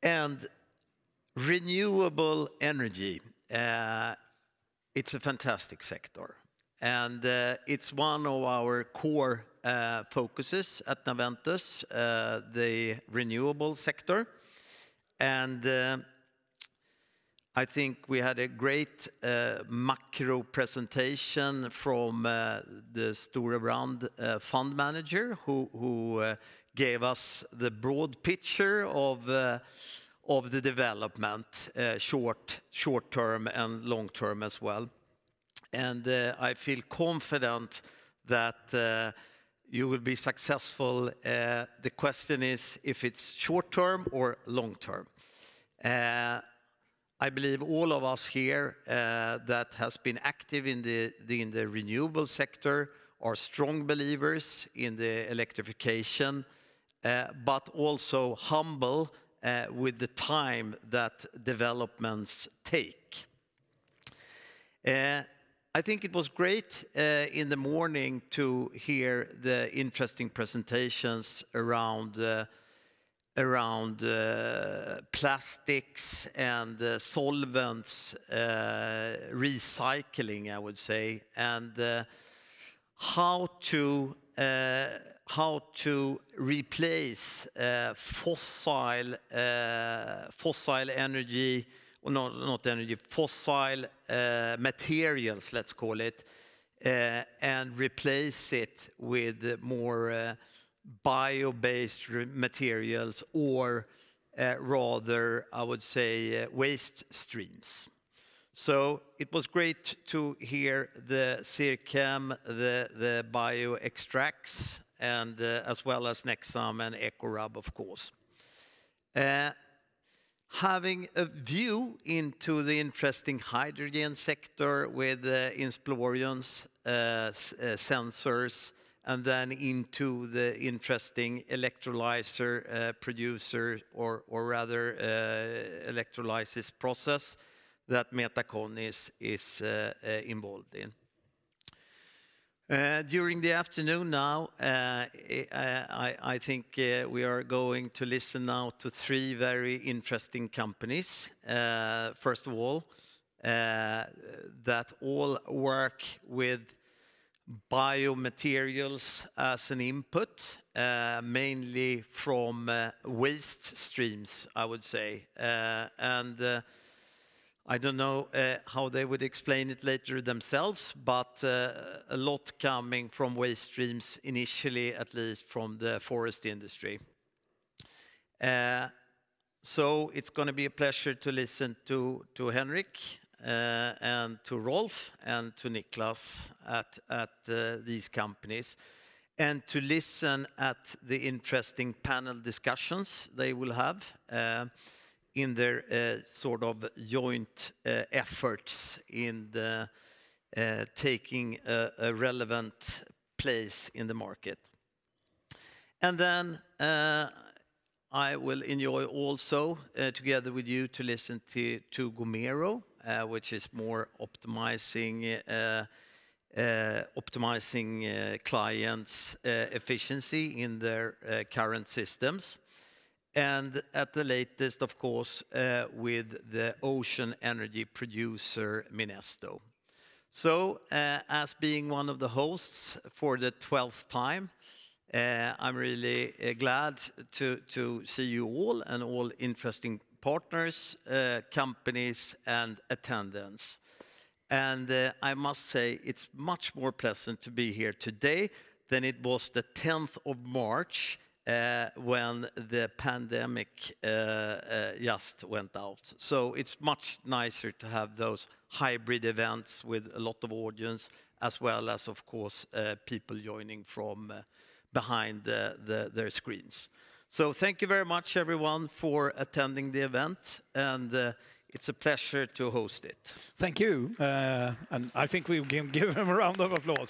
And renewable energy, it's a fantastic sector. And it's one of our core focuses at Naventus, the renewable sector. And I think we had a great macro presentation from the Storebrand fund manager who gave us the broad picture of the development, short term and long term as well. And I feel confident that you will be successful. The question is if it's short term or long term. I believe all of us here that has been active in the renewable sector are strong believers in the electrification, but also humble with the time that developments take. I think it was great in the morning to hear the interesting presentations around plastics and solvents, recycling, I would say, and how to replace fossil energy, or not energy, fossil materials, let's call it, and replace it with more bio-based materials, or rather, I would say, waste streams. So it was great to hear the Circhem, the bio extracts, and as well as Nexam and EcoRub, of course. Having a view into the interesting hydrogen sector with Inspelorions, sensors, and then into the interesting electrolyzer producer, or rather electrolysis process that Metacon is involved in. During the afternoon now, I think we are going to listen now to three very interesting companies. First of all, that all work with biomaterials as an input, mainly from waste streams, I would say. I don't know how they would explain it later themselves, but a lot coming from waste streams, initially at least from the forest industry. So it's going to be a pleasure to listen to Henrik and to Rolf and to Niklas at these companies, and to listen at the interesting panel discussions they will have in their sort of joint efforts in the taking a relevant place in the market. And then I will enjoy also, together with you, to listen to Gomero, which is more optimizing clients' efficiency in their current systems. And at the latest, of course, with the ocean energy producer Minesto. So, as being one of the hosts for the 12th time, I'm really glad to see you all and all interesting partners, companies, and attendants. And I must say, it's much more pleasant to be here today than it was the 10th of March when the pandemic just went out. So it's much nicer to have those hybrid events with a lot of audience, as well as, of course, people joining from behind their screens. So thank you very much, everyone, for attending the event, and it's a pleasure to host it. Thank you. And I think we can give him a round of applause.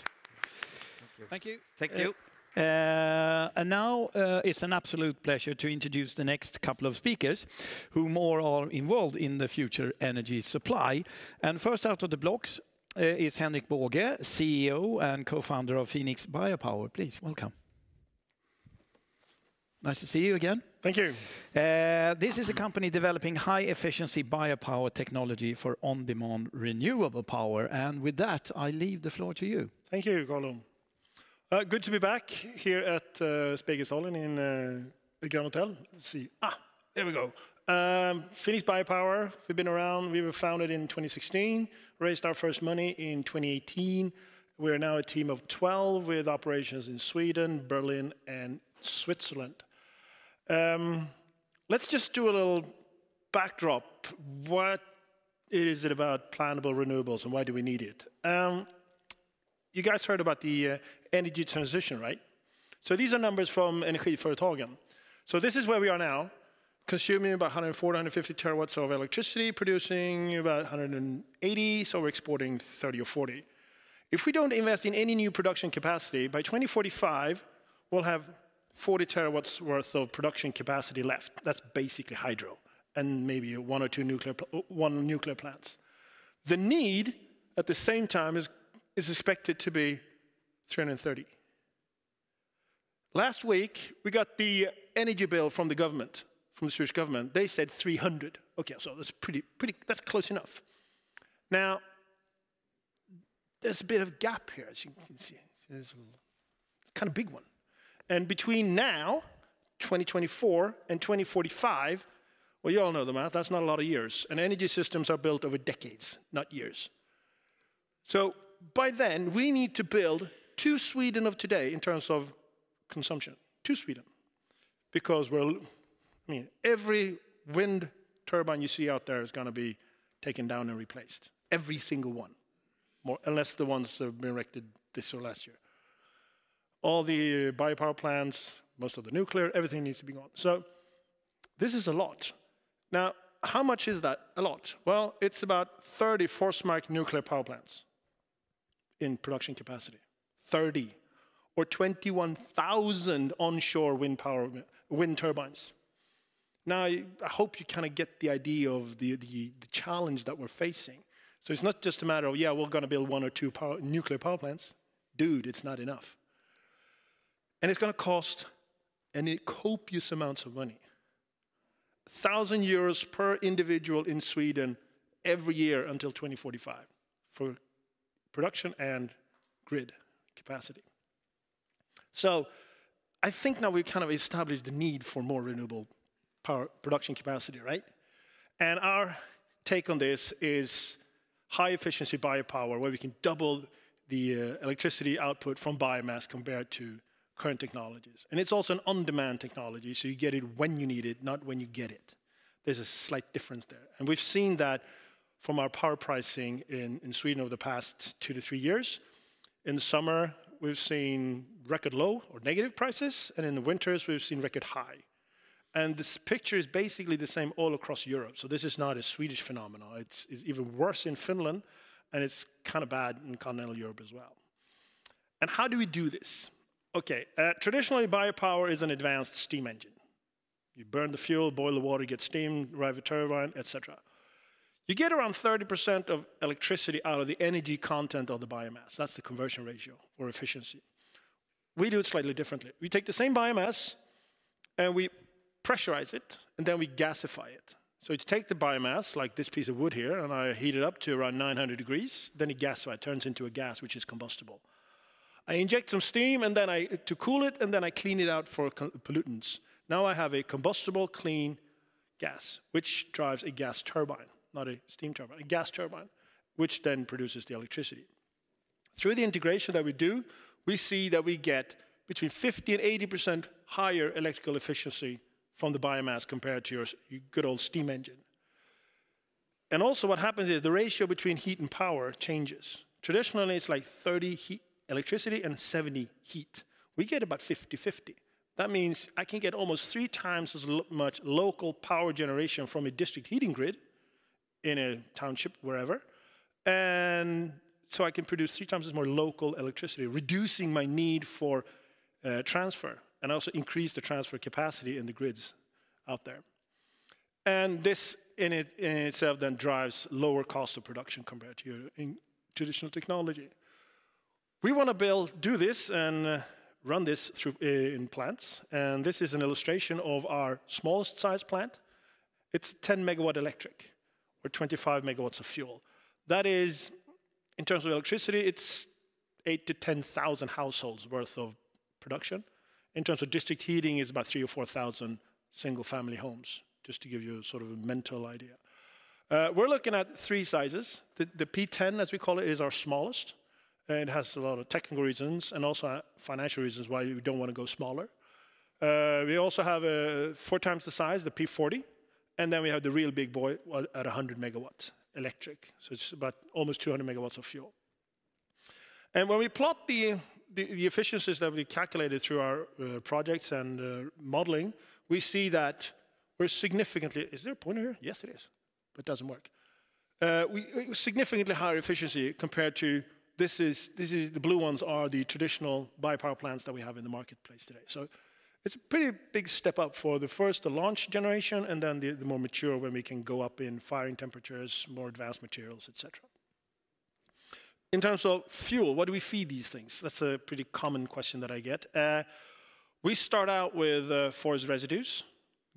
Thank you. Thank you. And now it's an absolute pleasure to introduce the next couple of speakers who more are involved in the future energy supply. And first out of the blocks is Henrik Båge, CEO and co-founder of Phoenix Biopower. Please, welcome. Nice to see you again. Thank you. This is a company developing high-efficiency biopower technology for on-demand renewable power. And with that, I leave the floor to you. Thank you, Carlo. Good to be back here at Spegelsalen in the Grand Hotel. Let's see. There we go. Phoenix Biopower, we've been around. We were founded in 2016, raised our first money in 2018. We're now a team of 12 with operations in Sweden, Berlin, and Switzerland. Let's just do a little backdrop. What is it about plannable renewables and why do we need it? You guys heard about the energy transition, right? So these are numbers from Energiföretagen. So this is where we are now, consuming about 140, 150 terawatts of electricity, producing about 180, so we're exporting 30 or 40. If we don't invest in any new production capacity, by 2045, we'll have 40 terawatts worth of production capacity left. That's basically hydro, and maybe one or two nuclear plants. The need, at the same time, is expected to be 330. Last week, we got the energy bill from the government, from the Swedish government. They said 300. Okay, so that's that's close enough. Now, there's a bit of a gap here, as you can see. It's a kind of big one. And between now, 2024, and 2045, well, you all know the math, that's not a lot of years. And energy systems are built over decades, not years. So by then, we need to build 2 Sweden of today in terms of consumption. 2 Sweden. Because every wind turbine you see out there is going to be taken down and replaced. Every single one. Unless the ones that have been erected this or last year. All the biopower plants, most of the nuclear, everything needs to be gone. So this is a lot. Now, how much is that a lot? Well, it's about 30 Forsmark nuclear power plants in production capacity. 30. Or 21,000 onshore wind turbines. Now, I hope you kind of get the idea of the challenge that we're facing. So it's not just a matter of, yeah, we're going to build 1 or 2 nuclear power plants. Dude, it's not enough. And it's going to cost copious amounts of money. 1,000 euros per individual in Sweden every year until 2045 for production and grid capacity. So I think now we've kind of established the need for more renewable power production capacity, right? And our take on this is high-efficiency biopower, where we can double the electricity output from biomass compared to current technologies. And it's also an on-demand technology, so you get it when you need it, not when you get it. There's a slight difference there. And we've seen that from our power pricing in Sweden over the past 2 to 3 years. In the summer, we've seen record low or negative prices, and in the winters, we've seen record high. And this picture is basically the same all across Europe. So this is not a Swedish phenomenon. It's even worse in Finland, and it's kind of bad in continental Europe as well. And how do we do this? Okay, traditionally, biopower is an advanced steam engine. You burn the fuel, boil the water, get steam, drive a turbine, etc. You get around 30% of electricity out of the energy content of the biomass. That's the conversion ratio, or efficiency. We do it slightly differently. We take the same biomass, and we pressurize it, and then we gasify it. So you take the biomass, like this piece of wood here, and I heat it up to around 900 degrees, then it gasifies, turns into a gas, which is combustible. I inject some steam to cool it, and then I clean it out for pollutants. Now I have a combustible, clean gas, which drives a gas turbine, not a steam turbine, a gas turbine. which then produces the electricity. Through the integration that we do, we see that we get between 50 and 80% higher electrical efficiency from the biomass compared to your good old steam engine. And also what happens is the ratio between heat and power changes. Traditionally, it's like 30 electricity and 70 heat. We get about 50-50. That means I can get almost 3 times as much local power generation from a district heating grid in a township, wherever. And so I can produce 3 times as more local electricity, reducing my need for transfer, and also increase the transfer capacity in the grids out there. And this in itself then drives lower cost of production compared to your traditional technology. We want to do this and run this through in plants. And this is an illustration of our smallest size plant. It's 10 megawatt electric, or 25 megawatts of fuel. That is, in terms of electricity, it's 8,000 to 10,000 households worth of production. In terms of district heating, it's about 3,000 or 4,000 single-family homes, just to give you sort of a mental idea. We're looking at 3 sizes. The P10, as we call it, is our smallest. It has a lot of technical reasons and also financial reasons why we don't want to go smaller. We also have 4 times the size, the P40, and then we have the real big boy at 100 megawatts electric. So it's about almost 200 megawatts of fuel. And when we plot the efficiencies that we calculated through our projects and modeling, we see that we're significantly, is there a pointer here? Yes, it is, but it doesn't work. We significantly higher efficiency compared to, this is the blue ones are the traditional biopower plants that we have in the marketplace today. So it's a pretty big step up for the launch generation, and then the more mature, when we can go up in firing temperatures, more advanced materials, etc. In terms of fuel, what do we feed these things? That's a pretty common question that I get. We start out with forest residues,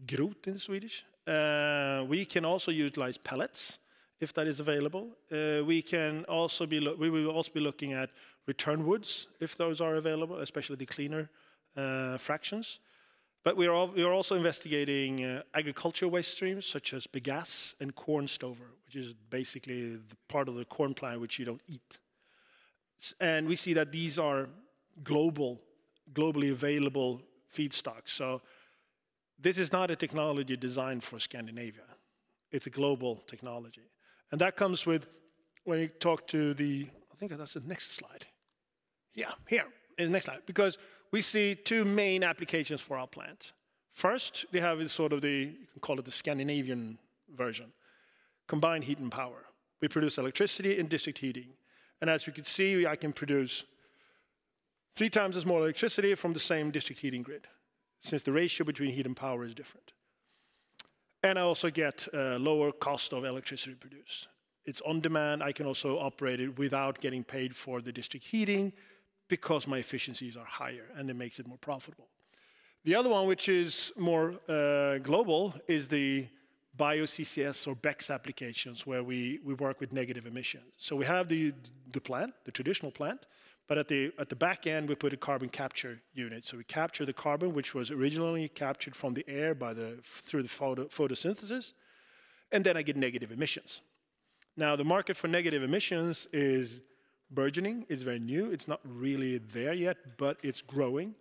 grot in Swedish. We can also utilize pellets, if that is available. We will also be looking at return woods, if those are available, especially the cleaner fractions. But we are also investigating agricultural waste streams, such as bagasse and corn stover, which is basically the part of the corn plant which you don't eat. And we see that these are globally available feedstocks. So this is not a technology designed for Scandinavia. It's a global technology. And that comes with, when you talk to I think that's the next slide. Yeah, here, in the next slide. Because we see 2 main applications for our plant. First, they have sort of you can call it the Scandinavian version, combined heat and power. We produce electricity in district heating. And as you can see, I can produce 3 times as more electricity from the same district heating grid, since the ratio between heat and power is different. And I also get a lower cost of electricity produced. It's on demand. I can also operate it without getting paid for the district heating, because my efficiencies are higher, and it makes it more profitable. The other one, which is more global, is the bio-CCS or BECCS applications, where we work with negative emissions. So we have the plant, the traditional plant, but at the back end, we put a carbon capture unit. So we capture the carbon, which was originally captured from the air through the photosynthesis, and then I get negative emissions. Now, the market for negative emissions is burgeoning. It's very new. It's not really there yet, but it's growing.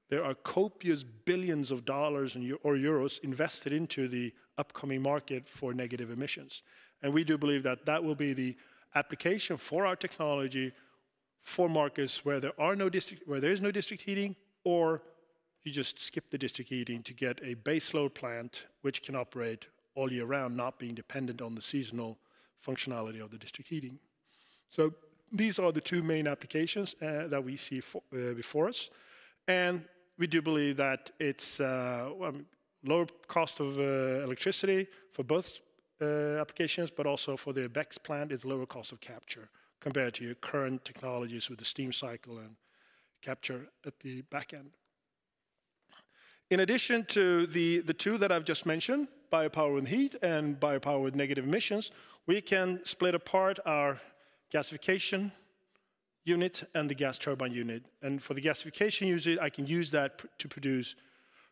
There are copious billions of dollars or euros invested into the upcoming market for negative emissions. And we do believe that that will be the application for our technology for markets where there is no district heating, or you just skip the district heating to get a baseload plant which can operate all year round, not being dependent on the seasonal functionality of the district heating. So these are the 2 main applications that we see before us. And we do believe that it's lower cost of electricity for both applications, but also for the BECCS plant, it's lower cost of capture compared to your current technologies with the steam cycle and capture at the back end. In addition to the 2 that I've just mentioned, biopower with heat and biopower with negative emissions, we can split apart our gasification unit and the gas turbine unit. And for the gasification unit, I can use that to produce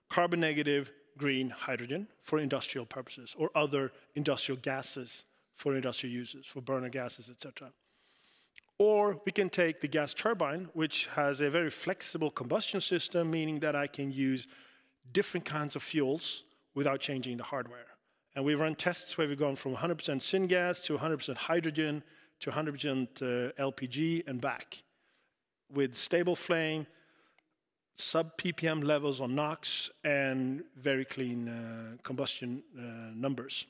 carbon negative green hydrogen for industrial purposes, or other industrial gases for industrial uses, for burner gases, etc. Or we can take the gas turbine, which has a very flexible combustion system, meaning that I can use different kinds of fuels without changing the hardware. And we run tests where we've gone from 100% syngas to 100% hydrogen to 100% LPG and back, with stable flame, sub-ppm levels on NOx, and very clean combustion numbers.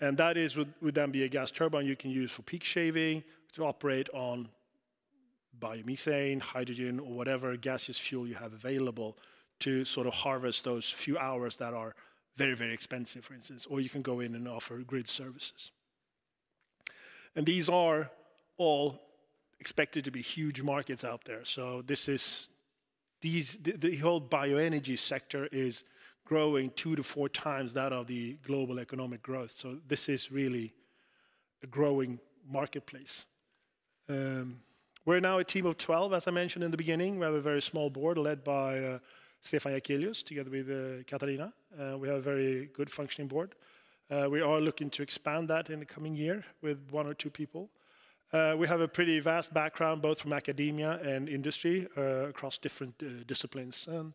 And that would then be a gas turbine you can use for peak shaving, to operate on biomethane, hydrogen, or whatever gaseous fuel you have available to sort of harvest those few hours that are very, very expensive, for instance. Or you can go in and offer grid services. And these are all expected to be huge markets out there. So this is, the whole bioenergy sector is growing 2 to 4 times that of the global economic growth. So this is really a growing marketplace. We're now a team of 12, as I mentioned in the beginning. We have a very small board led by Stefan Jakelius, together with Katarina. We have a very good functioning board. We are looking to expand that in the coming year with 1 or 2 people. We have a pretty vast background, both from academia and industry, across different disciplines. And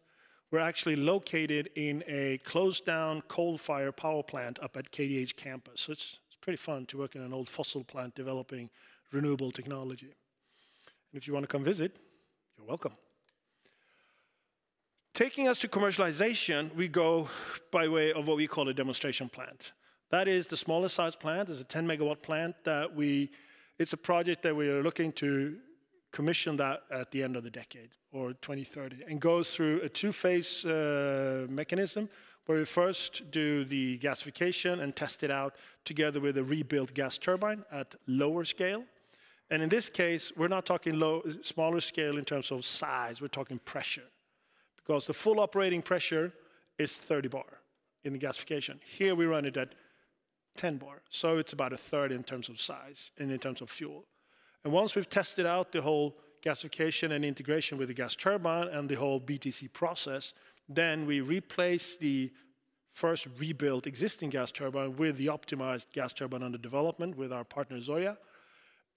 we're actually located in a closed-down coal-fired power plant up at KDH campus. So it's pretty fun to work in an old fossil plant developing renewable technology. And if you want to come visit, you're welcome. Taking us to commercialization, we go by way of what we call a demonstration plant. That is the smallest size plant. It's a 10 megawatt plant that it's a project that we are looking to commission that at the end of the decade, or 2030, and goes through a 2-phase mechanism where we first do the gasification and test it out together with a rebuilt gas turbine at lower scale. And in this case, we're not talking smaller scale in terms of size, we're talking pressure. Because the full operating pressure is 30 bar in the gasification. Here we run it at 10 bar, so it's about a third in terms of size and in terms of fuel. And once we've tested out the whole gasification and integration with the gas turbine and the whole BTC process, then we replace the first rebuilt existing gas turbine with the optimized gas turbine under development with our partner Zoya.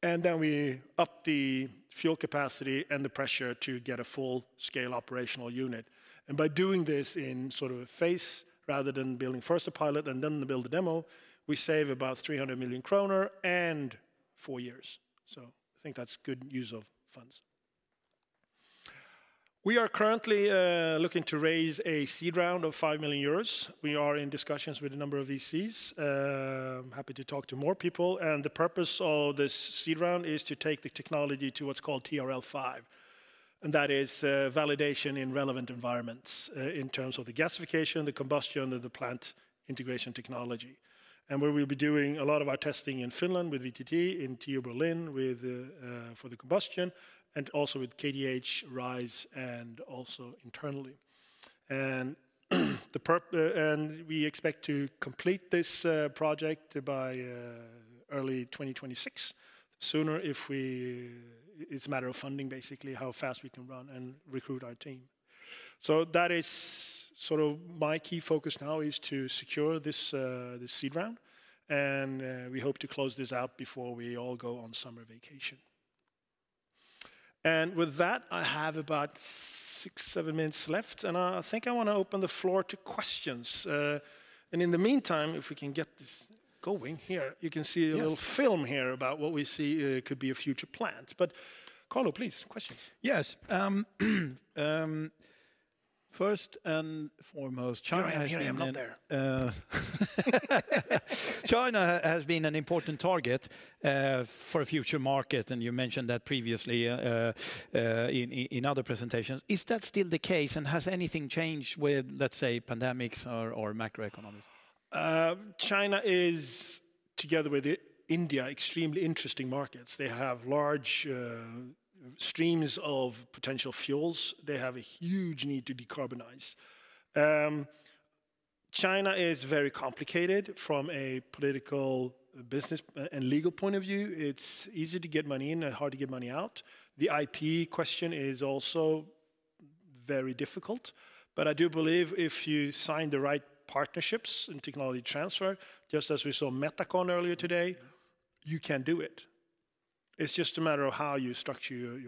And then we up the fuel capacity and the pressure to get a full-scale operational unit. And by doing this in sort of a phase, rather than building first a pilot and then build a demo, we save about 300 million kroner and 4 years. So I think that's good use of funds. We are currently looking to raise a seed round of 5 million euros. We are in discussions with a number of VCs. I'm happy to talk to more people. And the purpose of this seed round is to take the technology to what's called TRL5. And that is validation in relevant environments in terms of the gasification, the combustion, and the plant integration technology. And where we'll be doing a lot of our testing in Finland with VTT, in TU Berlin for the combustion, and also with KDH, RISE, and also internally. And, and we expect to complete this project by early 2026. Sooner if it's a matter of funding, basically, how fast we can run and recruit our team. So that is sort of my key focus now, is to secure this seed round. And we hope to close this out before we all go on summer vacation. And with that, I have about 6-7 minutes left, and I think I want to open the floor to questions. And in the meantime, if we can get this going here, you can see a little film here about what we see could be a future plant. But Carlo, please, questions. Yes. First and foremost, China China has been an important target for a future market, and you mentioned that previously in other presentations. Is that still the case, and has anything changed with, let's say, pandemics or macroeconomics? China is, together with India, extremely interesting markets. They have large streams of potential fuels. They have a huge need to decarbonize. China is very complicated from a political, business and legal point of view. It's easy to get money in and hard to get money out. The IP question is also very difficult. But I do believe if you sign the right partnerships and technology transfer, just as we saw Metacon earlier today, you can do it. It's just a matter of how you structure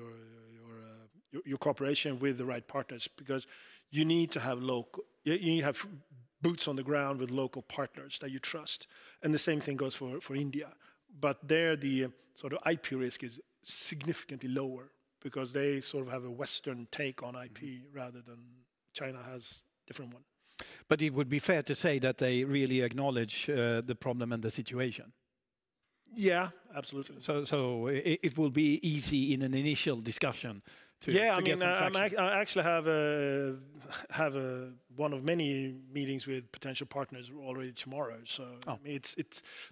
your cooperation with the right partners, because you need to have you need to have boots on the ground with local partners that you trust. And the same thing goes for India. But there the sort of IP risk is significantly lower because they sort of have a Western take on IP rather than China has a different one. But it would be fair to say that they really acknowledge the problem and the situation. Yeah, absolutely. So it will be easy in an initial discussion to get some traction. I actually have one of many meetings with potential partners already tomorrow. So I mean,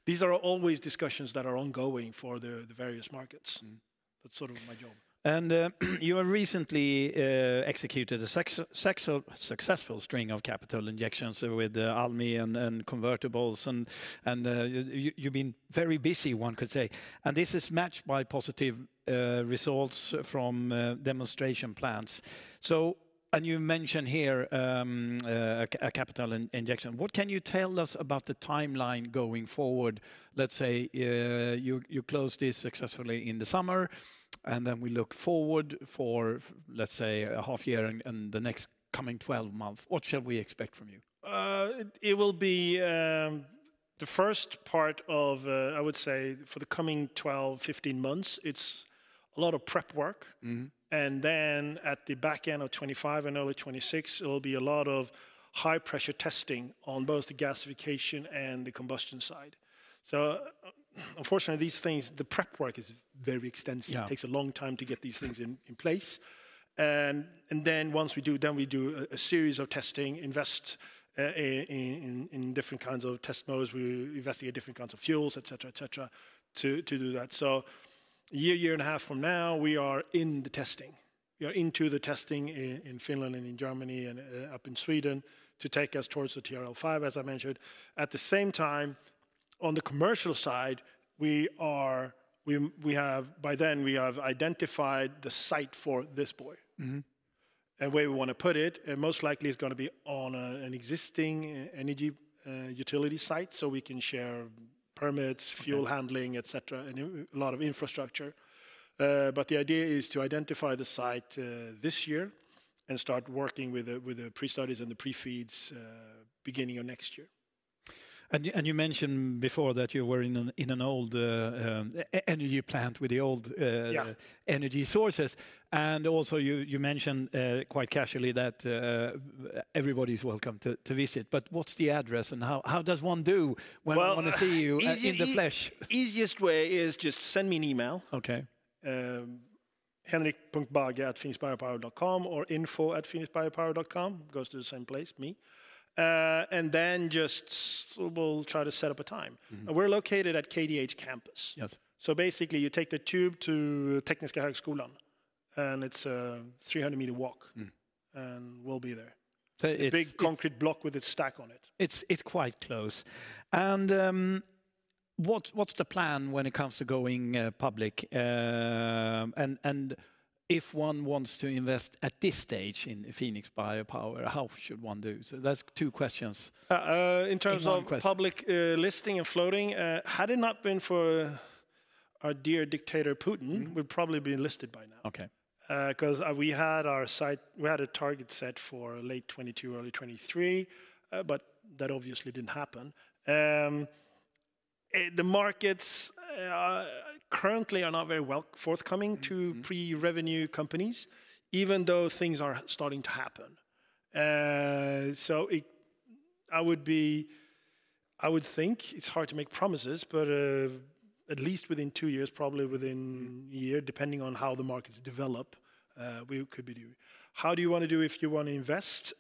these are always discussions that are ongoing for the various markets. That's sort of my job. And you have recently executed a successful string of capital injections with Almi and convertibles, and you've been very busy, one could say. And this is matched by positive results from demonstration plants. So, and you mentioned here a capital injection. What can you tell us about the timeline going forward? Let's say you close this successfully in the summer, and then we look forward for, let's say, a half year and the next coming 12 months. What shall we expect from you? It will be the first part of, I would say, for the coming 12, 15 months, it's a lot of prep work. And then at the back end of 25 and early 26, it will be a lot of high pressure testing on both the gasification and the combustion side. So unfortunately, these things, the prep work is very extensive. Yeah. It takes a long time to get these things in place. And then once we do, a series of testing, invest in different kinds of test modes. We investigate different kinds of fuels, et cetera, to do that. So a year and a half from now, we are in the testing. We are into the testing in Finland and in Germany and up in Sweden to take us towards the TRL5, as I mentioned. At the same time, on the commercial side, we have identified the site for this boy. And where we want to put it, most likely is going to be on an existing energy utility site, so we can share permits, fuel handling, etc., and a lot of infrastructure. But the idea is to identify the site this year and start working with the pre-studies and the pre-feeds beginning of next year. And you mentioned before that you were in an old energy plant with the old energy sources, and also you mentioned quite casually that everybody is welcome to visit. But what's the address, and how does one do when one want to see you in the flesh? Easiest way is just send me an email. Okay. Henrik.bagge@finishbiopower.com or info@finishbiopower.com, goes to the same place, me. And then we'll try to set up a time. We're located at KDH campus. Yes. So basically you take the tube to Tekniska högskolan and it's a 300-meter walk and we'll be there. So a big concrete block with its stack on it. It's quite close. And what's the plan when it comes to going public? And if one wants to invest at this stage in Phoenix Biopower, how should one do? So that's two questions. In terms of public listing and floating, had it not been for our dear dictator Putin, we'd probably be listed by now. Okay. Because we had a target set for late 22, early 23, but that obviously didn't happen. The markets currently are not very well forthcoming to pre-revenue companies, even though things are starting to happen. I would think, it's hard to make promises, but at least within 2 years, probably within a year, depending on how the markets develop, we could be doing. How do you want to do if you want to invest?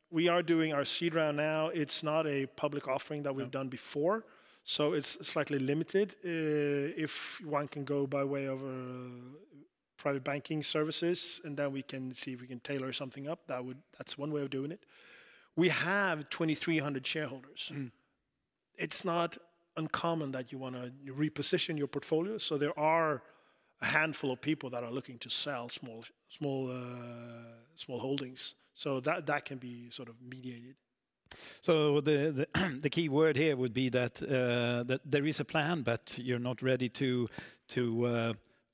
We are doing our seed round now. It's not a public offering that we've done before. So it's slightly limited. If one can go by way of private banking services, and then we can see if we can tailor something up. That's one way of doing it. We have 2,300 shareholders. It's not uncommon that you want to reposition your portfolio. So there are a handful of people that are looking to sell small holdings. So that can be sort of mediated. So the key word here would be that that there is a plan, but you're not ready to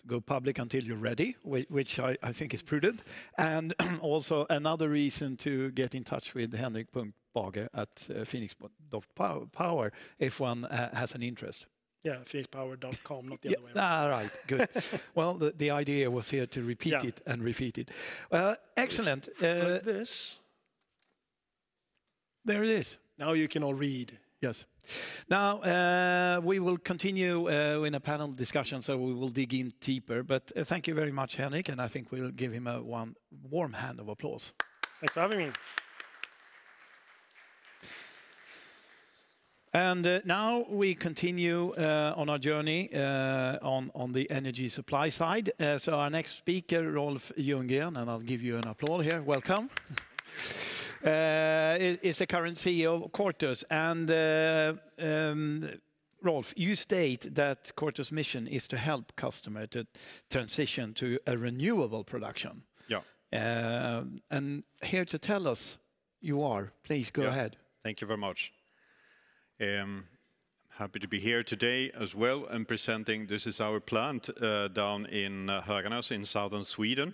go public until you're ready, which I think is prudent. And also another reason to get in touch with Henrik.Bage at Phoenix.Power if one has an interest. Yeah, phoenixpower.com, not the other way around. Right, good. Well, the idea was here to repeat it and repeat it. Excellent. Like this. There it is. Now you can all read. Yes. Now, we will continue in a panel discussion, so we will dig in deeper. But thank you very much, Henrik, and I think we'll give him a warm hand of applause. Thanks for having me. And now we continue on our journey on the energy supply side. So our next speaker, Rolf Ljunggren, and I'll give you an applause here. Welcome. Is the current CEO of Cortus. And Rolf, you state that Cortus' mission is to help customers to transition to a renewable production. Yeah. And here to tell us you are, please go ahead. Thank you very much. Happy to be here today as well and presenting. This is our plant down in Höganäs in southern Sweden.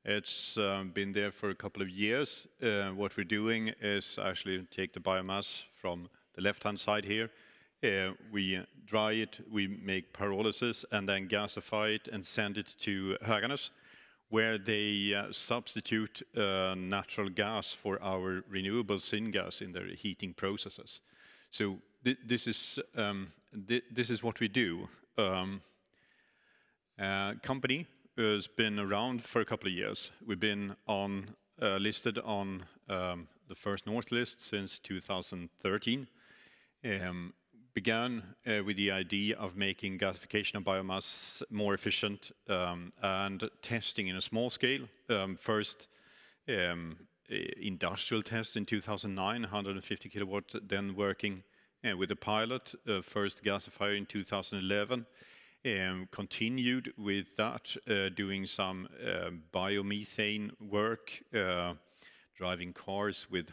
It's been there for a couple of years. What we're doing is actually take the biomass from the left-hand side here. We dry it, we make pyrolysis, and then gasify it and send it to Höganäs, where they substitute natural gas for our renewable syngas in their heating processes. So this is what we do. Company has been around for a couple of years. We've been on listed on the First North list since 2013. Began with the idea of making gasification of biomass more efficient and testing in a small scale. First industrial tests in 2009, 150 kilowatt, then working with a pilot, first gasifier in 2011. Continued with that, doing some biomethane work, driving cars with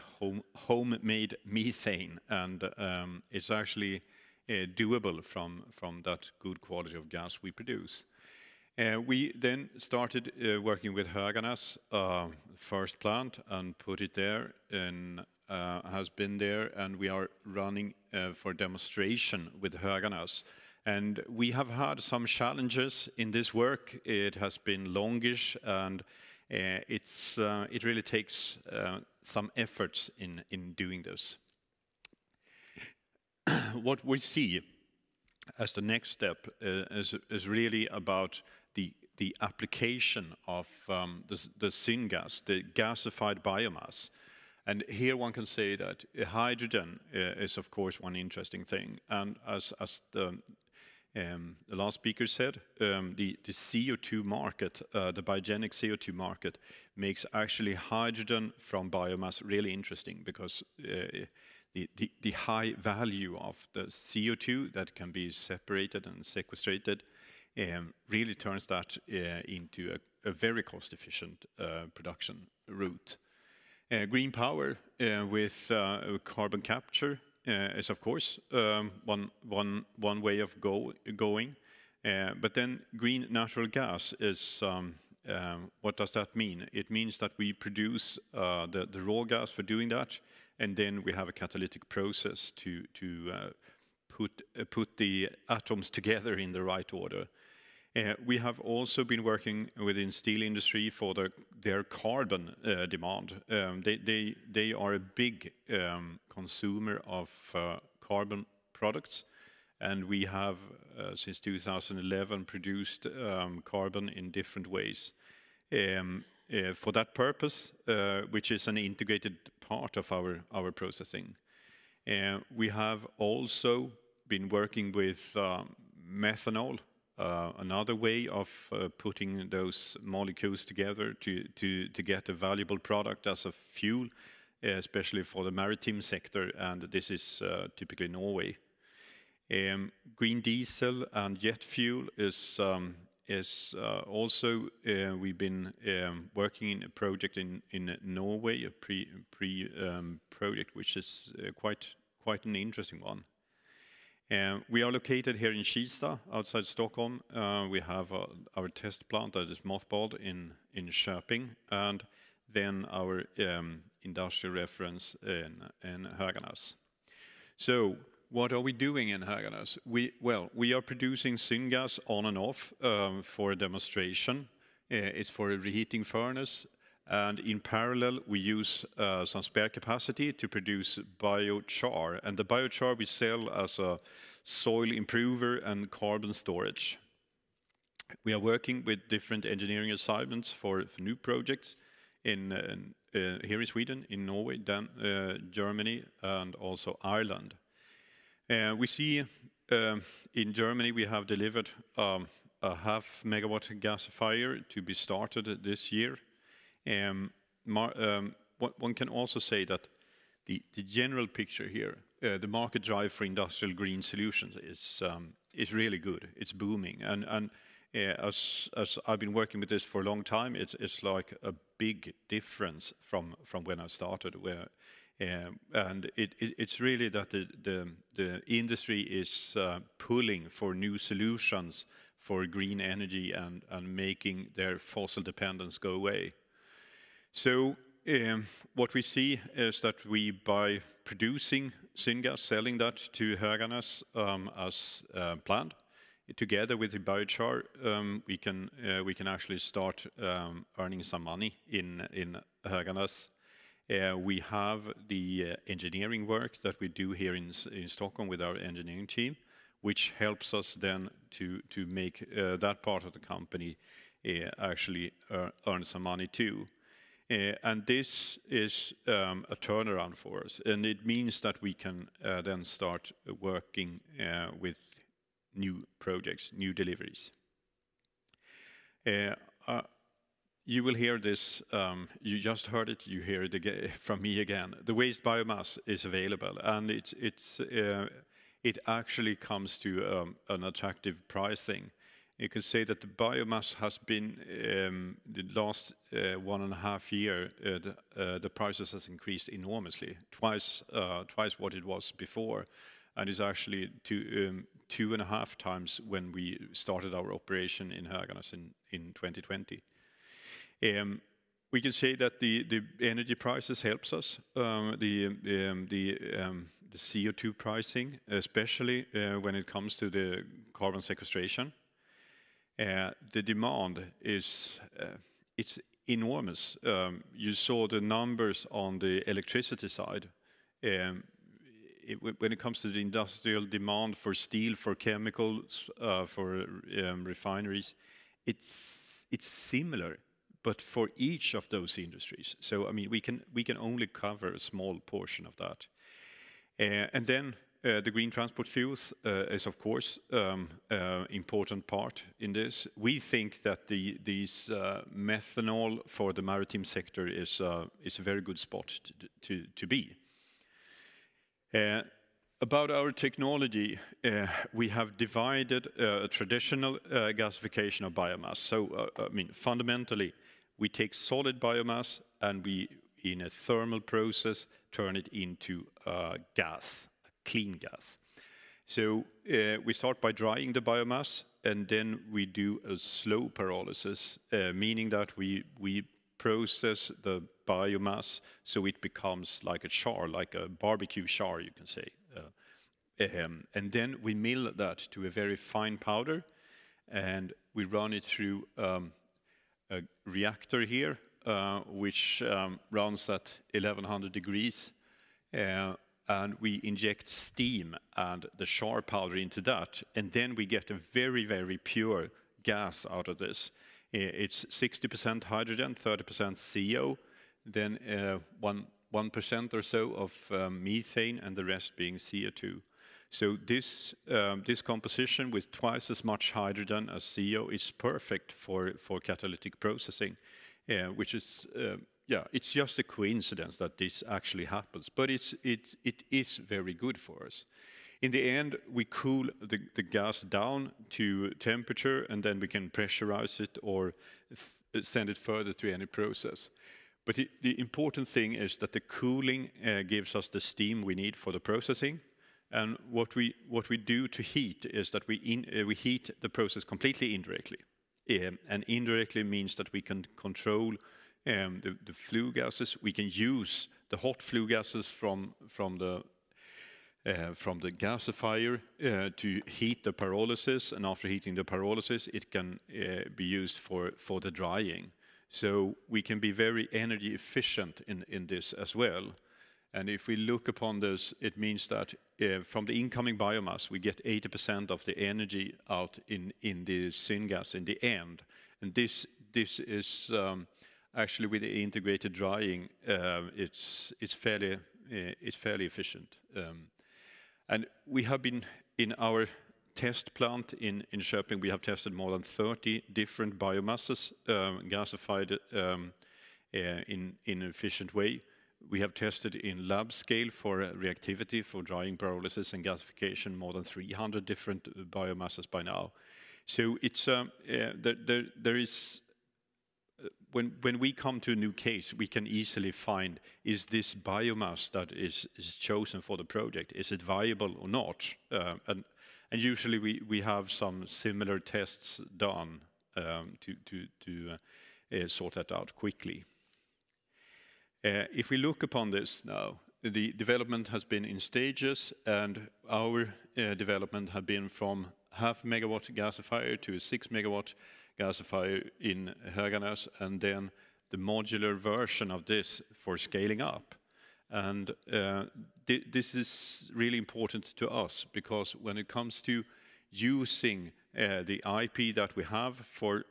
homemade methane, and it's actually doable from that good quality of gas we produce. We then started working with Höganäs, first plant, and put it there, and has been there, and we are running for demonstration with Höganäs. And we have had some challenges in this work. It has been longish, and it really takes some efforts in doing this. What we see as the next step is really about the application of the syngas, the gasified biomass. And here one can say that hydrogen is, of course, one interesting thing. And as the last speaker said, the CO2 market, the biogenic CO2 market, makes actually hydrogen from biomass really interesting, because the high value of the CO2 that can be separated and sequestrated really turns that into a very cost-efficient production route. Green power with carbon capture is, of course, one way of going. But then green natural gas is, what does that mean? It means that we produce the raw gas for doing that, and then we have a catalytic process to put the atoms together in the right order. We have also been working within steel industry for their carbon demand. They are a big consumer of carbon products, and we have since 2011 produced carbon in different ways. For that purpose, which is an integrated part of our processing. We have also been working with methanol, another way of putting those molecules together to get a valuable product as a fuel, especially for the maritime sector, and this is typically Norway. Green diesel and jet fuel is is also we've been working in a project in Norway, a project which is quite an interesting one. We are located here in Kista, outside Stockholm. We have our test plant that is mothballed in Köping, and then our industrial reference in Höganäs. So, what are we doing in Höganäs? We are producing syngas on and off for a demonstration. It's for a reheating furnace, and in parallel we use some spare capacity to produce biochar. And the biochar we sell as a soil improver and carbon storage. We are working with different engineering assignments for new projects here in Sweden, in Norway, Germany, and also Ireland. We see in Germany we have delivered a 0.5 megawatt gasifier to be started this year. One can also say that the general picture here, the market drive for industrial green solutions is really good. It's booming, and as I've been working with this for a long time, it's like a big difference from when I started. And it's really that the industry is pulling for new solutions for green energy and making their fossil dependence go away. So what we see is that we, by producing syngas, selling that to Höganäs as planned, together with the biochar, we can actually start earning some money in Höganäs. We have the engineering work that we do here in Stockholm with our engineering team, which helps us then to make that part of the company actually earn some money too. And this is a turnaround for us, and it means that we can then start working with new projects, new deliveries. You will hear this, you just heard it, you hear it from me again. The waste biomass is available, and it actually comes to an attractive pricing. You can say that the biomass has been, the last 1.5 years, the prices has increased enormously, twice what it was before, and is actually 2.5 times when we started our operation in Höganäs in 2020. We can say that the energy prices helps us. The CO2 pricing, especially when it comes to the carbon sequestration. The demand is it's enormous. You saw the numbers on the electricity side. When it comes to the industrial demand for steel, for chemicals, for refineries, it's similar, but for each of those industries. So I mean, we can only cover a small portion of that, and then. The green transport fuels is, of course, important part in this. We think that these methanol for the maritime sector is a very good spot to be. About our technology, we have divided a traditional gasification of biomass. So, I mean, fundamentally, we take solid biomass and we, in a thermal process, turn it into gas. Clean gas. So we start by drying the biomass, and then we do a slow pyrolysis, meaning that we process the biomass so it becomes like a char, like a barbecue char, you can say. And then we mill that to a very fine powder, and we run it through a reactor here, which runs at 1100 degrees. And we inject steam and the char powder into that, and then we get a very, very pure gas out of this. It's 60% hydrogen, 30% CO, then 1% or so of methane, and the rest being CO2. So this composition with twice as much hydrogen as CO is perfect for catalytic processing, which is yeah, it's just a coincidence that this actually happens, but it is very good for us. In the end, we cool the gas down to temperature, and then we can pressurize it or send it further to any process. But the important thing is that the cooling gives us the steam we need for the processing. And what we do to heat is that we heat the process completely indirectly. And indirectly means that we can control the flue gases. We can use the hot flue gases from the gasifier to heat the pyrolysis, and after heating the pyrolysis, it can be used for the drying. So we can be very energy efficient in this as well. And if we look upon this, it means that from the incoming biomass, we get 80% of the energy out in the syngas in the end. And this is actually, with the integrated drying, it's fairly efficient. And we have been in our test plant in Köping, we have tested more than 30 different biomasses gasified in an efficient way. We have tested in lab scale for reactivity, for drying, pyrolysis, and gasification, more than 300 different biomasses by now. So it's there is. When we come to a new case, we can easily find, is this biomass that is chosen for the project, is it viable or not? And usually we have some similar tests done to sort that out quickly. If we look upon this now, the development has been in stages, and our development has been from 0.5 megawatt gasifier to a 6 megawatt gasifier in Höganäs, and then the modular version of this for scaling up. And this is really important to us, because when it comes to using the IP that we have for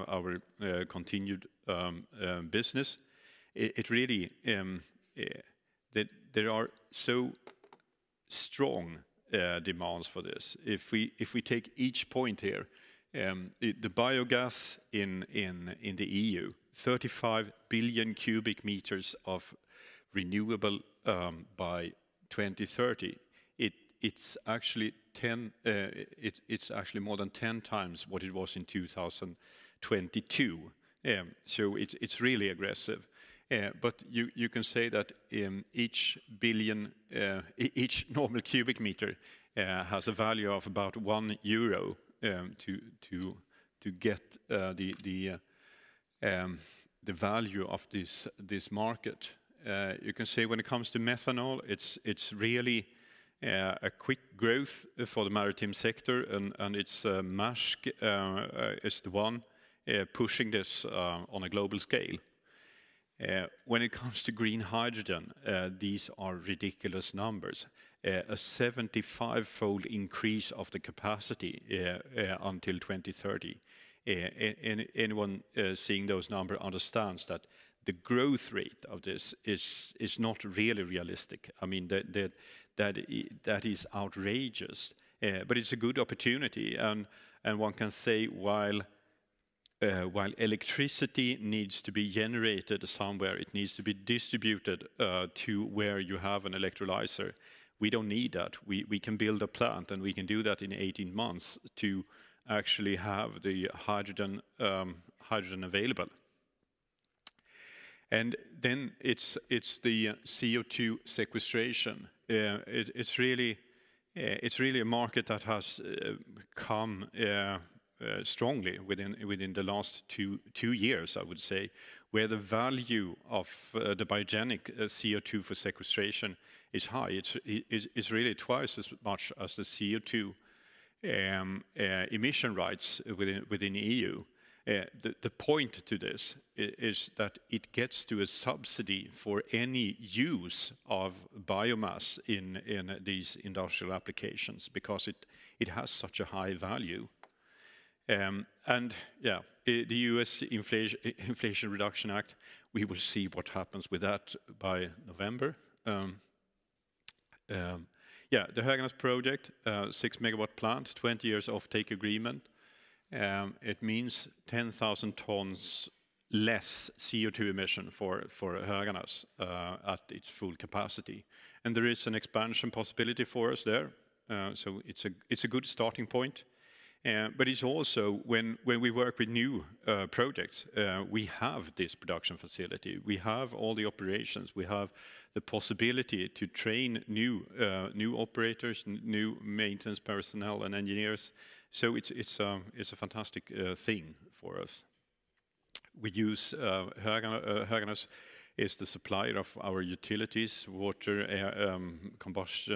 our continued business, it really that there are so strong demands for this. If we take each point here, the biogas in the EU, 35 billion cubic meters of renewable by 2030. It's actually it's actually more than 10 times what it was in 2022. So it's really aggressive. But you can say that each normal cubic meter has a value of about €1 to get the value of this market. You can say when it comes to methanol, it's really a quick growth for the maritime sector, and it's Maersk is the one pushing this on a global scale. When it comes to green hydrogen, these are ridiculous numbers. A 75-fold increase of the capacity until 2030. Anyone seeing those numbers understands that the growth rate of this is not really realistic. I mean, that is outrageous. But it's a good opportunity, and one can say while electricity needs to be generated somewhere, it needs to be distributed to where you have an electrolyzer. We don't need that. We can build a plant, and we can do that in 18 months to actually have the hydrogen available. And then it's the CO2 sequestration. It's really a market that has come strongly within the last two years, I would say, where the value of the biogenic CO2 for sequestration is high. It's really twice as much as the CO2 emission rights within the EU. The point to this is that it gets to a subsidy for any use of biomass in these industrial applications, because it has such a high value. And yeah, the US Inflation Reduction Act, we will see what happens with that by November. Yeah, the Höganäs project, 6 megawatt plant, 20 years offtake agreement. It means 10,000 tons less CO2 emission for Höganäs at its full capacity. And there is an expansion possibility for us there. So it's a good starting point. But it's also, when we work with new projects, we have this production facility. We have all the operations. We have the possibility to train new operators, new maintenance personnel and engineers. So it's a fantastic thing for us. We use Höganäs is the supplier of our utilities, water, air, compressed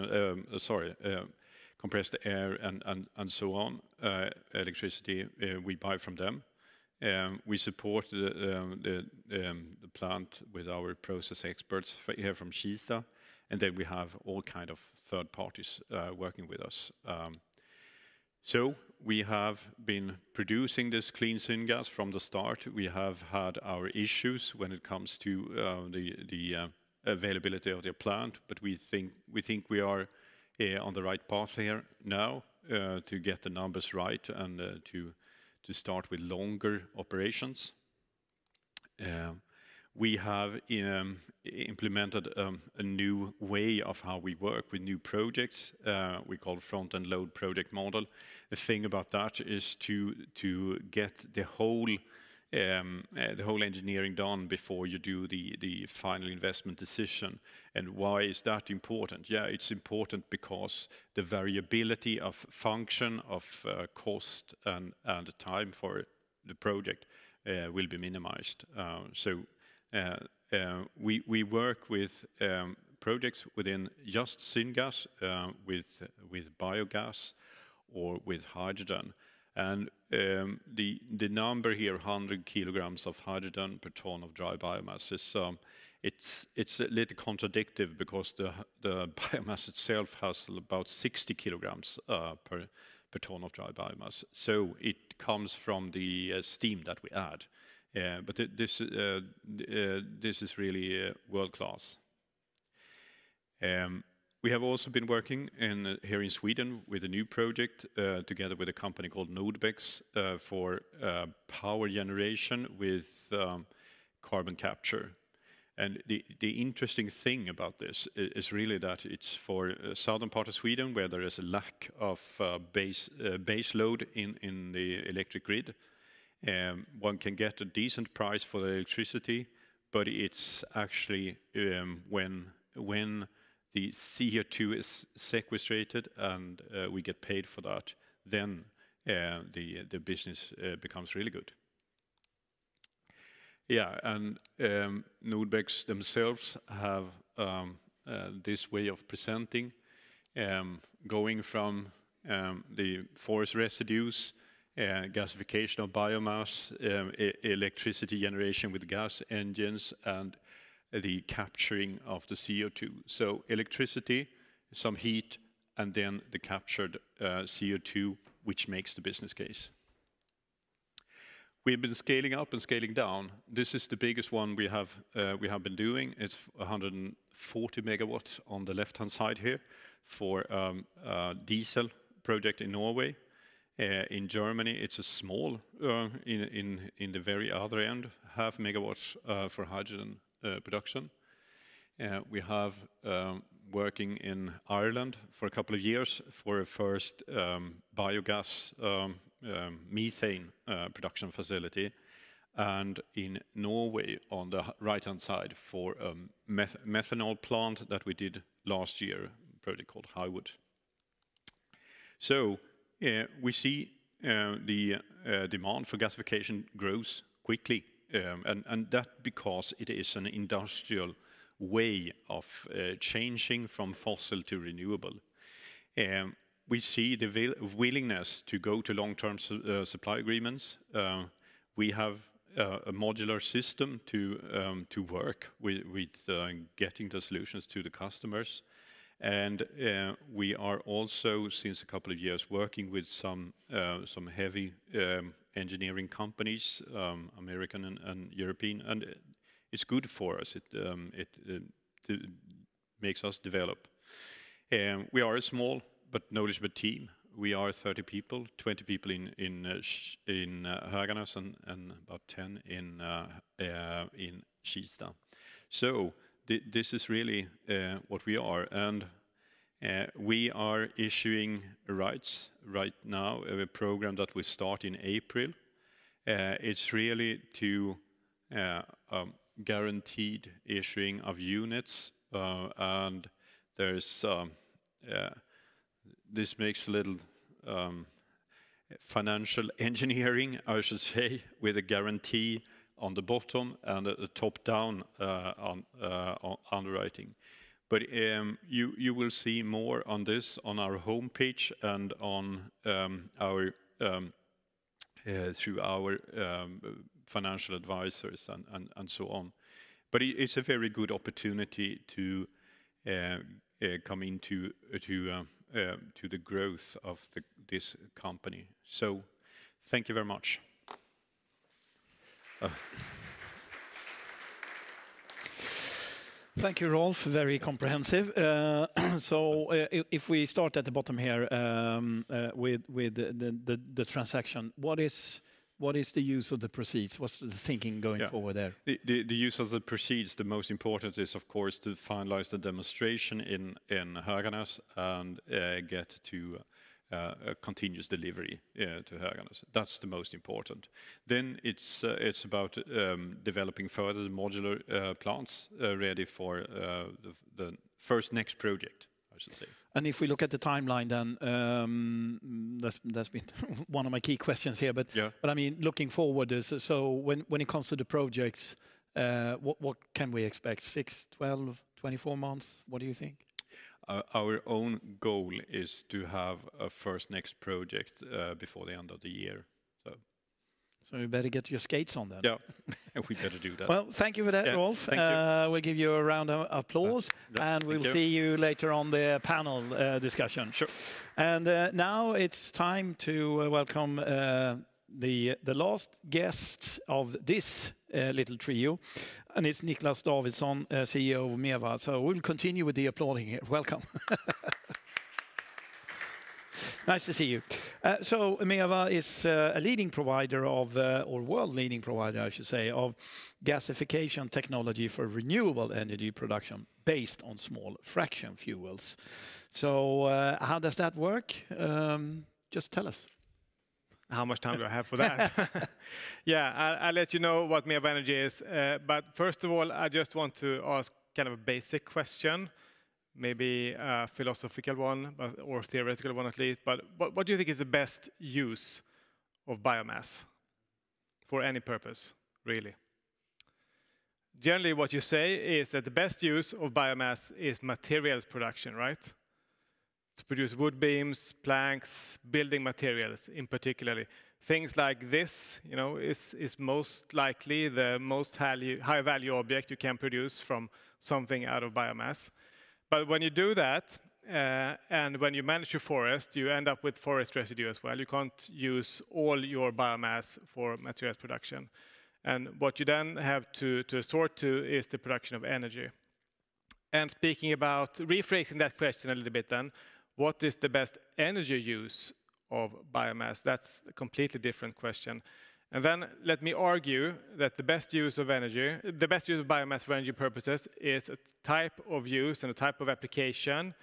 air, and so on. Electricity we buy from them. We support the plant with our process experts here from Kista, and then we have all kind of third parties working with us. So we have been producing this clean syngas from the start. We have had our issues when it comes to the availability of the plant, but we think we are on the right path here now to get the numbers right and to start with longer operations. We have implemented a new way of how we work with new projects. We call front and load project model. The thing about that is to get the whole engineering done before you do the final investment decision. And why is that important? Yeah, it's important because the variability of function, of cost, and time for the project will be minimized. We work with projects within just syngas, with biogas, or with hydrogen. And the number here, 100 kilograms of hydrogen per ton of dry biomass, is it's a little contradictory because the biomass itself has about 60 kilograms per ton of dry biomass. So it comes from the steam that we add. But this is really world class. We have also been working here in Sweden with a new project together with a company called Naventus for power generation with carbon capture. And the interesting thing about this is really that it's for southern part of Sweden where there is a lack of base load in the electric grid. One can get a decent price for the electricity, but it's actually when the CO2 is sequestrated and we get paid for that, then the business becomes really good. Yeah, and Nordbecks themselves have this way of presenting, going from the forest residues, gasification of biomass, electricity generation with gas engines, and the capturing of the CO2. So electricity, some heat, and then the captured CO2, which makes the business case. We've been scaling up and scaling down. This is the biggest one we have been doing. It's 140 megawatts on the left-hand side here for a diesel project in Norway. In Germany, it's a small, in the very other end, 0.5 megawatts for hydrogen production. We have working in Ireland for a couple of years for a first biogas methane production facility, and in Norway on the right-hand side for a methanol plant that we did last year, a project called Highwood. So we see the demand for gasification grows quickly, and that because it is an industrial way of changing from fossil to renewable. We see the willingness to go to long-term supply agreements. We have a modular system to work with getting the solutions to the customers. And we are also, since a couple of years, working with some heavy engineering companies, American and European, and it's good for us. It makes us develop. We are a small but knowledgeable team. we are 30 people, 20 people in Höganäs and about 10 in Kista. So this is really what we are, and we are issuing rights right now, a program that we start in April. It's really to guaranteed issuing of units, and there's this makes a little financial engineering, I should say, with a guarantee on the bottom and a top-down underwriting. But you will see more on this on our homepage and on our through our financial advisors and so on. But it's a very good opportunity to come into to the growth of this company. So, thank you very much. Thank you, Rolf. Very comprehensive. So, if we start at the bottom here with the transaction, what is the use of the proceeds? What's the thinking going forward there? The use of the proceeds, the most important is, of course, to finalize the demonstration in Höganäs and get to a continuous delivery to Höganäs. That's the most important. Then it's about developing further the modular plants ready for the next project, I should say. And if we look at the timeline, then that's been one of my key questions here. But I mean, looking forward, so when it comes to the projects, what can we expect? 6, 12, 24 months? What do you think? Our own goal is to have a next project before the end of the year. So you better get your skates on then. Yeah, we better do that. Well, thank you for that, Rolf. Thank you. We'll give you a round of applause, and we'll see you later on the panel discussion. Sure. And now it's time to welcome the last guest of this little trio, and it's Niklas Davidsson, CEO of Meva. So we'll continue with the applauding here. Welcome. Nice to see you. So Meva is a leading provider of, or world-leading provider, I should say, of gasification technology for renewable energy production based on small fraction fuels. So how does that work? Just tell us. How much time do I have for that? Yeah, I'll let you know what Meva Energy is. But first of all, I just want to ask kind of a basic question. Maybe a philosophical one, or theoretical one at least. But what do you think is the best use of biomass for any purpose, really? Generally, what you say is that the best use of biomass is materials production, right? To produce wood beams, planks, building materials in particular. Things like this, you know, is most likely the most high value object you can produce from something out of biomass. But when you do that, and when you manage your forest, you end up with forest residue as well. You can't use all your biomass for materials production. And what you then have to sort to is the production of energy. And speaking about, rephrasing that question a little bit then, what is the best energy use of biomass? That's a completely different question. And then let me argue that the best use of energy, the best use of biomass for energy purposes is a type of use and a type of application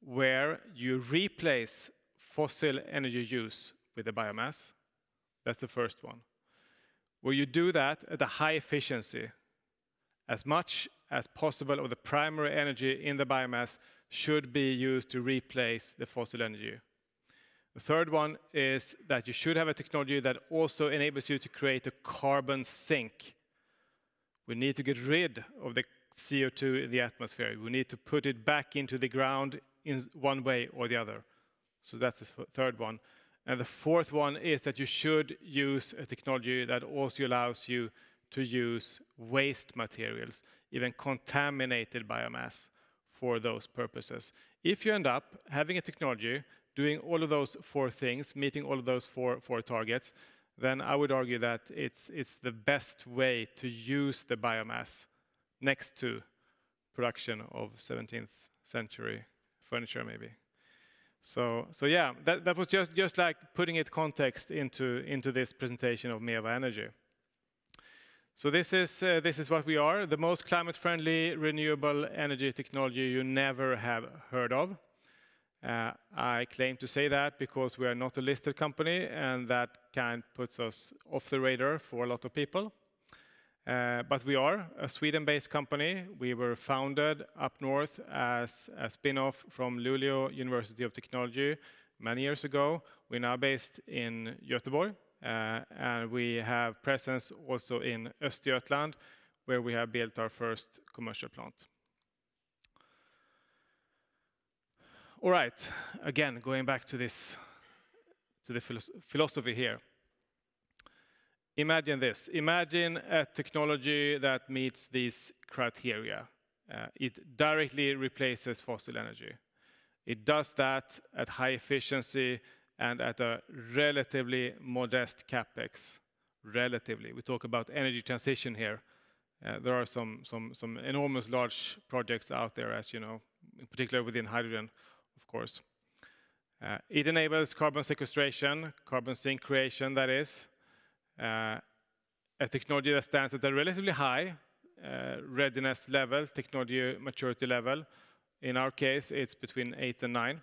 where you replace fossil energy use with the biomass. That's the first one. Where you do that at a high efficiency. As much as possible of the primary energy in the biomass should be used to replace the fossil energy. The third one is that you should have a technology that also enables you to create a carbon sink. We need to get rid of the CO2 in the atmosphere. We need to put it back into the ground in one way or the other. So that's the third one. And the fourth one is that you should use a technology that also allows you to use waste materials, even contaminated biomass, for those purposes. If you end up having a technology doing all of those four things, meeting all of those four targets, then I would argue that it's the best way to use the biomass next to production of 17th century furniture, maybe. So yeah, that was just like putting it context into this presentation of Meva Energy. So this is what we are, the most climate-friendly renewable energy technology you never have heard of. I claim to say that because we are not a listed company, and that kind of puts us off the radar for a lot of people. But we are a Sweden-based company. We were founded up north as a spin-off from Luleå University of Technology many years ago. We're now based in Göteborg, and we have presence also in Östergötland, where we have built our first commercial plant. All right, again, going back to this, to the philosophy here. Imagine this. Imagine a technology that meets these criteria. It directly replaces fossil energy. It does that at high efficiency and at a relatively modest capex. Relatively. We talk about energy transition here. There are some enormous large projects out there, as you know, in particular within hydrogen, of course. It enables carbon sequestration, carbon sink creation, that is. A technology that stands at a relatively high readiness level, technology maturity level. In our case, it's between 8 and 9.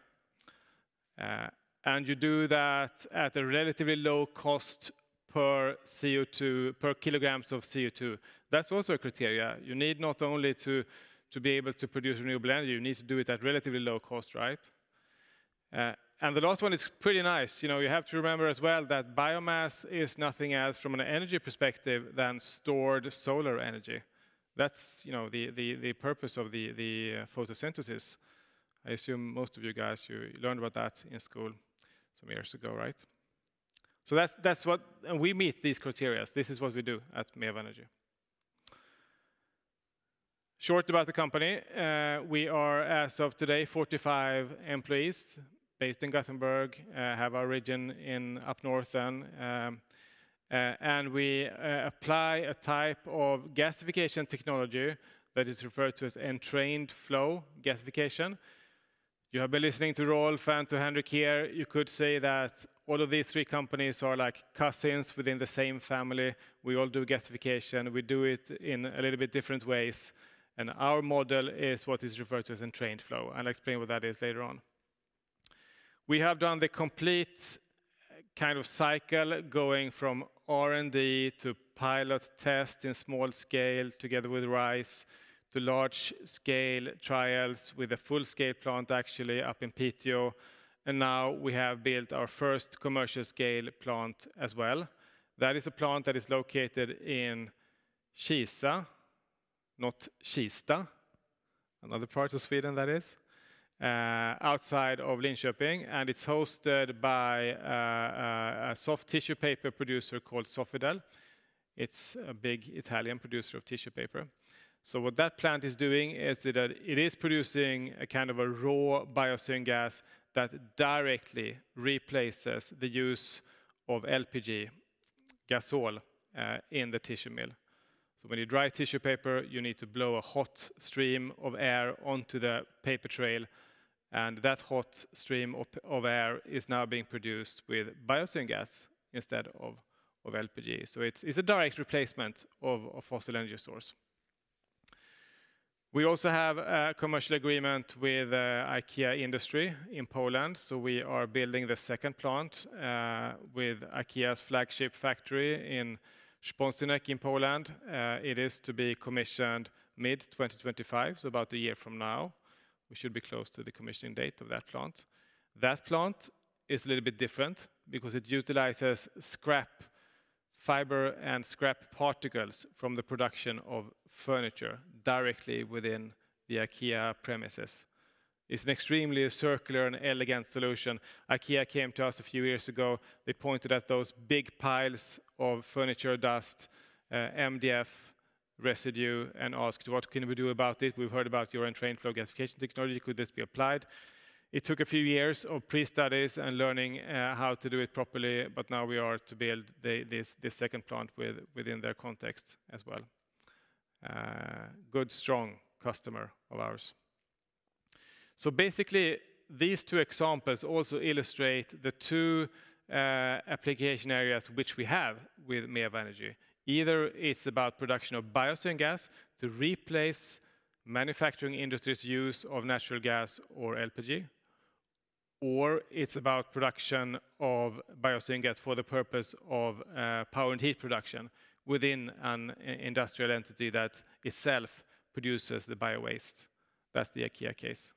And you do that at a relatively low cost per CO2, per kilograms of CO2. That's also a criteria. You need not only to be able to produce renewable energy, you need to do it at relatively low cost, right? And the last one is pretty nice. You know, you have to remember as well that biomass is nothing else from an energy perspective than stored solar energy. That's, you know, the purpose of the photosynthesis. I assume most of you guys, you learned about that in school some years ago, right? So that's what, and we meet these criteria. This is what we do at Meva Energy. Short about the company, we are, as of today, 45 employees, based in Gothenburg, have our origin in up north then, and we apply a type of gasification technology that is referred to as entrained flow gasification. You have been listening to Rolf and to Henrik here. You could say that all of these three companies are like cousins within the same family. We all do gasification. We do it in a little bit different ways. And our model is what is referred to as entrained flow. I'll explain what that is later on. We have done the complete kind of cycle going from R&D to pilot test in small scale together with RISE to large scale trials with a full scale plant actually up in Piteå. And now we have built our first commercial scale plant as well. That is a plant that is located in Kisa, not Kista, another part of Sweden that is. Outside of Linköping, and it's hosted by a soft tissue paper producer called Sofidel. It's a big Italian producer of tissue paper. So what that plant is doing is that it is producing a kind of a raw biosyngas that directly replaces the use of LPG, gasol, in the tissue mill. So when you dry tissue paper, you need to blow a hot stream of air onto the paper trail, and that hot stream of air is now being produced with biosyngas instead of LPG. So it's a direct replacement of a fossil energy source. We also have a commercial agreement with IKEA Industry in Poland. So we are building the second plant with IKEA's flagship factory in Szponcinek in Poland. It is to be commissioned mid-2025, so about a year from now. We should be close to the commissioning date of that plant. That plant is a little bit different because it utilizes scrap fiber and scrap particles from the production of furniture directly within the IKEA premises. It's an extremely circular and elegant solution. IKEA came to us a few years ago. They pointed at those big piles of furniture dust, MDF residue, and asked, what can we do about it? We've heard about your entrained flow gasification technology. Could this be applied? It took a few years of pre-studies and learning how to do it properly, but now we are to build this second plant within their context as well. Good, strong customer of ours. So basically, these two examples also illustrate the two application areas which we have with MEV Energy. Either it's about production of biosyn gas to replace manufacturing industry's use of natural gas or LPG, or it's about production of biosyn gas for the purpose of power and heat production within an industrial entity that itself produces the bio-waste. That's the IKEA case.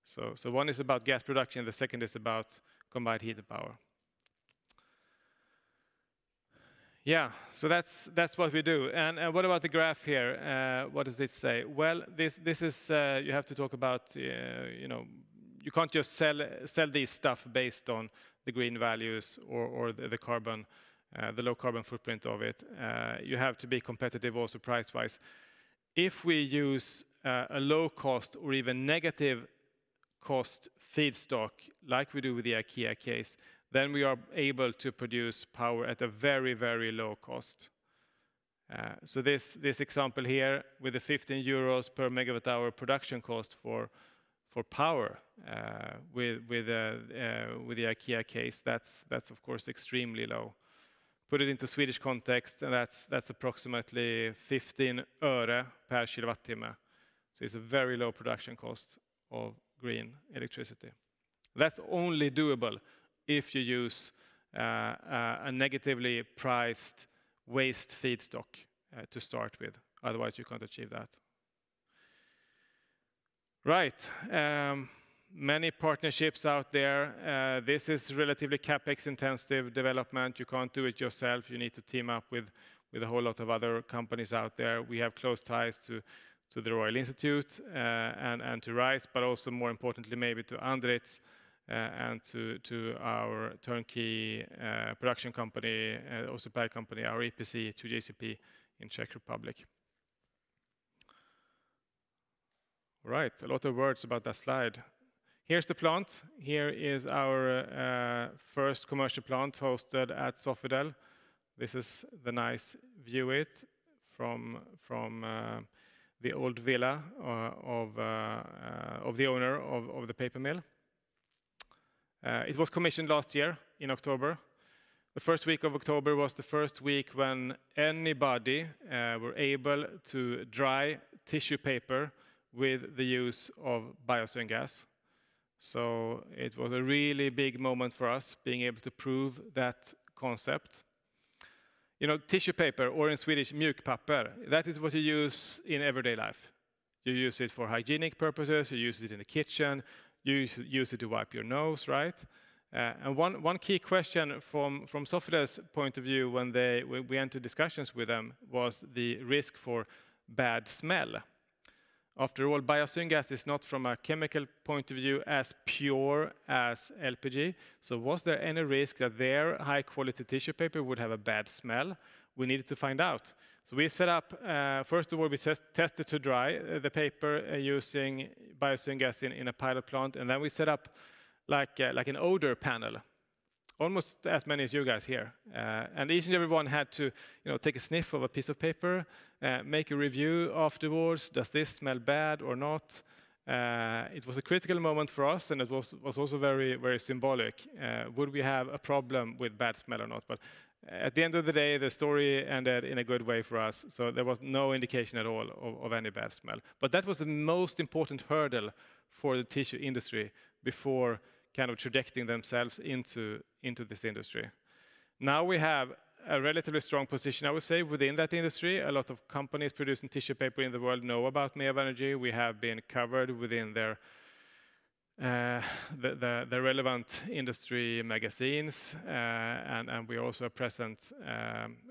So one is about gas production, the second is about combined heat and power. Yeah, so that's what we do. And what about the graph here? What does it say? Well, this is you have to talk about you know, you can't just sell these stuff based on the green values or the carbon, the low carbon footprint of it. You have to be competitive also price-wise. If we use a low cost or even negative cost feedstock, like we do with the IKEA case, then we are able to produce power at a very, very low cost. So this example here with the 15 euros per megawatt hour production cost for power with the IKEA case, that's of course extremely low. Put it into Swedish context, and that's approximately 15 öre per kilowattimme. So it's a very low production cost of green electricity. That's only doable if you use a negatively priced waste feedstock to start with. Otherwise, you can't achieve that. Right. Many partnerships out there. This is relatively capex-intensive development. You can't do it yourself. You need to team up with a whole lot of other companies out there. We have close ties to the Royal Institute and to RISE, but also more importantly maybe to Andritz and to our turnkey production company or supply company, our EPC, 2JCP in Czech Republic. Right, a lot of words about that slide. Here's the plant. Here is our first commercial plant hosted at Sofidel. This is the nice view from the old villa of the owner of the paper mill. It was commissioned last year in October. The first week of October was the first week when anybody were able to dry tissue paper with the use of biosyn gas. So it was a really big moment for us being able to prove that concept. You know, tissue paper, or in Swedish, mjukpapper, that is what you use in everyday life. You use it for hygienic purposes, you use it in the kitchen, you use it to wipe your nose, right? And one key question from Sofidel's point of view when we entered discussions with them was the risk for bad smell. After all, biosyn gas is not from a chemical point of view as pure as LPG. So was there any risk that their high quality tissue paper would have a bad smell? We needed to find out. So we set up, first of all, we tested to dry the paper using biosyn gas in a pilot plant. And then we set up like an odor panel, almost as many as you guys here. And each and every one had to take a sniff of a piece of paper, make a review afterwards. Does this smell bad or not? It was a critical moment for us, and it was also very, very symbolic. Would we have a problem with bad smell or not? But at the end of the day, the story ended in a good way for us. So there was no indication at all of any bad smell. But that was the most important hurdle for the tissue industry before kind of trajecting themselves into this industry. Now we have a relatively strong position, I would say, within that industry. A lot of companies producing tissue paper in the world know about MEV Energy. We have been covered within their the relevant industry magazines, and we are also a present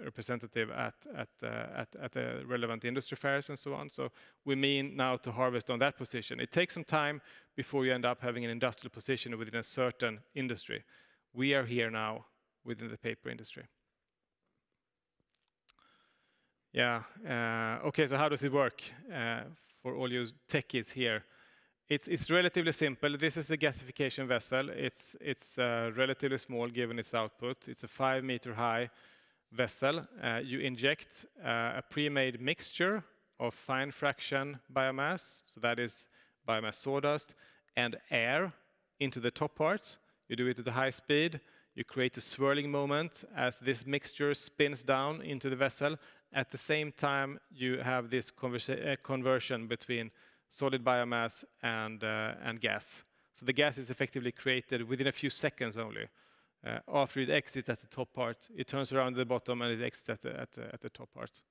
representative at the relevant industry fairs and so on. So we mean now to harvest on that position. It takes some time before you end up having an industrial position within a certain industry. We are here now within the paper industry. Yeah. Okay. So how does it work for all you techies here? It's relatively simple. This is the gasification vessel. It's relatively small given its output. It's a 5 meter high vessel. You inject a pre-made mixture of fine fraction biomass, so that is biomass sawdust, and air into the top part. You do it at a high speed. You create a swirling moment as this mixture spins down into the vessel. At the same time, you have this conversion between solid biomass and gas. So the gas is effectively created within a few seconds only. After it exits at the top part, it turns around the bottom and it exits at the top part.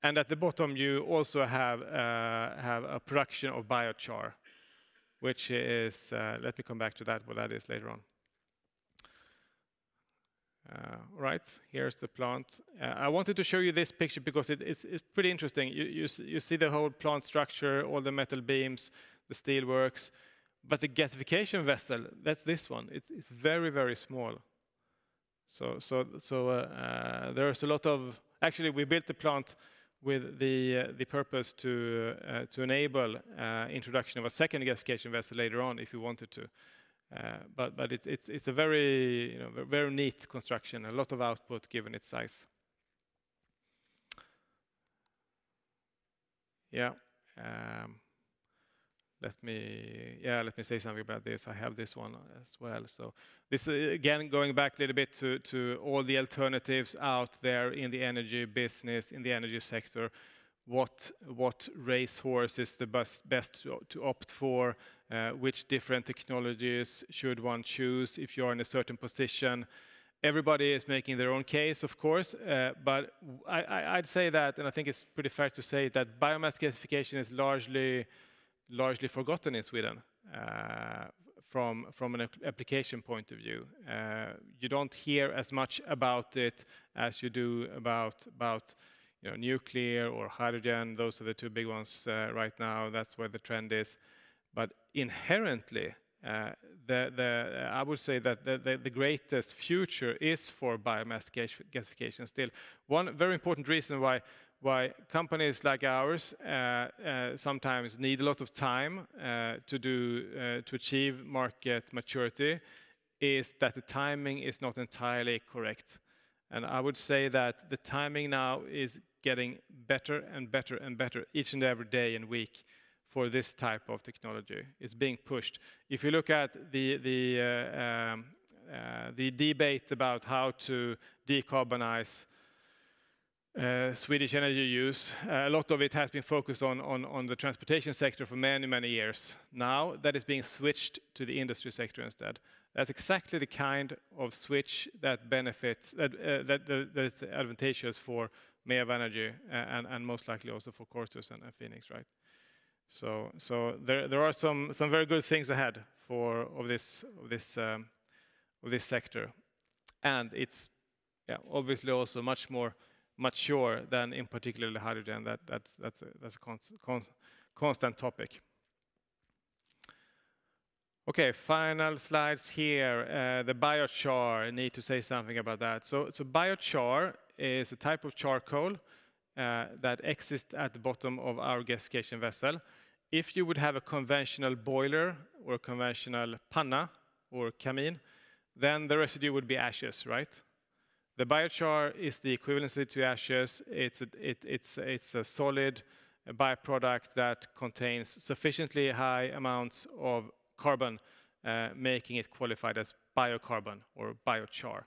And at the bottom, you also have a production of biochar, which is, let me come back to that, what that is later on. Right, here's the plant. I wanted to show you this picture because it's pretty interesting. You see the whole plant structure, all the metal beams, the steel works, but the gasification vessel, that's this one. It's very, very small. So there's a lot of, actually we built the plant with the purpose to enable introduction of a second gasification vessel later on if we wanted to. But it's a very, very neat construction, a lot of output given its size. Yeah. Let me say something about this. I have this one as well. So this again going back a little bit to all the alternatives out there in the energy business, in the energy sector. What racehorse is the best to opt for? Which different technologies should one choose if you are in a certain position? Everybody is making their own case, of course, but I'd say that, and I think it's pretty fair to say that biomass gasification is largely forgotten in Sweden from an application point of view. You don't hear as much about it as you do about nuclear or hydrogen. Those are the two big ones right now. That's where the trend is. But inherently, I would say that the greatest future is for biomass gasification still. One very important reason why companies like ours sometimes need a lot of time to achieve market maturity is that the timing is not entirely correct. And I would say that the timing now is getting better and better and better each and every day and week for this type of technology. It's being pushed. If you look at the debate about how to decarbonize Swedish energy use, a lot of it has been focused on the transportation sector for many, many years. Now that is being switched to the industry sector instead. That's exactly the kind of switch that benefits, that's advantageous for MEAV Energy and most likely also for Cortus and Phoenix, right? So there are some very good things ahead of this sector, and it's obviously also much more mature than in particular hydrogen. That's a constant topic. Okay, final slides here. The biochar, I need to say something about that. So biochar is a type of charcoal that exists at the bottom of our gasification vessel. If you would have a conventional boiler or a conventional panna or kamin, then the residue would be ashes, right? The biochar is the equivalency to ashes. It's a solid byproduct that contains sufficiently high amounts of carbon, making it qualified as biocarbon or biochar.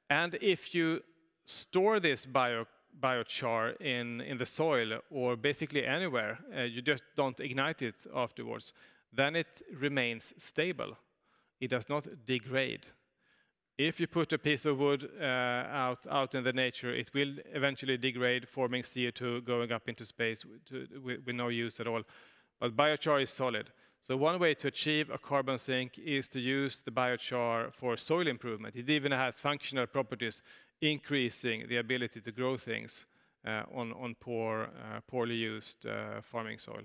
And if you store this biochar in the soil or basically anywhere, you just don't ignite it afterwards, then it remains stable. It does not degrade. If you put a piece of wood out in the nature, it will eventually degrade, forming CO2, going up into space with no use at all. But biochar is solid. So one way to achieve a carbon sink is to use the biochar for soil improvement. It even has functional properties, increasing the ability to grow things on poorly used farming soil.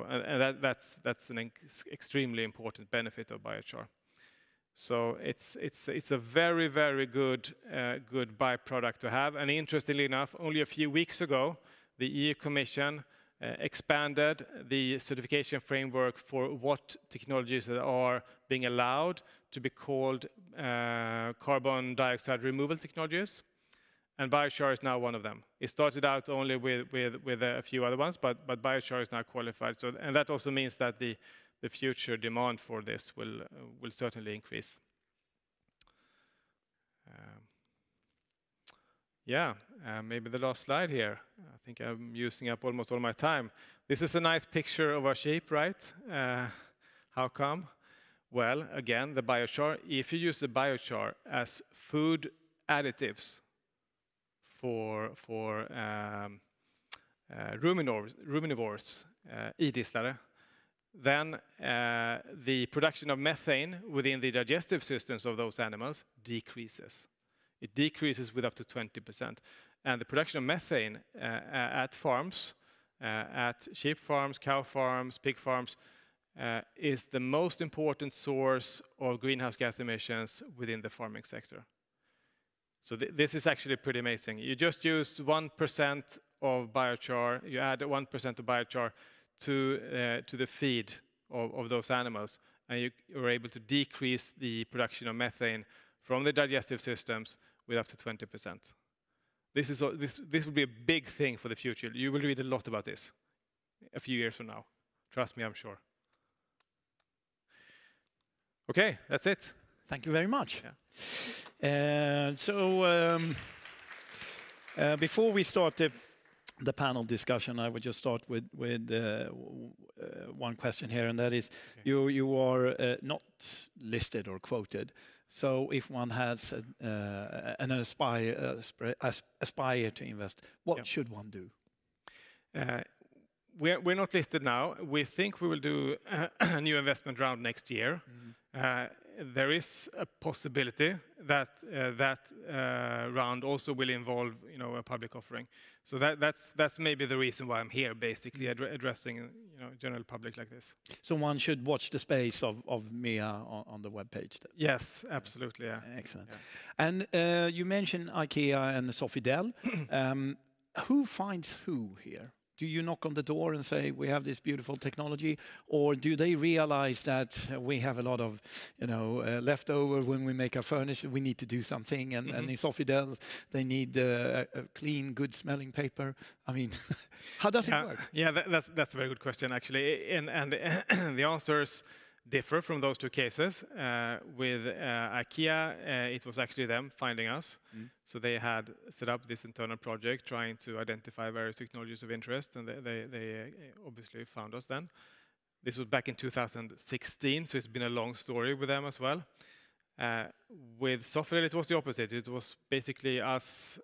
And that's an extremely important benefit of biochar. So it's a very, very good byproduct to have. And interestingly enough, only a few weeks ago, the EU Commission expanded the certification framework for what technologies that are being allowed to be called carbon dioxide removal technologies. And biochar is now one of them. It started out only with a few other ones, but biochar is now qualified. So, and that also means that the future demand for this will certainly increase. Maybe the last slide here. I think I'm using up almost all my time. This is a nice picture of our sheep, right? How come? Well, again, the biochar. If you use the biochar as food additives for ruminivores, idisslare, then the production of methane within the digestive systems of those animals decreases. It decreases with up to 20%. And the production of methane at farms, at sheep farms, cow farms, pig farms, is the most important source of greenhouse gas emissions within the farming sector. So this is actually pretty amazing. You just use 1% of biochar, you add 1% of biochar to the feed of those animals, and you're able to decrease the production of methane from the digestive systems with up to 20%. This will be a big thing for the future. You will read a lot about this a few years from now. Trust me, I'm sure. Okay, that's it. Thank you very much. Yeah. Before we start the panel discussion, I would just start with one question here, and that is, you are not listed or quoted. So if one has an aspire to invest, what should one do? We're not listed now. We think we will do a new investment round next year. There is a possibility that that round also will involve, a public offering. So that's maybe the reason why I'm here, basically addressing, general public like this. So one should watch the space of MEA on the webpage. Yes, absolutely. Yeah. Excellent. Yeah. And you mentioned IKEA and Sofidel. Who finds who here? Do you knock on the door and say, we have this beautiful technology? Or do they realize that we have a lot of, leftover when we make our furniture, we need to do something? And in Sofidel, they need a clean, good smelling paper. I mean, how does it work? Yeah, that's a very good question, actually. And the answers differ from those two cases. With IKEA, it was actually them finding us. So they had set up this internal project trying to identify various technologies of interest, and they obviously found us then. This was back in 2016, so it's been a long story with them as well. With Sofidel, it was the opposite. It was basically us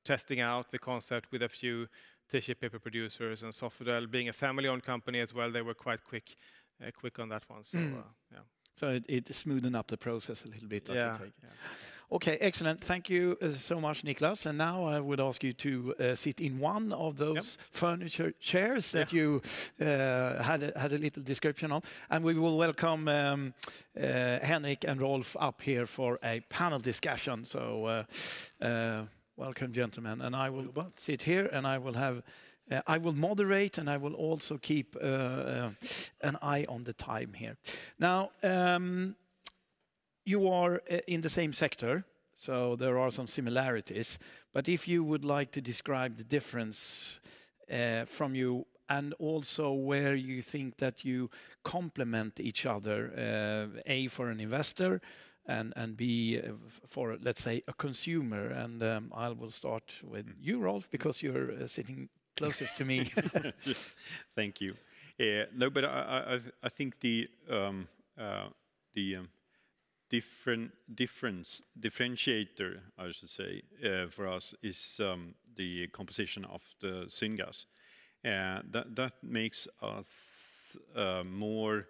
testing out the concept with a few tissue paper producers, and Sofidel, being a family-owned company as well, they were quite quick on that one. So, yeah. So it smoothened up the process a little bit. Yeah. Okay, excellent. Thank you so much, Niklas. And now I would ask you to sit in one of those furniture chairs that you had a little description of. And we will welcome Henrik and Rolf up here for a panel discussion. So welcome, gentlemen. And I will sit here and I will have... I will moderate, and I will also keep an eye on the time here. Now, you are in the same sector, so there are some similarities. But if you would like to describe the difference from you, and also where you think that you complement each other, A, for an investor, and B, for, let's say, a consumer. And I will start with you, Rolf, because you're sitting closest to me. Thank you. No, but I think the differentiator, I should say, for us is the composition of the syngas. That makes us more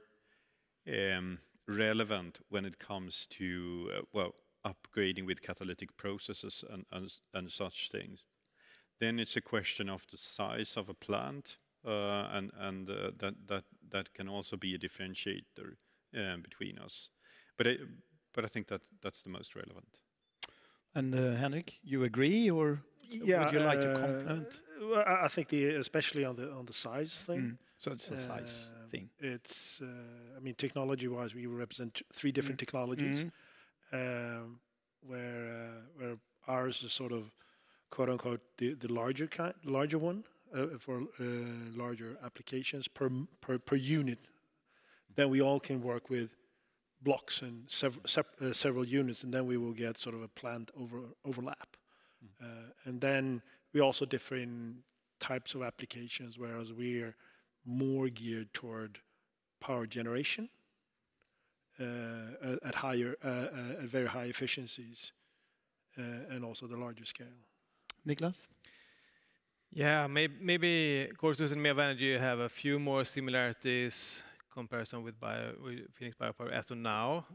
relevant when it comes to upgrading with catalytic processes and such things. Then it's a question of the size of a plant, and that can also be a differentiator between us. But I think that's the most relevant. And Henrik, you agree, or would you like to complement? Well, I think especially on the size thing. So it's a size thing. It's technology-wise, we represent three different technologies, where Ours is sort of, quote unquote, the larger one for larger applications per unit. Then we all can work with blocks and several units, and then we will get sort of a planned overlap. And then we also differ in types of applications, whereas we're more geared toward power generation at very high efficiencies, and also the larger scale. Niklas? Yeah, maybe Corsus and Mev Energy have a few more similarities comparison with Phoenix Biopower as of now,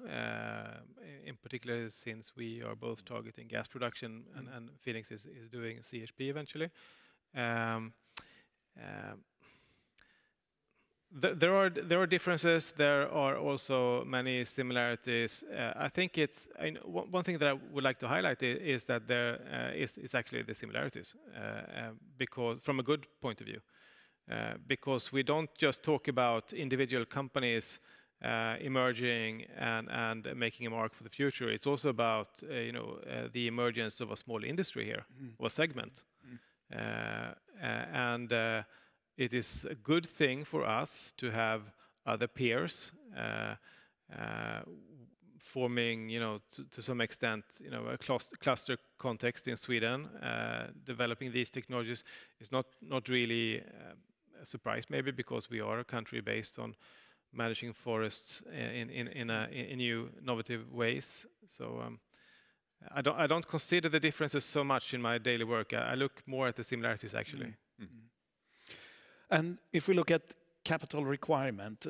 in particular since we are both targeting gas production and Phoenix is doing CHP eventually. There are differences. There are also many similarities. I think one thing that I would like to highlight is that there is actually the similarities, because from a good point of view. Because we don't just talk about individual companies emerging and making a mark for the future. It's also about the emergence of a small industry here, or a segment, and it is a good thing for us to have other peers forming, to some extent, a cluster context in Sweden. Developing these technologies is not really a surprise, maybe, because we are a country based on managing forests in new innovative ways. So I don't consider the differences so much in my daily work. I look more at the similarities, actually. And if we look at capital requirement,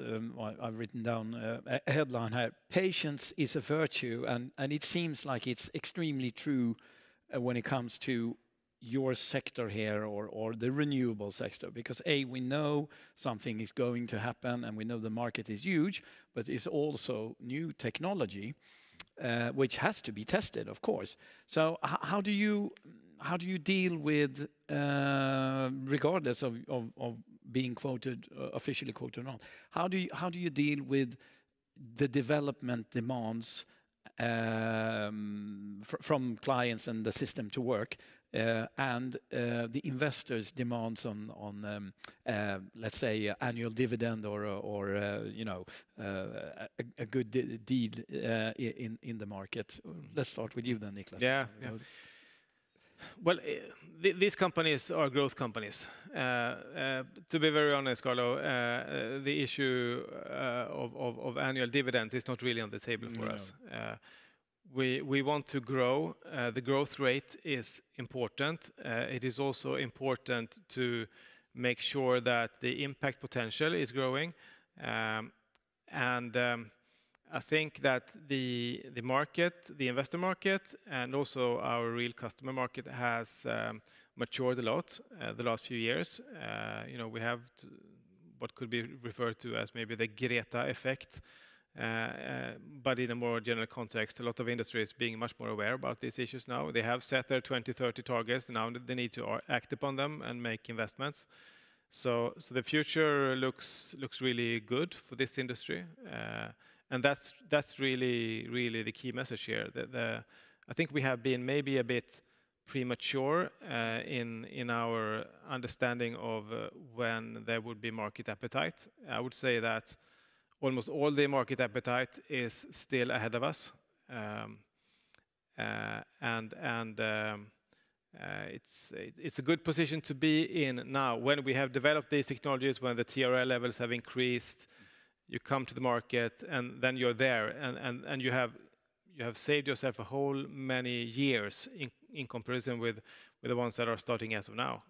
I've written down a headline here: patience is a virtue, and it seems like it's extremely true when it comes to your sector here, or the renewable sector, because we know something is going to happen, and we know the market is huge, but it's also new technology, which has to be tested, of course. So how do you deal with, regardless of being quoted, officially quoted or not, how do you deal with the development demands from clients and the system to work, and the investors' demands on let's say, annual dividend or a good deal in the market? Let's start with you then, Niklas. Yeah. Well, these companies are growth companies. To be very honest, Carlo, the issue of annual dividends is not really on the table for us. We want to grow. The growth rate is important. It is also important to make sure that the impact potential is growing. I think that the market, the investor market, and also our real customer market has matured a lot the last few years. We have what could be referred to as maybe the Greta effect, but in a more general context, a lot of industries being much more aware about these issues now. They have set their 2030 targets, and now they need to act upon them and make investments. So the future looks really good for this industry. And that's really the key message here. I think we have been maybe a bit premature in our understanding of when there would be market appetite. I would say that almost all the market appetite is still ahead of us, it's a good position to be in now when we have developed these technologies, when the TRL levels have increased. You come to the market, and then you're there, and you have saved yourself a whole many years in comparison with the ones that are starting as of now.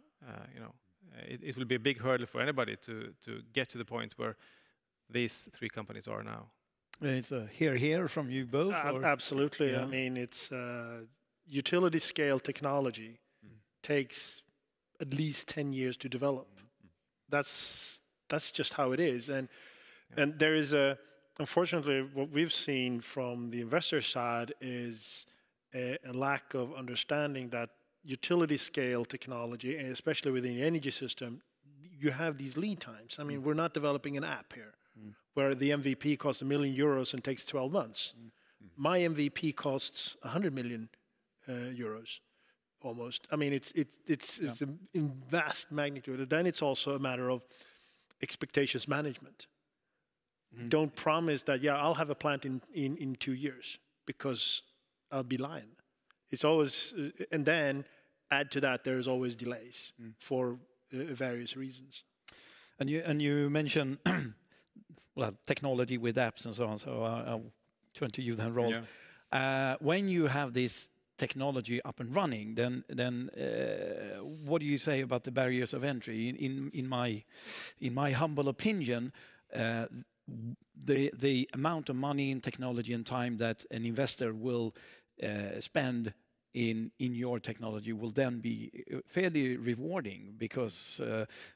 It will be a big hurdle for anybody to get to the point where these three companies are now. It's a hear from you both. Absolutely. Yeah. I mean, it's utility scale technology takes at least 10 years to develop. That's just how it is, and there is unfortunately, what we've seen from the investor side is a lack of understanding that utility scale technology, and especially within the energy system, you have these lead times. I mean, we're not developing an app here where the MVP costs €1 million and takes 12 months. My MVP costs 100 million euros, almost. I mean, it's in vast magnitude. And then it's also a matter of expectations management. Don't promise that, yeah, I'll have a plant in 2 years, because I'll be lying. It's always, and then add to that, there's always delays for various reasons. And you mentioned well, technology with apps and so on. So I'll turn to you then, Rolf. Yeah. When you have this technology up and running, then what do you say about the barriers of entry? In my humble opinion, the amount of money in technology and time that an investor will spend in your technology will then be fairly rewarding, because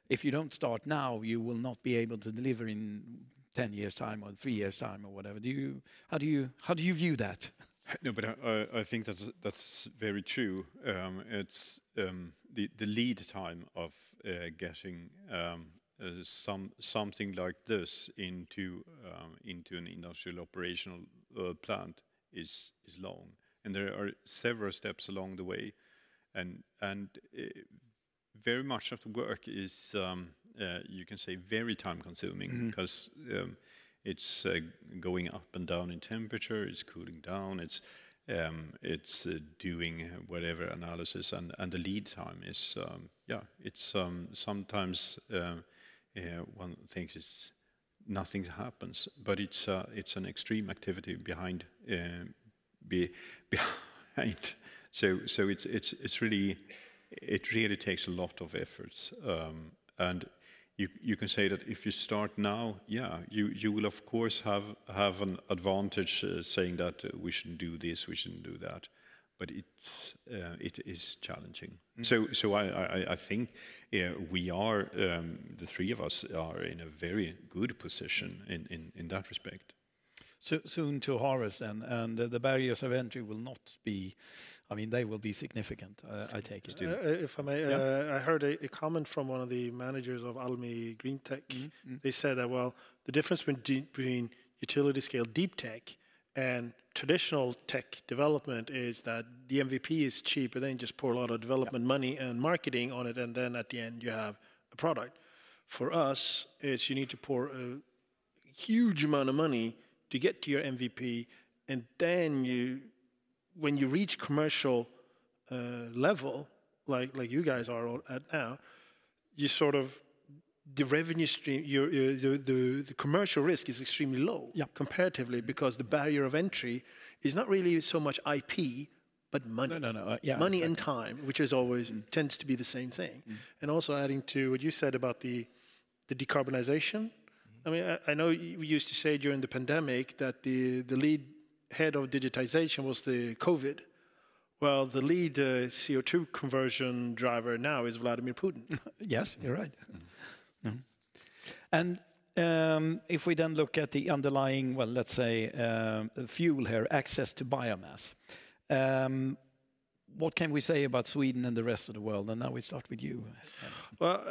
if you don't start now, you will not be able to deliver in 10 years time or 3 years time or whatever. How do you view that? No, but I think that's very true. It's the lead time of getting something like this into an industrial operational plant is long, and there are several steps along the way, and very much of the work is you can say very time consuming, because it's going up and down in temperature, it's cooling down, it's doing whatever analysis, and the lead time is it's sometimes one thinks nothing happens, but it's an extreme activity behind. So it's really, it really takes a lot of efforts, and you can say that if you start now, you will of course have an advantage, saying that we shouldn't do this, we shouldn't do that, but it is challenging. So I think we are, the three of us are in a very good position in that respect. So soon to harvest then, and the barriers of entry will not be, I mean, they will be significant, I take it. If I may, I heard a comment from one of the managers of Almi Green Tech. They said that, well, the difference between utility scale deep tech and traditional tech development is that the MVP is cheap, and then you just pour a lot of development money and marketing on it, and then at the end you have a product. For us, you need to pour a huge amount of money to get to your MVP, and then when you reach commercial level, like you guys are at now, you sort of, the revenue stream, the commercial risk is extremely low comparatively, because the barrier of entry is not really so much IP, but money. Money and time, which is always tends to be the same thing. And also adding to what you said about the decarbonization. I mean, I know we used to say during the pandemic that the lead head of digitization was the COVID. Well, the lead CO2 conversion driver now is Vladimir Putin. Yes, you're right. And if we then look at the underlying, well, let's say, fuel here, access to biomass. What can we say about Sweden and the rest of the world? And now we start with you. Well,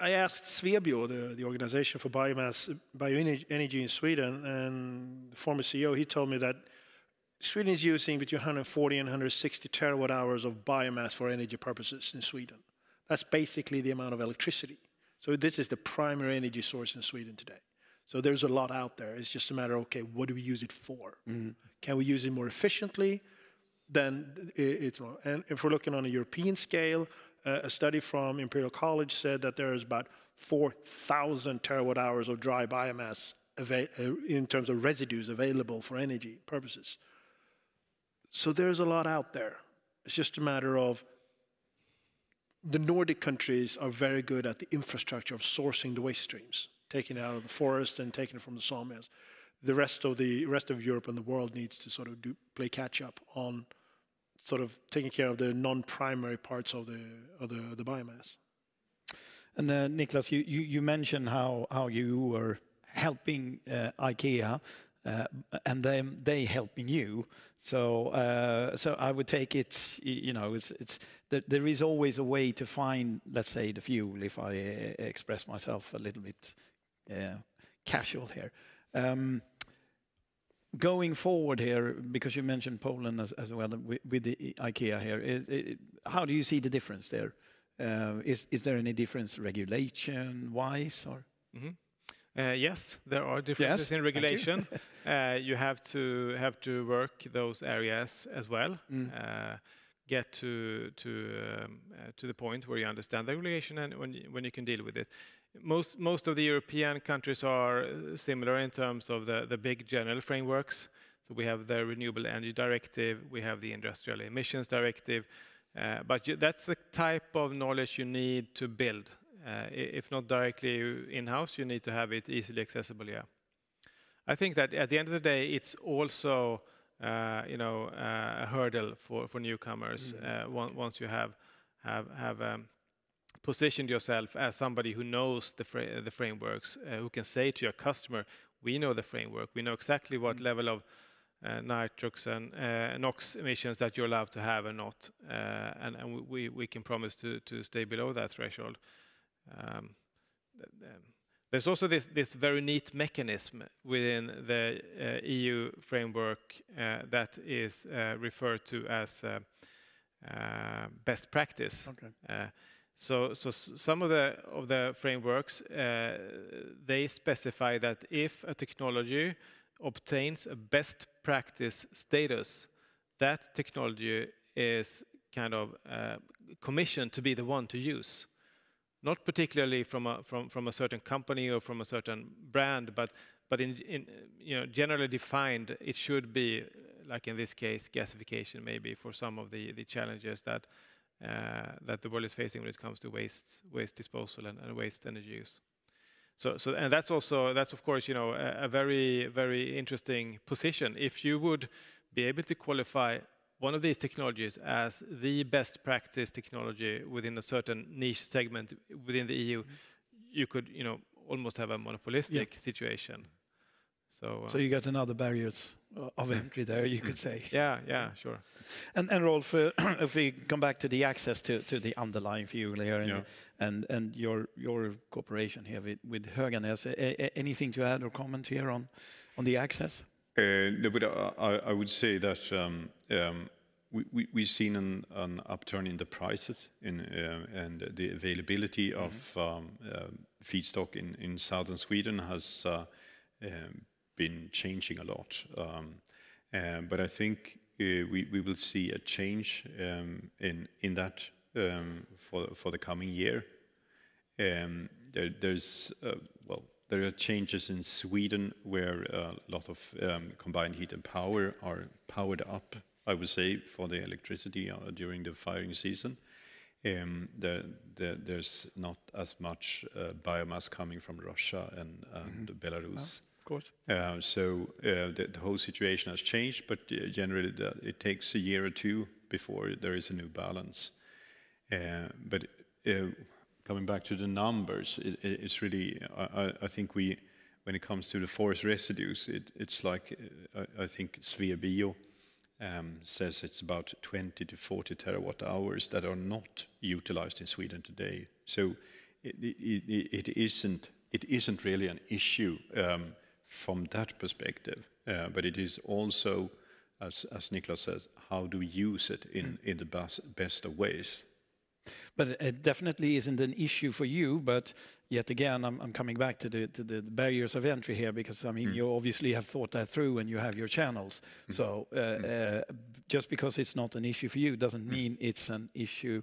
I asked Svebio, the organization for bioenergy in Sweden, and the former CEO, he told me that Sweden is using between 140 and 160 terawatt hours of biomass for energy purposes in Sweden. That's basically the amount of electricity. So this is the primary energy source in Sweden today. So there's a lot out there. It's just a matter of, okay, what do we use it for? Can we use it more efficiently? Then it's more. And if we're looking on a European scale, a study from Imperial College said that there is about 4,000 terawatt hours of dry biomass in terms of residues available for energy purposes. So there's a lot out there. It's just a matter of, the Nordic countries are very good at the infrastructure of sourcing the waste streams, taking it out of the forest and taking it from the sawmills. The rest of Europe and the world needs to sort of play catch up on sort of taking care of the non-primary parts of the biomass. And Niklas, you mentioned how you were helping IKEA, and they helping you. So I would take it, you know, there is always a way to find, let's say, the fuel, if I express myself a little bit casual here. going forward here, because you mentioned Poland as well with the IKEA here, how do you see the difference there? Is there any difference regulation-wise, or? Yes, there are differences in regulation. You have to work those areas as well. Get to the point where you understand the regulation and when you can deal with it. Most of the European countries are similar in terms of the big general frameworks. So we have the Renewable Energy Directive, we have the Industrial Emissions Directive, but that's the type of knowledge you need to build. If not directly in-house, you need to have it easily accessible. Yeah, I think that at the end of the day, it's also a hurdle for newcomers once you have positioned yourself as somebody who knows the frameworks, who can say to your customer, "We know the framework. We know exactly what level of nitrox and NOx emissions that you're allowed to have and not, and we can promise to stay below that threshold." There's also this very neat mechanism within the EU framework that is referred to as best practice. Okay. So some of the frameworks they specify that if a technology obtains a best practice status, that technology is kind of commissioned to be the one to use. Not particularly from a certain company or from a certain brand, but in generally defined, it should be, like in this case, gasification maybe for some of the challenges that the world is facing when it comes to waste disposal and waste energy use. So and that's of course a very interesting position. If you would be able to qualify one of these technologies as the best practice technology within a certain niche segment within the EU, you could almost have a monopolistic situation. So you got another barriers of entry there, you could say. Yeah, sure. And Rolf, if we come back to the access to the underlying fuel here and your cooperation here with Höganäs, anything to add or comment here on the access? No, but I would say that we've seen an upturn in the prices and the availability of feedstock in southern Sweden has been changing a lot. But I think we will see a change in that for the coming year. There are changes in Sweden where a lot of combined heat and power are powered up, I would say, for the electricity during the firing season. There's not as much biomass coming from Russia and Belarus. Of course. So the whole situation has changed, but generally it takes a year or two before there is a new balance. But coming back to the numbers, it's really, I think when it comes to the forest residues, it's like, I think Svebio says it's about 20 to 40 terawatt hours that are not utilized in Sweden today. So it isn't really an issue from that perspective, but it is also, as Niklas says, how do we use it in the best of ways? But it definitely isn't an issue for you. But yet again, I'm coming back to the barriers of entry here, because I mean you obviously have thought that through and you have your channels. So just because it's not an issue for you doesn't mean it's an issue.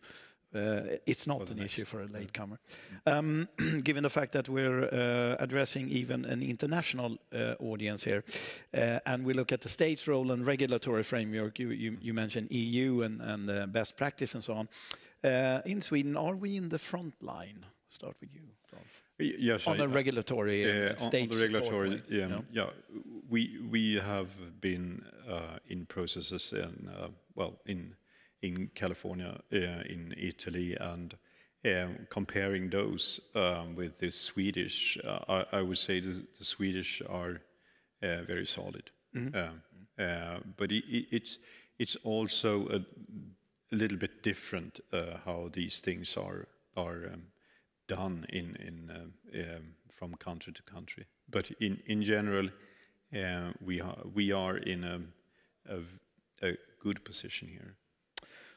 It's not an issue for a latecomer. Given the fact that we're addressing even an international audience here, and we look at the state's role and regulatory framework, you mentioned EU and best practice and so on. In Sweden, are we in the front line? Start with you, Rolf. Yes, on the regulatory state. On the regulatory, we have been in processes in California, in Italy, and comparing those with the Swedish, I would say the Swedish are very solid. But it's also a little bit different how these things are done from country to country. But in general, we are in a good position here.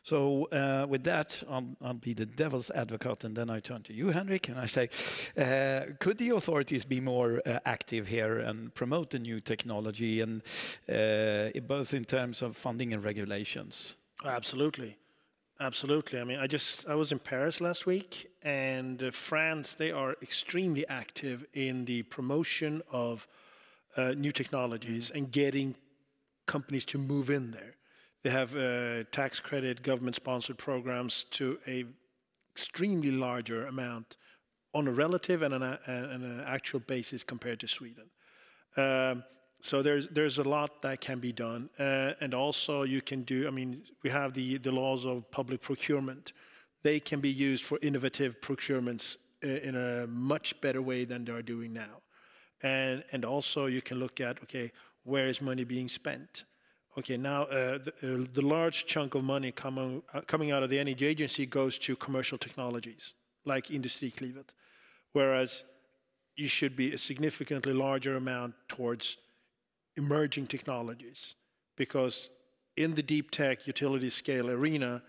So with that, I'll be the devil's advocate, and then I turn to you, Henrik, and I say, could the authorities be more active here and promote the new technology, and both in terms of funding and regulations? Absolutely. Absolutely. I mean, I was in Paris last week, and France, they are extremely active in the promotion of new technologies and getting companies to move in there. They have tax credit, government-sponsored programs to a extremely larger amount on a relative and an actual basis compared to Sweden. So there's a lot that can be done, and also you can do. I mean, we have the laws of public procurement. They can be used for innovative procurements in a much better way than they are doing now, and also you can look at, okay, where is money being spent? Okay, now the large chunk of money coming out of the Energy Agency goes to commercial technologies like Industriklivet, whereas you should be a significantly larger amount towards emerging technologies, because in the deep tech utility scale arena,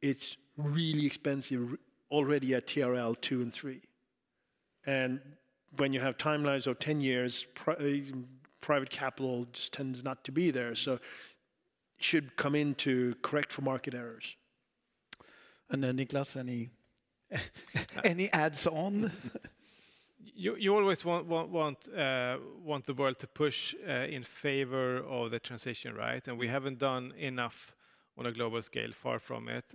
it's really expensive already at TRL 2 and 3. And when you have timelines of 10 years, private capital just tends not to be there. So should come in to correct for market errors. And then Niklas, any adds on? You always want the world to push in favor of the transition, right? And we haven't done enough on a global scale, far from it.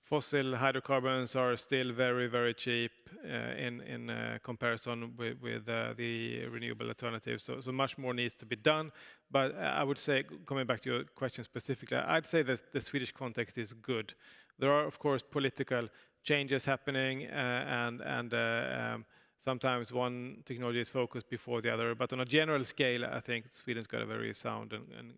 Fossil hydrocarbons are still very, very cheap in comparison with the renewable alternatives. So much more needs to be done. But I would say, coming back to your question specifically, I'd say that the Swedish context is good. There are, of course, political changes happening, and sometimes one technology is focused before the other. But on a general scale, I think Sweden's got a very sound and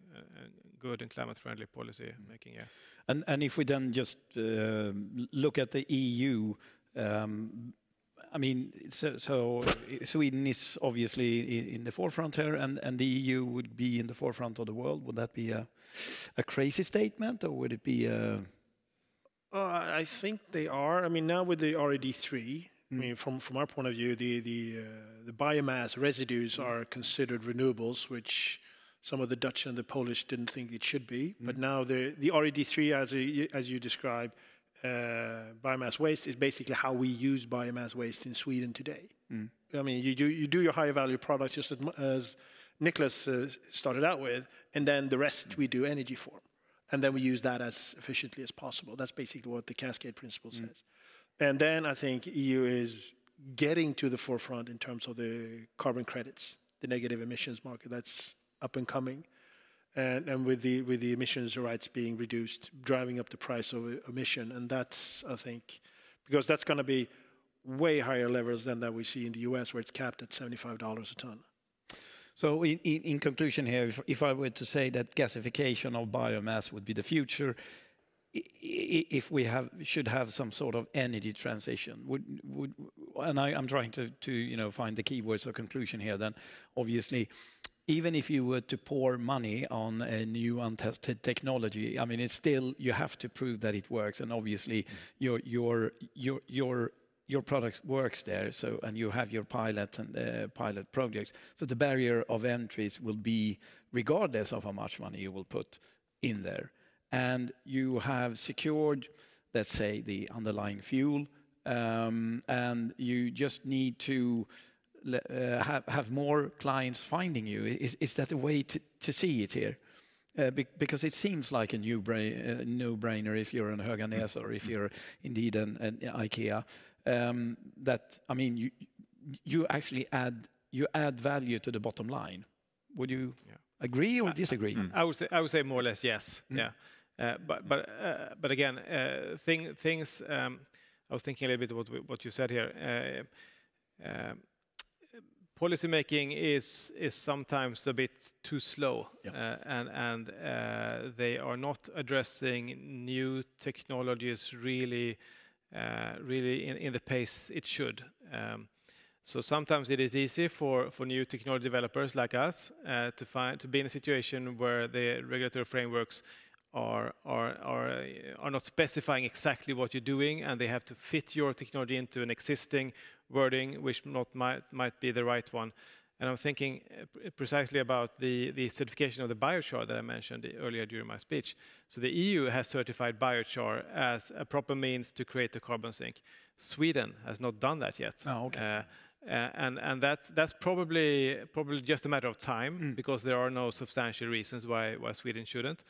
good and climate-friendly policy making. Yeah. And if we then just look at the EU, I mean, so Sweden is obviously in the forefront here, and the EU would be in the forefront of the world. Would that be a crazy statement, or would it be a... I think they are. I mean, now with the RED3, I mean, from our point of view, the biomass residues are considered renewables, which some of the Dutch and the Polish didn't think it should be. But now the RED3, as you described, biomass waste is basically how we use biomass waste in Sweden today. I mean, you do your higher value products just as Niklas started out with, and then the rest we do energy for. And then we use that as efficiently as possible. That's basically what the cascade principle says. And then I think EU is getting to the forefront in terms of the carbon credits, the negative emissions market that's up and coming. And with the emissions rights being reduced, driving up the price of emission. And that's, I think, because that's going to be way higher levels than that we see in the US, where it's capped at $75 a ton. So in conclusion here, if I were to say that gasification of biomass would be the future, if we should have some sort of energy transition, and I'm trying to find the keywords of conclusion here, then obviously, even if you were to pour money on a new untested technology, I mean, it's still, you have to prove that it works, and obviously your product works there, so, and you have your pilots and pilot projects. So the barrier of entries will be regardless of how much money you will put in there. And you have secured, let's say, the underlying fuel, and you just need to have more clients finding you. Is that a way to see it here? Because it seems like a no-brainer if you're an Höganäs or if you're indeed an IKEA. That, I mean, you actually add value to the bottom line. Would you agree or disagree? I would say more or less yes. Yeah, but again, things. I was thinking a little bit about what you said here. Policy making is sometimes a bit too slow, and they are not addressing new technologies really in the pace it should. So sometimes it is easy for new technology developers like us to be in a situation where the regulatory frameworks are not specifying exactly what you're doing, and they have to fit your technology into an existing wording, which might be the right one. And I'm thinking precisely about the certification of the biochar that I mentioned earlier during my speech. So the EU has certified biochar as a proper means to create a carbon sink. Sweden has not done that yet. Oh, okay. And that's probably just a matter of time, because there are no substantial reasons why Sweden shouldn't.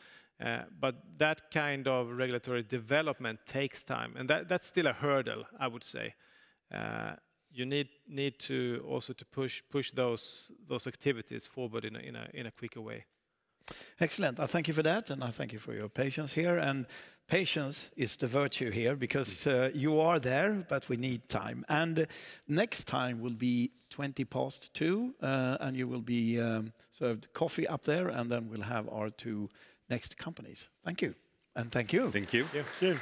But that kind of regulatory development takes time, and that's still a hurdle, I would say. You need to also to push those activities forward in a quicker way. Excellent. I thank you for that, and I thank you for your patience here. And patience is the virtue here, because you are there, but we need time. And next time will be 2:20, and you will be served coffee up there, and then we'll have our two next companies. Thank you. And thank you. Thank you. Thank you.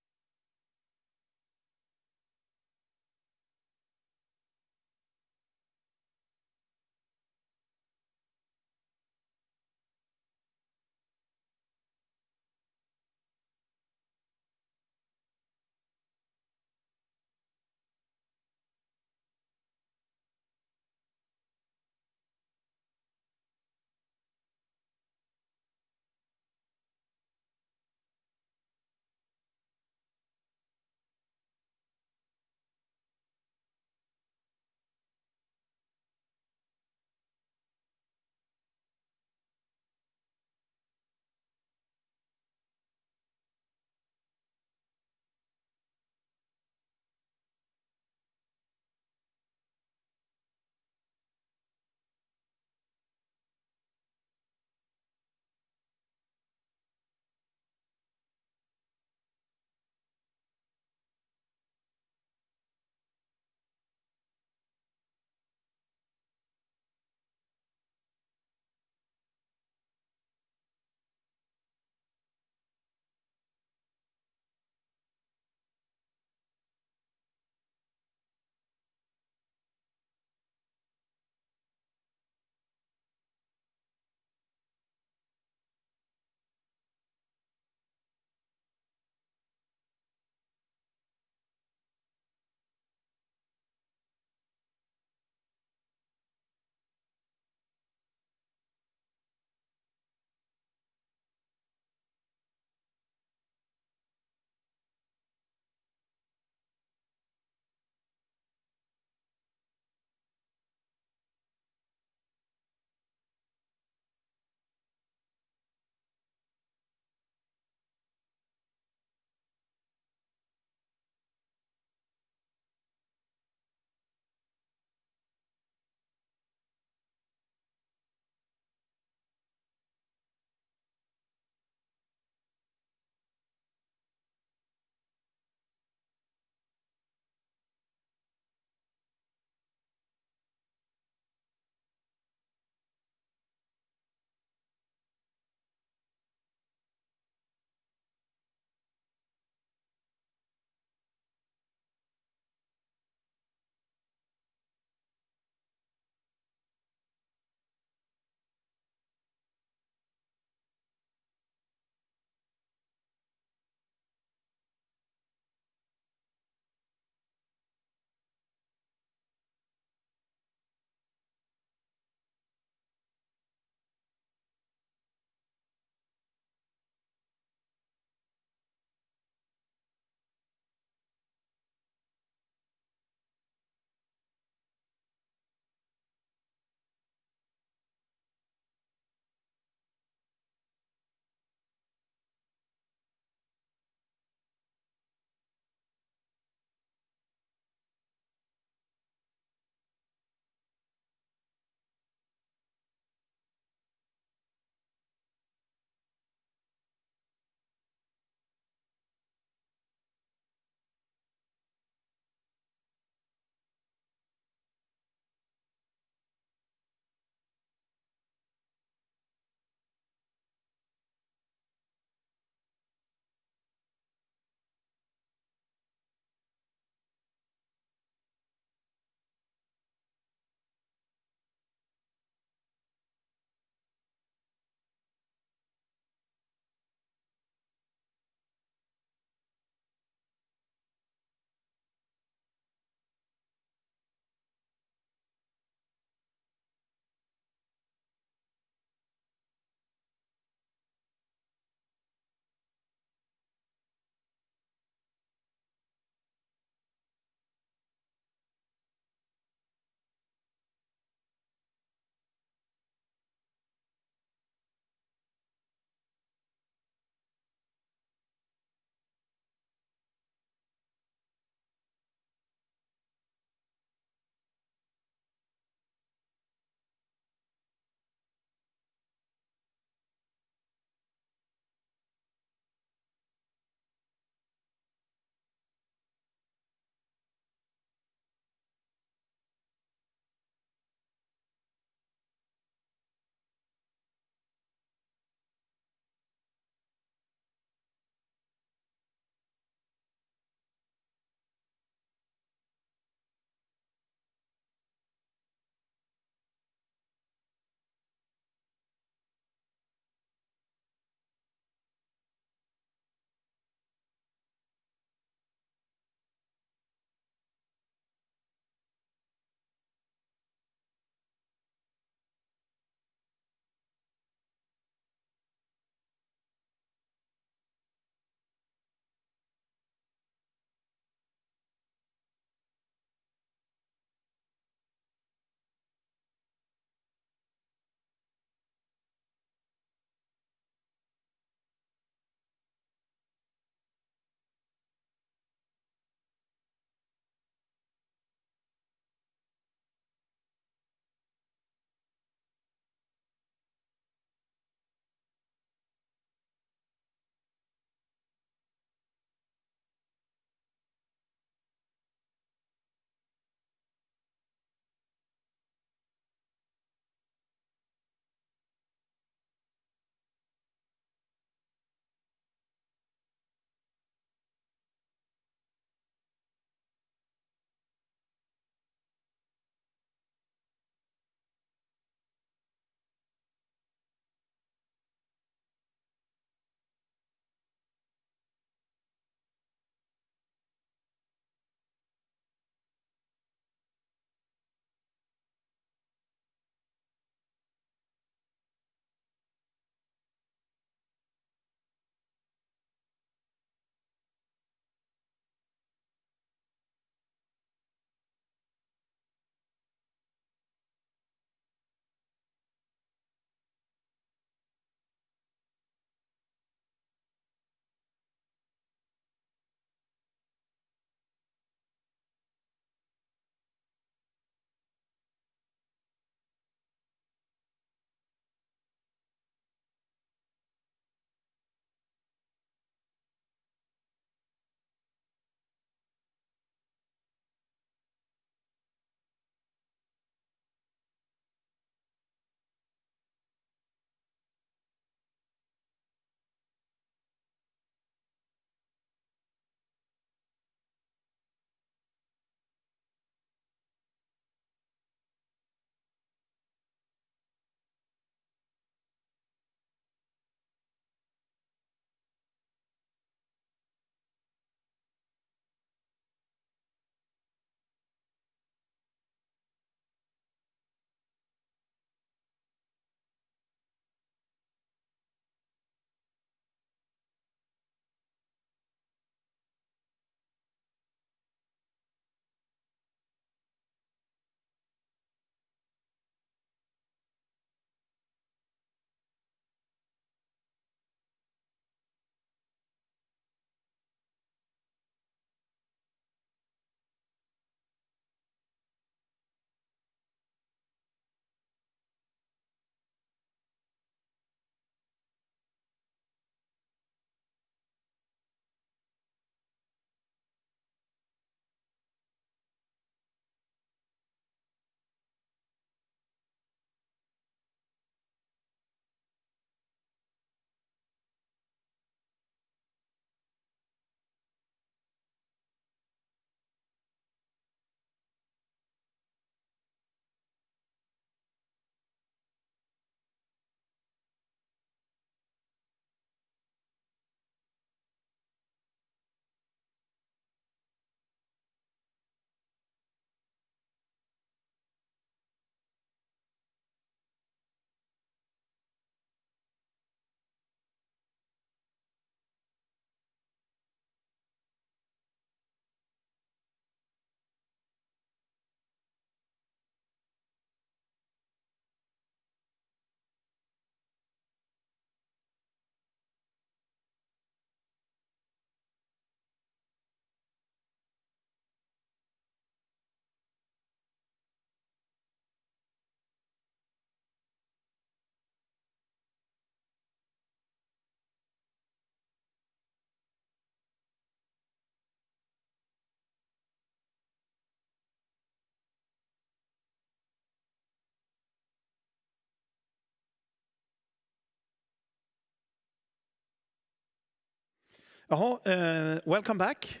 Welcome back.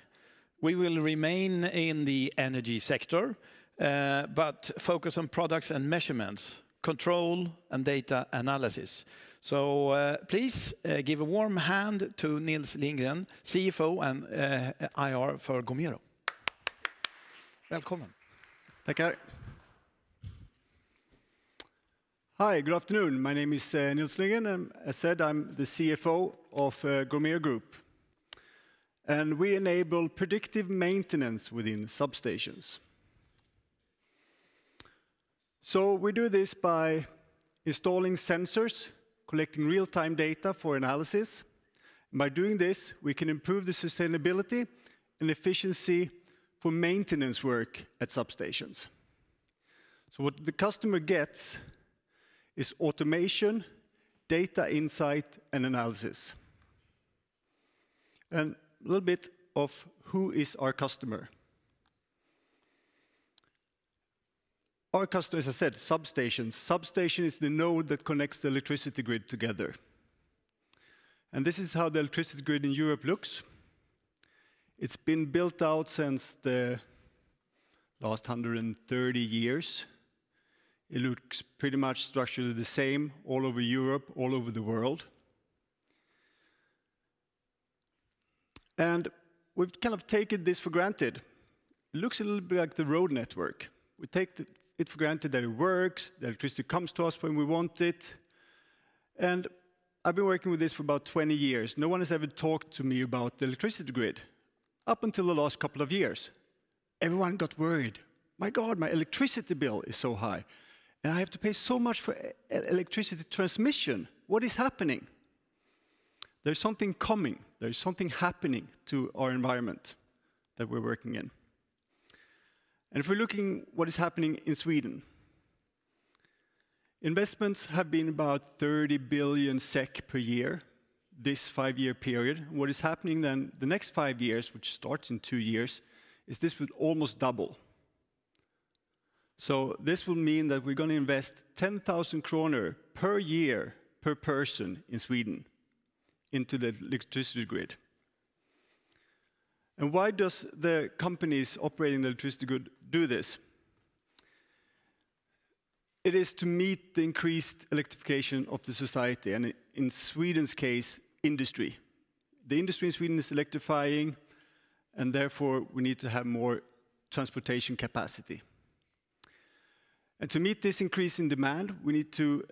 We will remain in the energy sector, but focus on products and measurements, control and data analysis. So please give a warm hand to Nils Lindgren, CFO and IR for Gomero. Välkommen. Tackar. Hi, good afternoon. My name is Nils Lindgren, and as said, I'm the CFO of Gomero Group. And we enable predictive maintenance within substations. So we do this by installing sensors, collecting real-time data for analysis. And by doing this, we can improve the sustainability and efficiency for maintenance work at substations. So what the customer gets is automation, data insight, and analysis. And a little bit of who is our customer. Our customer, as I said, substations. Substation is the node that connects the electricity grid together. And this is how the electricity grid in Europe looks. It's been built out since the last 130 years. It looks pretty much structurally the same all over Europe, all over the world. And we've kind of taken this for granted. It looks a little bit like the road network. We take it for granted that it works, the electricity comes to us when we want it. And I've been working with this for about 20 years. No one has ever talked to me about the electricity grid, up until the last couple of years. Everyone got worried. My God, my electricity bill is so high. And I have to pay so much for electricity transmission. What is happening? There's something coming. There's something happening to our environment that we're working in. And if we're looking what is happening in Sweden, investments have been about 30 billion SEK per year, this 5-year period. What is happening then the next 5 years, which starts in 2 years, is this would almost double. So this will mean that we're going to invest 10,000 kronor per year per person in Sweden into the electricity grid. And why does the companies operating the electricity grid do this? It is to meet the increased electrification of the society, and in Sweden's case, industry. The industry in Sweden is electrifying, and therefore we need to have more transportation capacity. And to meet this increase in demand, we need to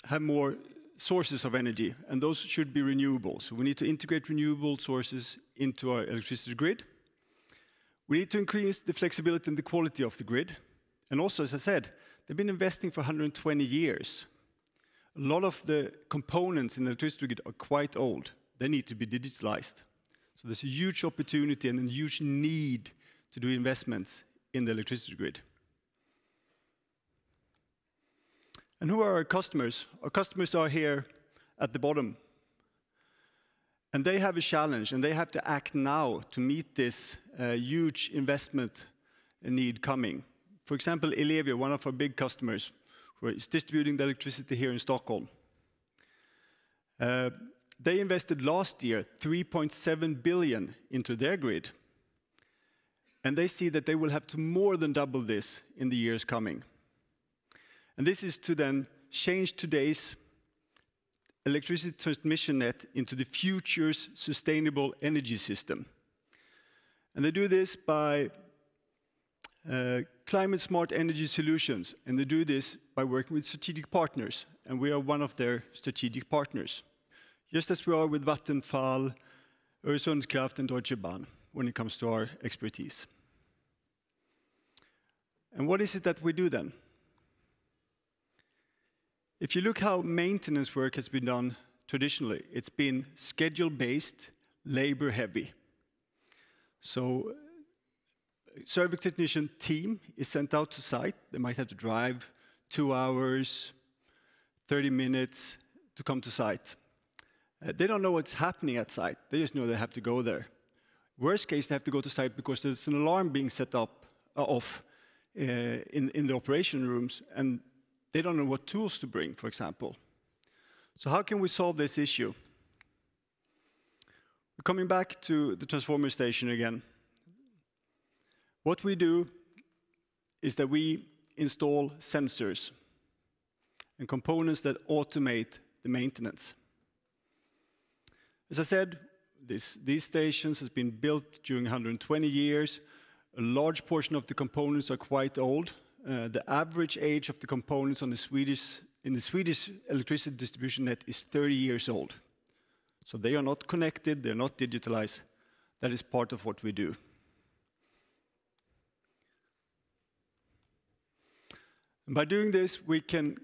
have more sources of energy, and those should be renewable. So we need to integrate renewable sources into our electricity grid. We need to increase the flexibility and the quality of the grid. And also, as I said, they've been investing for 120 years. A lot of the components in the electricity grid are quite old. They need to be digitalized. So there's a huge opportunity and a huge need to do investments in the electricity grid. And who are our customers? Our customers are here at the bottom. And they have a challenge, and they have to act now to meet this huge investment need coming. For example, Ellevio, one of our big customers, who is distributing the electricity here in Stockholm. They invested last year 3.7 billion into their grid. And they see that they will have to more than double this in the years coming. And this is to then change today's electricity transmission net into the future's sustainable energy system. And they do this by climate smart energy solutions. And they do this by working with strategic partners. And we are one of their strategic partners. Just as we are with Vattenfall, Öresundskraft, and Deutsche Bahn when it comes to our expertise. And what is it that we do then? If you look how maintenance work has been done traditionally, it's been schedule-based, labor-heavy. So service technician team is sent out to site. They might have to drive 2 hours, 30 minutes to come to site. They don't know what's happening at site. They just know they have to go there. Worst case, they have to go to site because there's an alarm being set up off in the operation rooms, and they don't know what tools to bring, for example. So how can we solve this issue? Coming back to the transformer station again. What we do is that we install sensors and components that automate the maintenance. As I said, these stations have been built during 120 years. A large portion of the components are quite old. The average age of the components in the Swedish electricity distribution net is 30 years old. So they are not connected, they're not digitalized. That is part of what we do. And by doing this, we can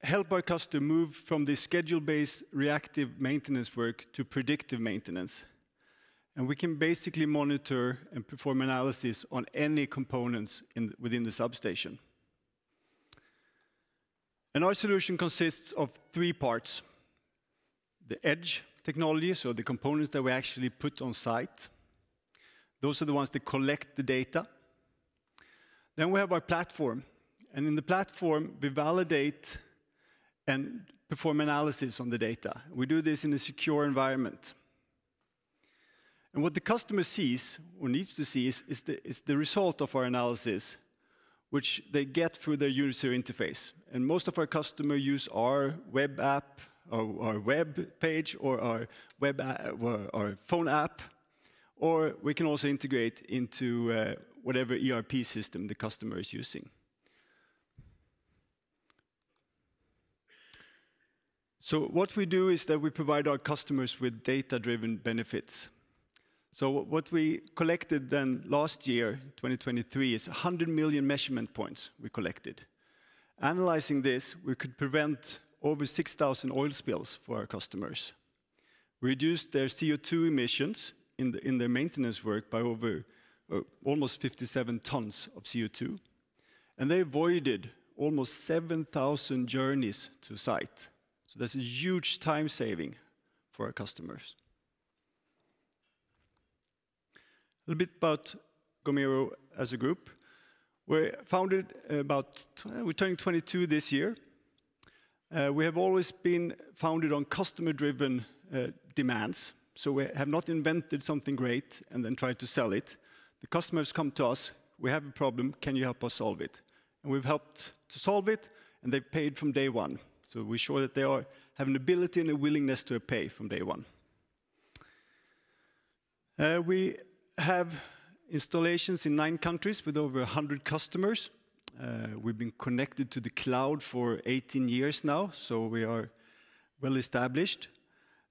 help our customer move from the schedule-based reactive maintenance work to predictive maintenance. And we can basically monitor and perform analysis on any components within the substation. And our solution consists of 3 parts. The edge technology, so the components that we actually put on site. Those are the ones that collect the data. Then we have our platform. And in the platform, we validate and perform analysis on the data. We do this in a secure environment. And what the customer sees, or needs to see, is the result of our analysis, which they get through their user interface. And most of our customers use our web app, or our web page, or our our phone app, or we can also integrate into whatever ERP system the customer is using. So what we do is that we provide our customers with data-driven benefits. So what we collected then last year, 2023, is 100 million measurement points we collected. Analyzing this, we could prevent over 6,000 oil spills for our customers. We reduced their CO2 emissions in their maintenance work by over almost 57 tons of CO2. And they avoided almost 7,000 journeys to site. So that's a huge time saving for our customers. A little bit about Gomero as a group. We're founded we're turning 22 this year. We have always been founded on customer-driven demands. So we have not invented something great and then tried to sell it. The customers come to us, we have a problem, can you help us solve it? And we've helped to solve it, and they've paid from day one. So we're sure that they have an ability and a willingness to pay from day one. We have installations in 9 countries with over 100 customers. We've been connected to the cloud for 18 years now, so we are well established.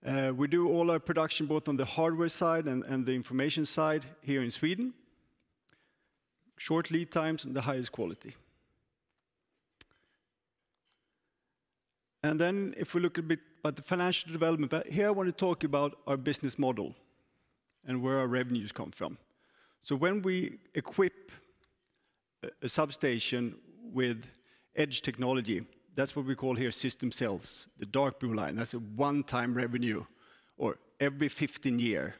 We do all our production both on the hardware side and the information side here in Sweden. Short lead times and the highest quality. And then if we look a bit at the financial development, but here I want to talk about our business model and where our revenues come from. So when we equip a substation with edge technology, that's what we call here system sales, the dark blue line. That's a one-time revenue, or every 15 years.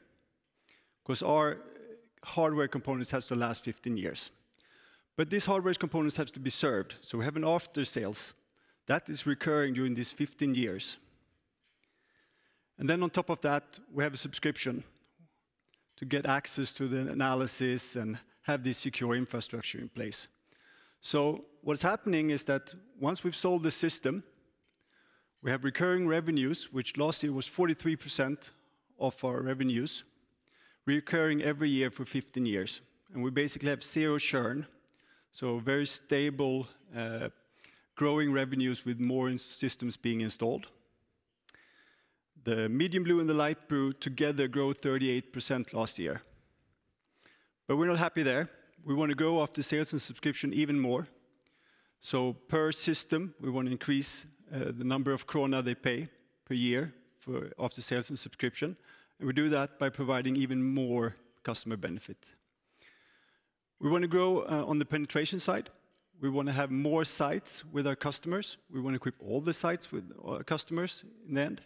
Because our hardware components have to last 15 years. But these hardware components have to be served. So we have an after sales. That is recurring during these 15 years. And then on top of that, we have a subscription to get access to the analysis and have this secure infrastructure in place. So what's happening is that once we've sold the system, we have recurring revenues, which last year was 43% of our revenues, recurring every year for 15 years. And we basically have 0 churn, so very stable growing revenues with more systems being installed. The medium blue and the light blue together grow 38% last year. But we're not happy there. We want to grow after sales and subscription even more. So per system, we want to increase the number of krona they pay per year for after sales and subscription. And we do that by providing even more customer benefit. We want to grow on the penetration side. We want to have more sites with our customers. We want to equip all the sites with our customers in the end.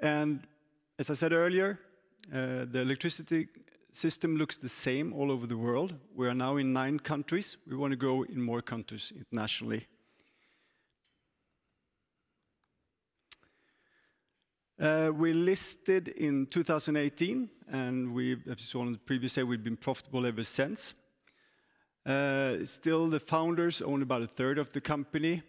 And as I said earlier, the electricity system looks the same all over the world. We are now in 9 countries. We want to grow in more countries internationally. We listed in 2018, and as you saw on the previous day, we've been profitable ever since. Still, the founders own about a third of the company.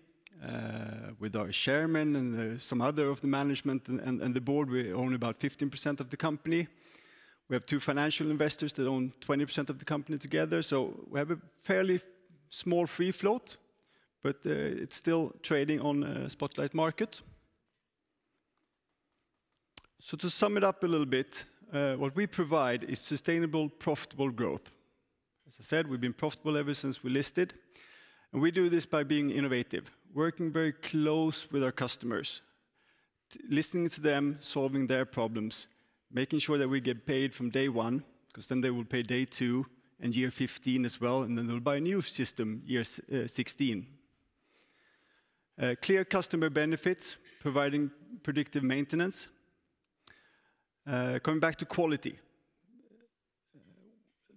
With our chairman and some other of the management and the board, we own about 15% of the company. We have 2 financial investors that own 20% of the company together, so we have a fairly small free float, but it's still trading on a spotlight market. So to sum it up a little bit, what we provide is sustainable, profitable growth. As I said, we've been profitable ever since we listed, and we do this by being innovative, working very close with our customers, listening to them, solving their problems, making sure that we get paid from day 1, because then they will pay day 2 and year 15 as well, and then they'll buy a new system year 16. Clear customer benefits, providing predictive maintenance. Coming back to quality.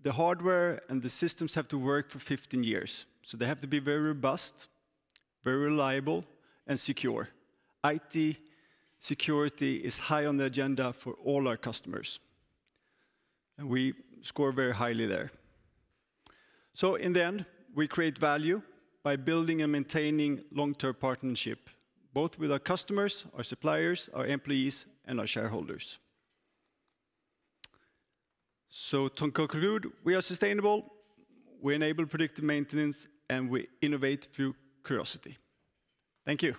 The hardware and the systems have to work for 15 years. So they have to be very robust, very reliable, and secure. IT security is high on the agenda for all our customers. And we score very highly there. So in the end, we create value by building and maintaining long-term partnership, both with our customers, our suppliers, our employees, and our shareholders. So to conclude, we are sustainable, we enable predictive maintenance, and we innovate through curiosity. Thank you.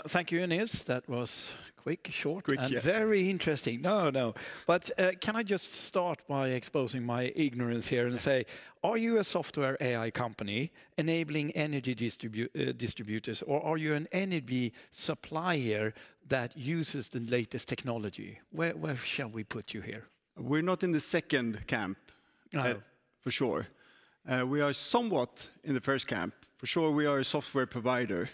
Thank you, Ines. That was quick, short, and yeah. very interesting. No. But can I just start by exposing my ignorance here and say, are you a software AI company enabling energy distributors, or are you an energy supplier that uses the latest technology? Where shall we put you here? We're not in the second camp, for sure. We are somewhat in the first camp. For sure, we are a software provider.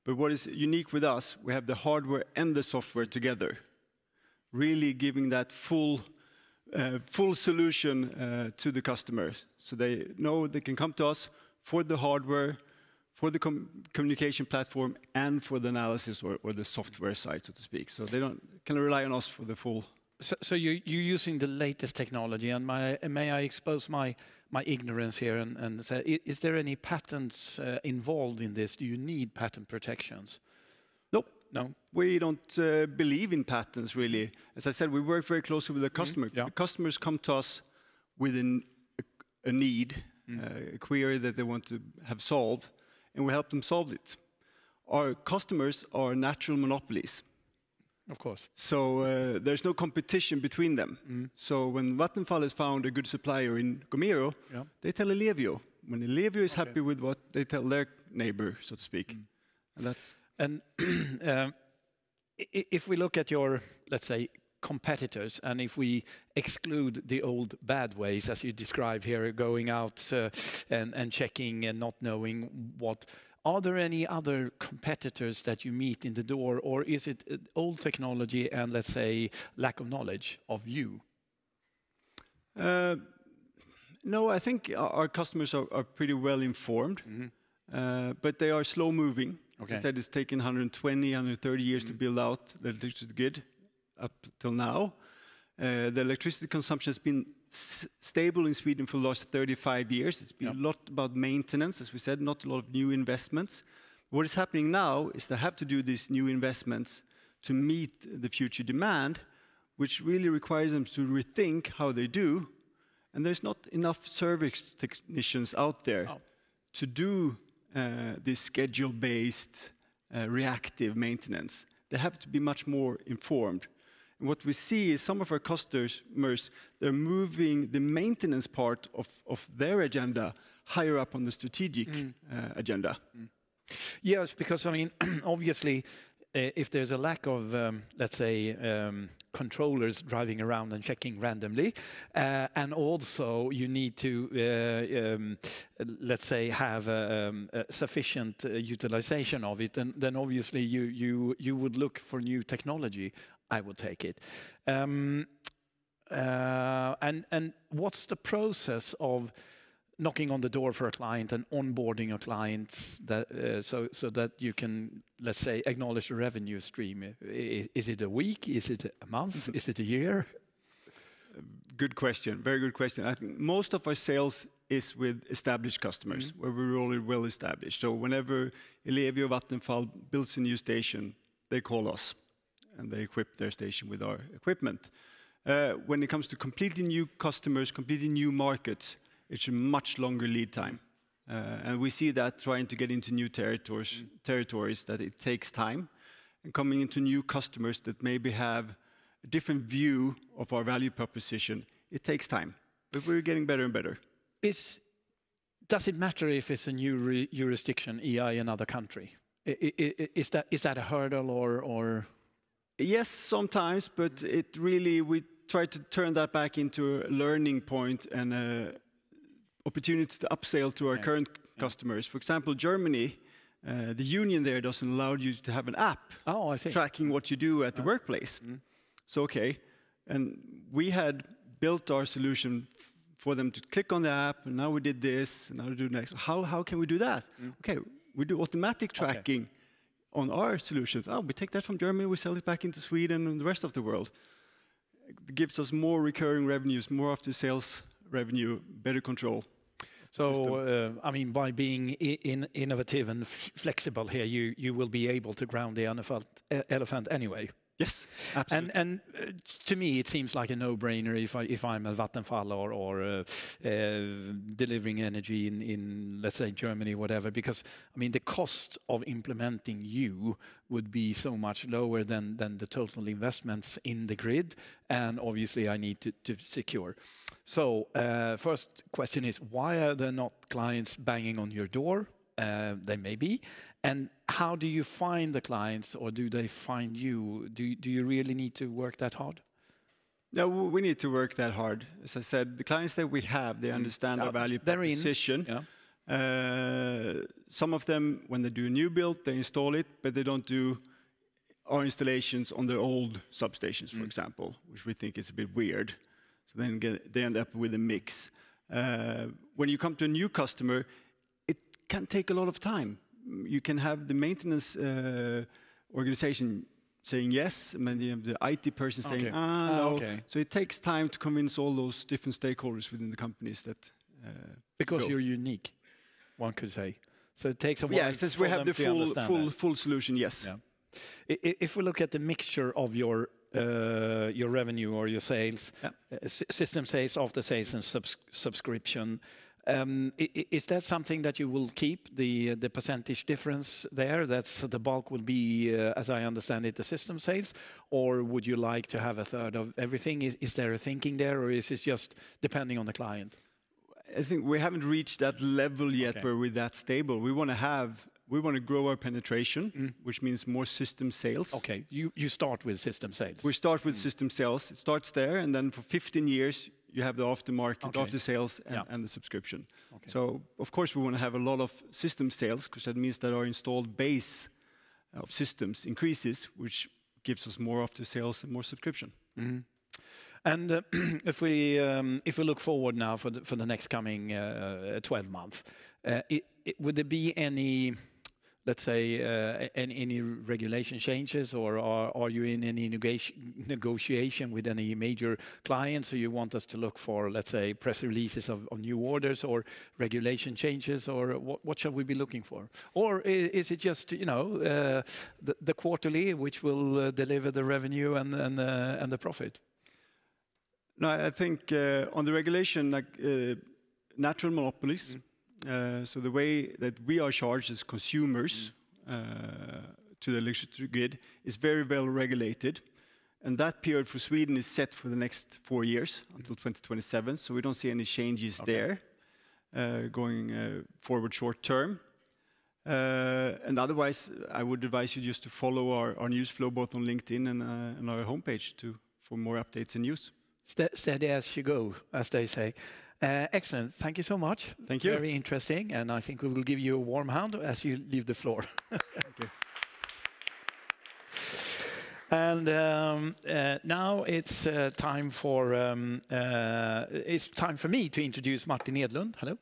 But what is unique with us, we have the hardware and the software together, really giving that full solution to the customers. So they know they can come to us for the hardware, for the communication platform, and for the analysis or the software side, so to speak. So they can rely on us for the full. So you're using the latest technology, and may I expose my ignorance here and say, is there any patents involved in this? Do you need patent protections? Nope. No. We don't believe in patents, really. As I said, we work very closely with the customer. Yeah. The customers come to us with a need, a query that they want to have solved, and we help them solve it. Our customers are natural monopolies. Of course. So there's no competition between them. So when Vattenfall has found a good supplier in Gomero, they tell Ellevio. When Ellevio is happy with what, they tell their neighbor, so to speak. And if we look at your, let's say, competitors, and if we exclude the old bad ways, as you describe here, going out and checking and not knowing what, are there any other competitors that you meet in the door, or is it old technology and, let's say, lack of knowledge of you? No, I think our customers are pretty well informed, but they are slow moving. Okay. As I said, it's taken 120, 130 years to build out the electricity grid up till now. The electricity consumption has been stable in Sweden for the last 35 years. It's been a lot about maintenance, as we said, not a lot of new investments. What is happening now is they have to do these new investments to meet the future demand, which really requires them to rethink how they do. And there's not enough service technicians out there to do this schedule-based reactive maintenance. They have to be much more informed. And what we see is some of our customers, they're moving the maintenance part of their agenda higher up on the strategic agenda. Yes, because, I mean, obviously, if there's a lack of, let's say, controllers driving around and checking randomly, and also you need to, let's say, have sufficient utilization of it, then obviously you would look for new technology. I would take it. And what's the process of knocking on the door for a client and onboarding a client that, so that you can, let's say, acknowledge the revenue stream? Is it a week? Is it a month? Is it a year? Good question. Very good question. I think most of our sales is with established customers, where we're already well established. So whenever Ellevio Vattenfall builds a new station, they call us, and they equip their station with our equipment. When it comes to completely new customers, completely new markets, it's a much longer lead time. And we see that trying to get into new territories, that it takes time. And coming into new customers that maybe have a different view of our value proposition, it takes time. But we're getting better and better. Does it matter if it's a new jurisdiction, EI, another country? Is that a hurdle or? Yes, sometimes, but it really, we try to turn that back into a learning point and opportunity to upsell to our current customers. For example, Germany, the union there doesn't allow you to have an app tracking what you do at the workplace. So, okay, and we had built our solution for them to click on the app, and now we did this, and now we do next. How can we do that? Okay, we do automatic tracking on our solutions. Oh, we take that from Germany, we sell it back into Sweden and the rest of the world. It gives us more recurring revenues, more after sales revenue, better control. So, I mean, by being innovative and flexible here, you will be able to ground the elephant anyway. Yes, absolutely. And to me, it seems like a no-brainer if I'm a Vattenfall or delivering energy in, let's say, Germany, whatever, because, I mean, the cost of implementing you would be so much lower than the total investments in the grid, and obviously I need to secure. So, first question is, why are there not clients banging on your door? They may be. And how do you find the clients, or do they find you? Do you really need to work that hard? No, we need to work that hard. As I said, the clients that we have, they understand our value proposition. Some of them, when they do a new build, they install it, but they don't do our installations on their old substations, for example, which we think is a bit weird. So then they end up with a mix. When you come to a new customer, it can take a lot of time. You can have the maintenance organization saying yes, and then you have the IT person saying, no. So it takes time to convince all those different stakeholders within the companies that... because you're unique, one could say. So it takes a while since we have the full solution, yes. Yeah. If we look at the mixture of your revenue or your sales, system sales, after sales, and subscription, is that something that you will keep, the percentage difference there? That's the bulk will be, as I understand it, the system sales, or would you like to have a third of everything? Is there a thinking there, or is it just depending on the client? I think we haven't reached that level yet where we're that stable. We want to grow our penetration, which means more system sales. Okay, you start with system sales. We start with system sales. It starts there, and then for 15 years, you have the aftermarket, after sales, and the subscription. So, of course, we want to have a lot of system sales, because that means that our installed base of systems increases, which gives us more after sales and more subscription. And if we look forward now for the next coming 12 months, would there be any, let's say, any regulation changes, or are you in any negotiation with any major clients? So you want us to look for, let's say, press releases of new orders or regulation changes, or what shall we be looking for? Or is it just, the quarterly which will deliver the revenue and the profit? No, I think on the regulation, like natural monopolies. So the way that we are charged as consumers to the electricity grid is very well regulated. And that period for Sweden is set for the next 4 years, until 2027. So we don't see any changes there going forward short term. And otherwise, I would advise you just to follow our news flow both on LinkedIn and on our homepage for more updates and news. Steady as you go, as they say. Excellent. Thank you so much. Thank you. Very interesting. And I think we will give you a warm hand as you leave the floor. Thank you. And now it's time for me to introduce Martin Edlund. Hello.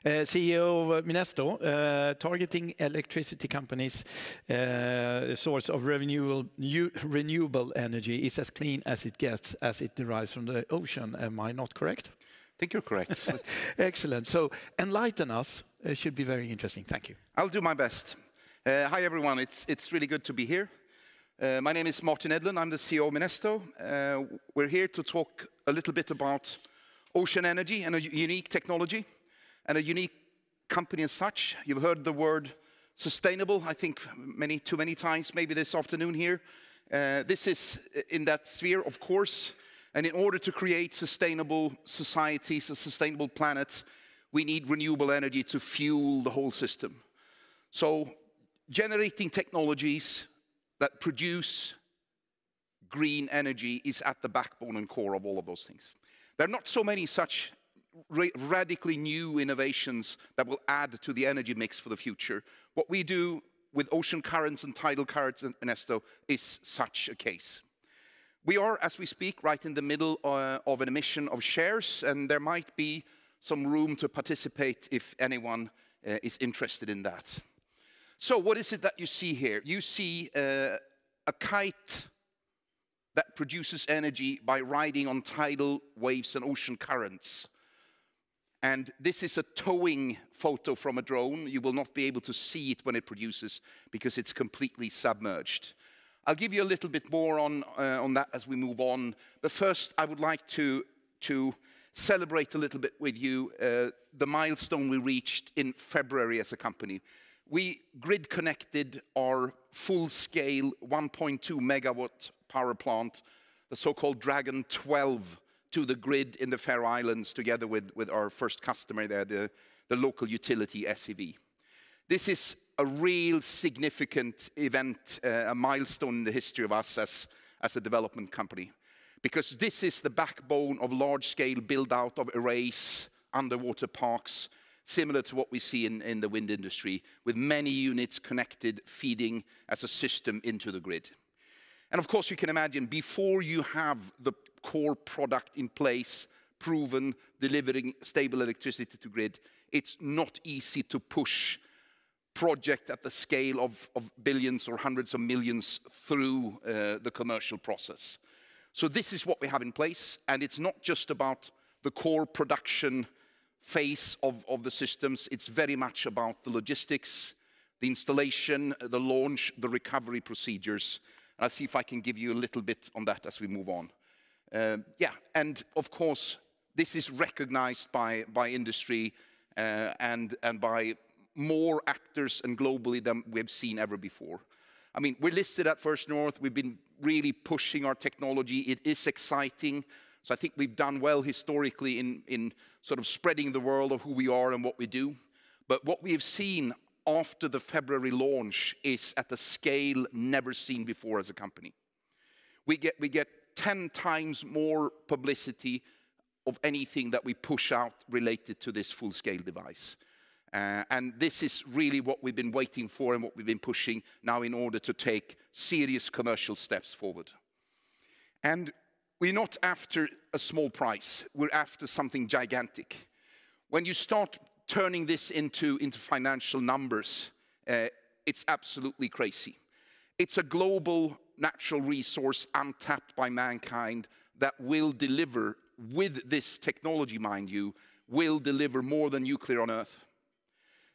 CEO of Minesto, targeting electricity companies' source of renewable energy is as clean as it gets, as it derives from the ocean. Am I not correct? I think you're correct. Excellent. So enlighten us. It should be very interesting. Thank you. I'll do my best. Hi, everyone. It's really good to be here. My name is Martin Edlund. I'm the CEO of Minesto. We're here to talk a little bit about ocean energy and a unique technology and a unique company as such. You've heard the word sustainable, I think, too many times, maybe this afternoon here. This is in that sphere, of course. And in order to create sustainable societies, a sustainable planet, we need renewable energy to fuel the whole system. So generating technologies that produce green energy is at the backbone and core of all of those things. There are not so many such radically new innovations that will add to the energy mix for the future. What we do with ocean currents and tidal currents in Minesto is such a case. We are, as we speak, right in the middle of an emission of shares, and there might be some room to participate if anyone is interested in that. So what is it that you see here? You see a kite that produces energy by riding on tidal waves and ocean currents. And this is a towing photo from a drone. You will not be able to see it when it produces because it's completely submerged. I'll give you a little bit more on that as we move on. But first, I would like to celebrate a little bit with you the milestone we reached in February as a company. We grid connected our full-scale 1.2 megawatt power plant, the so-called Dragon 12, to the grid in the Faroe Islands together with our first customer there, the local utility SEV. This is a real significant event, a milestone in the history of us as a development company. Because this is the backbone of large-scale build-out of arrays, underwater parks, similar to what we see in the wind industry, with many units connected, feeding as a system into the grid. And of course, you can imagine, before you have the core product in place, proven, delivering stable electricity to grid, it's not easy to push project at the scale of billions or hundreds of millions through the commercial process. So this is what we have in place, and it's not just about the core production phase of the systems, it's very much about the logistics, the installation, the launch, the recovery procedures. I'll see if I can give you a little bit on that as we move on. And of course, this is recognized by industry and by more actors and globally than we've seen ever before. I mean, we're listed at First North. We've been really pushing our technology. It is exciting. So I think we've done well historically in sort of spreading the world of who we are and what we do. But what we have seen after the February launch is at a scale never seen before as a company. We get 10 times more publicity of anything that we push out related to this full-scale device. And this is really what we've been waiting for and what we've been pushing now in order to take serious commercial steps forward. And we're not after a small price. We're after something gigantic. When you start turning this into financial numbers, it's absolutely crazy. It's a global natural resource untapped by mankind that will deliver, with this technology, mind you, will deliver more than nuclear on Earth.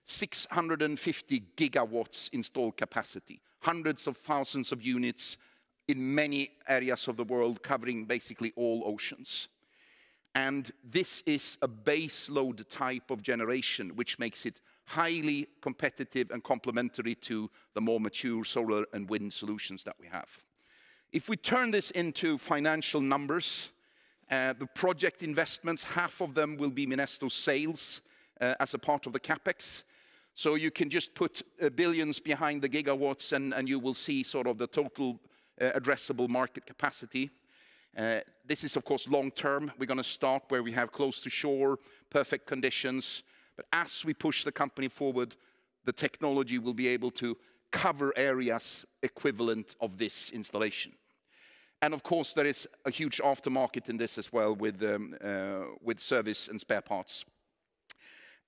650 gigawatts installed capacity, hundreds of thousands of units in many areas of the world, covering basically all oceans. And this is a base load type of generation, which makes it highly competitive and complementary to the more mature solar and wind solutions that we have. If we turn this into financial numbers, the project investments, half of them will be Minesto sales as a part of the CapEx. So you can just put billions behind the gigawatts and you will see sort of the total addressable market capacity. This is, of course, long-term. We're going to start where we have close to shore, perfect conditions. But as we push the company forward, the technology will be able to cover areas equivalent of this installation. And of course, there is a huge aftermarket in this as well with service and spare parts.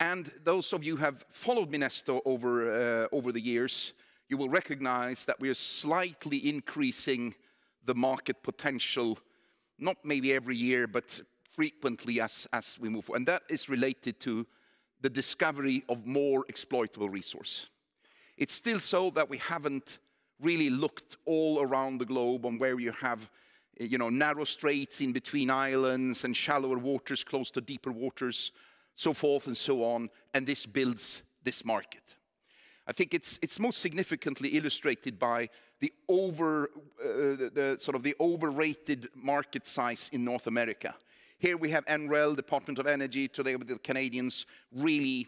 And those of you who have followed Minesto over the years, you will recognize that we are slightly increasing the market potential, not maybe every year, but frequently as we move forward. And that is related to the discovery of more exploitable resource. It's still so that we haven't really looked all around the globe on where you have narrow straits in between islands and shallower waters close to deeper waters, so forth and so on, and this builds this market. I think it's most significantly illustrated by the overrated market size in North America. Here we have NREL, Department of Energy, today with the Canadians, really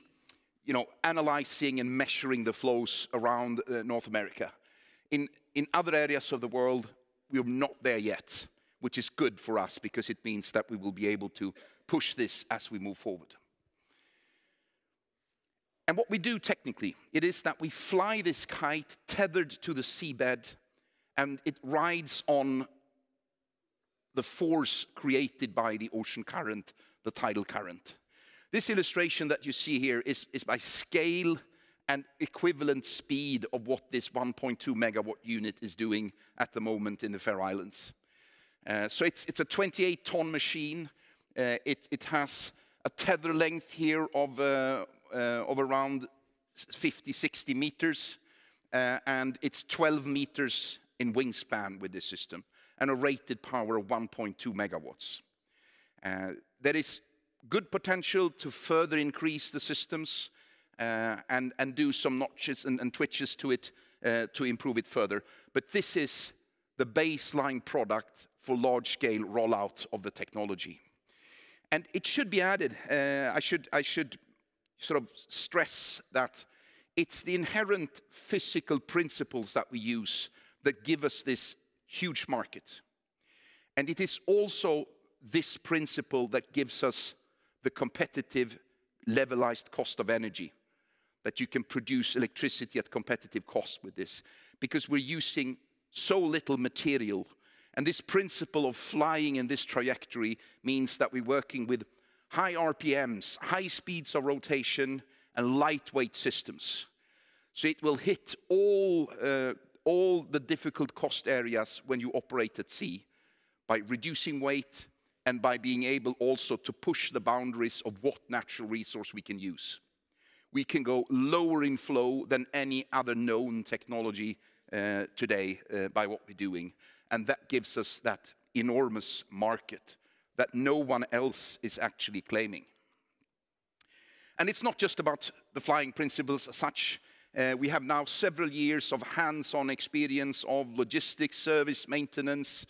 analyzing and measuring the flows around North America. In other areas of the world, we're not there yet, which is good for us because it means that we will be able to push this as we move forward. And what we do technically, it is that we fly this kite tethered to the seabed, and it rides on the force created by the ocean current, the tidal current. This illustration that you see here is by scale and equivalent speed of what this 1.2 megawatt unit is doing at the moment in the Faroe Islands. So it's a 28-ton machine. It has a tether length here of around 50, 60 meters, and it's 12 meters in wingspan with this system, and a rated power of 1.2 megawatts. There is good potential to further increase the systems and do some notches and twitches to it to improve it further. But this is the baseline product for large-scale rollout of the technology. And it should be added, I should sort of stress that it's the inherent physical principles that we use that give us this huge market. And it is also this principle that gives us the competitive levelized cost of energy, that you can produce electricity at competitive cost with this, because we're using so little material. And this principle of flying in this trajectory means that we're working with high RPMs, high speeds of rotation, and lightweight systems. So it will hit all the difficult cost areas when you operate at sea by reducing weight and by being able also to push the boundaries of what natural resource we can use. We can go lower in flow than any other known technology today by what we're doing. And that gives us that enormous market that no one else is actually claiming. And it's not just about the flying principles as such. We have now several years of hands-on experience of logistics, service, maintenance,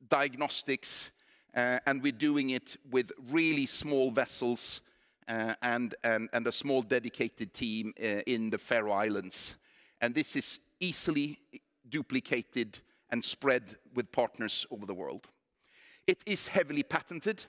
diagnostics, and we're doing it with really small vessels and a small dedicated team in the Faroe Islands. And this is easily duplicated and spread with partners over the world. It is heavily patented.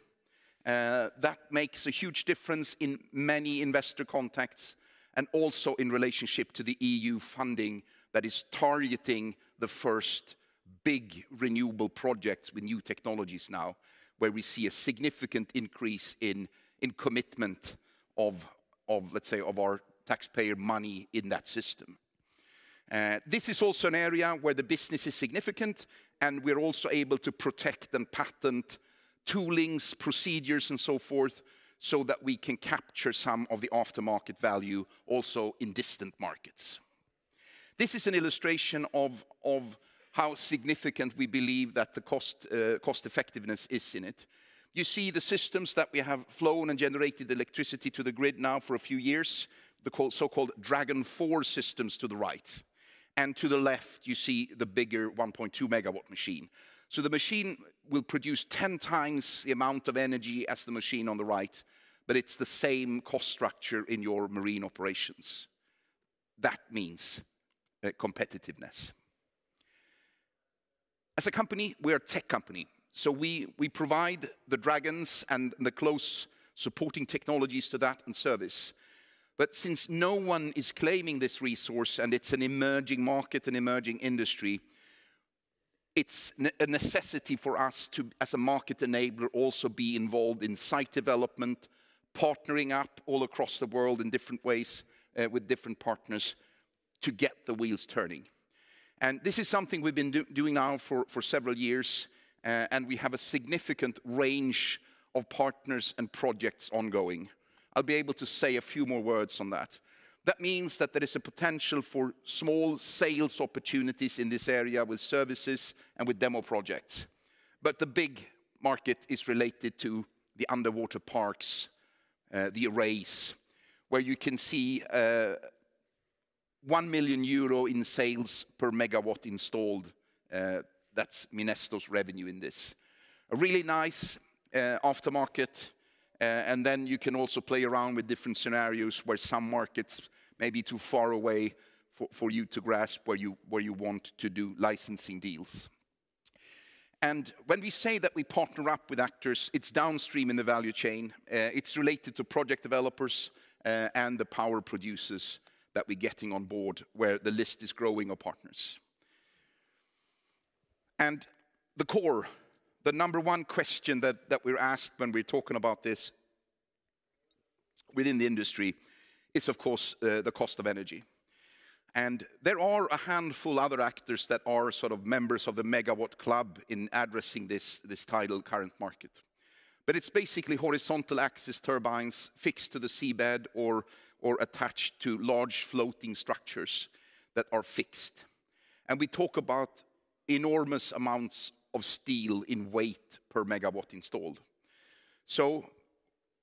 That makes a huge difference in many investor contacts and also in relationship to the EU funding that is targeting the first big renewable projects with new technologies now, where we see a significant increase in commitment of let's say, of our taxpayer money in that system. This is also an area where the business is significant, and we're also able to protect and patent toolings, procedures, and so forth, so that we can capture some of the aftermarket value also in distant markets. This is an illustration of how significant we believe that the cost effectiveness is in it. You see the systems that we have flown and generated electricity to the grid now for a few years, the so-called Dragon 4 systems to the right. And to the left, you see the bigger 1.2 megawatt machine. So the machine will produce 10 times the amount of energy as the machine on the right, but it's the same cost structure in your marine operations. That means competitiveness. As a company, we're a tech company. So we provide the Dragons and the close supporting technologies to that and service. But since no one is claiming this resource and it's an emerging market, an emerging industry, it's a necessity for us to, as a market enabler, also be involved in site development, partnering up all across the world in different ways with different partners to get the wheels turning. And this is something we've been doing now for several years, and we have a significant range of partners and projects ongoing. I'll be able to say a few more words on that. That means that there is a potential for small sales opportunities in this area with services and with demo projects. But the big market is related to the underwater parks, the arrays, where you can see 1 million euro in sales per megawatt installed. That's Minesto's revenue in this. A really nice aftermarket, and then you can also play around with different scenarios where some markets may be too far away for you to grasp where you want to do licensing deals. And when we say that we partner up with actors, it's downstream in the value chain. It's related to project developers and the power producers that we're getting on board, where the list is growing of partners. And the core, the number one question that we're asked when we're talking about this within the industry is, of course, the cost of energy. And there are a handful other actors that are sort of members of the megawatt club in addressing this tidal current market. But it's basically horizontal axis turbines fixed to the seabed or attached to large floating structures that are fixed. And we talk about enormous amounts of steel in weight per megawatt installed. So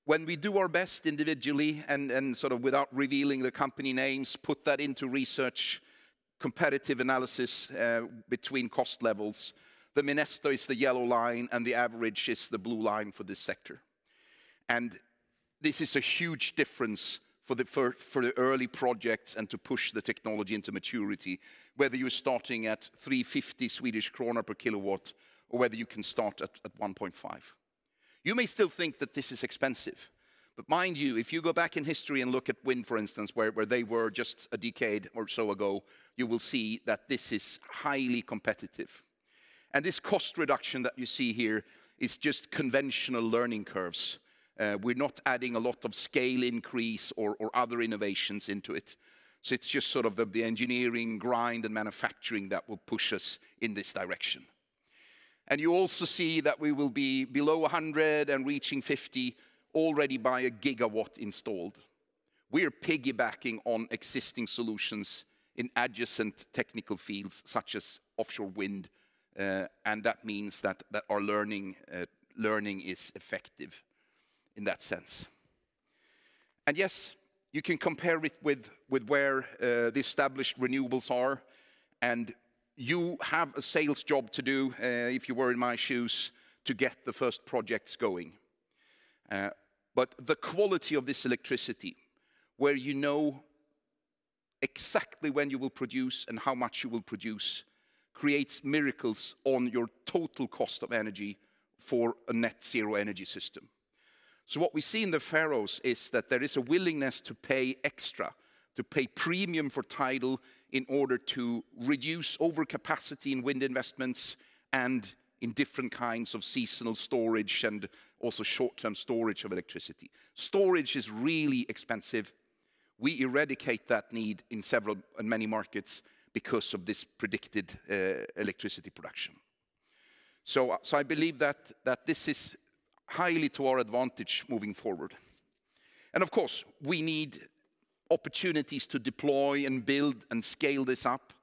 when we do our best individually and sort of without revealing the company names, put that into research, competitive analysis between cost levels, the Minesto is the yellow line and the average is the blue line for this sector. And this is a huge difference for the early projects and to push the technology into maturity, whether you're starting at 350 Swedish krona per kilowatt or whether you can start at 1.5. You may still think that this is expensive, but mind you, if you go back in history and look at wind, for instance, where they were just a decade or so ago, you will see that this is highly competitive. And this cost reduction that you see here is just conventional learning curves. We're not adding a lot of scale increase or other innovations into it. So it's just sort of the engineering, grind, and manufacturing that will push us in this direction. And you also see that we will be below 100 and reaching 50 already by a gigawatt installed. We are piggybacking on existing solutions in adjacent technical fields such as offshore wind, and that means that our learning is effective in that sense. And yes, you can compare it with where the established renewables are, and you have a sales job to do, if you were in my shoes, to get the first projects going. But the quality of this electricity, where you know exactly when you will produce and how much you will produce, creates miracles on your total cost of energy for a net zero energy system. So what we see in the Faroes is that there is a willingness to pay extra, to pay premium for tidal in order to reduce overcapacity in wind investments and in different kinds of seasonal storage and also short-term storage of electricity. Storage is really expensive. We eradicate that need in many markets because of this predicted electricity production. So I believe that this is highly to our advantage moving forward. And of course, we need opportunities to deploy and build and scale this up.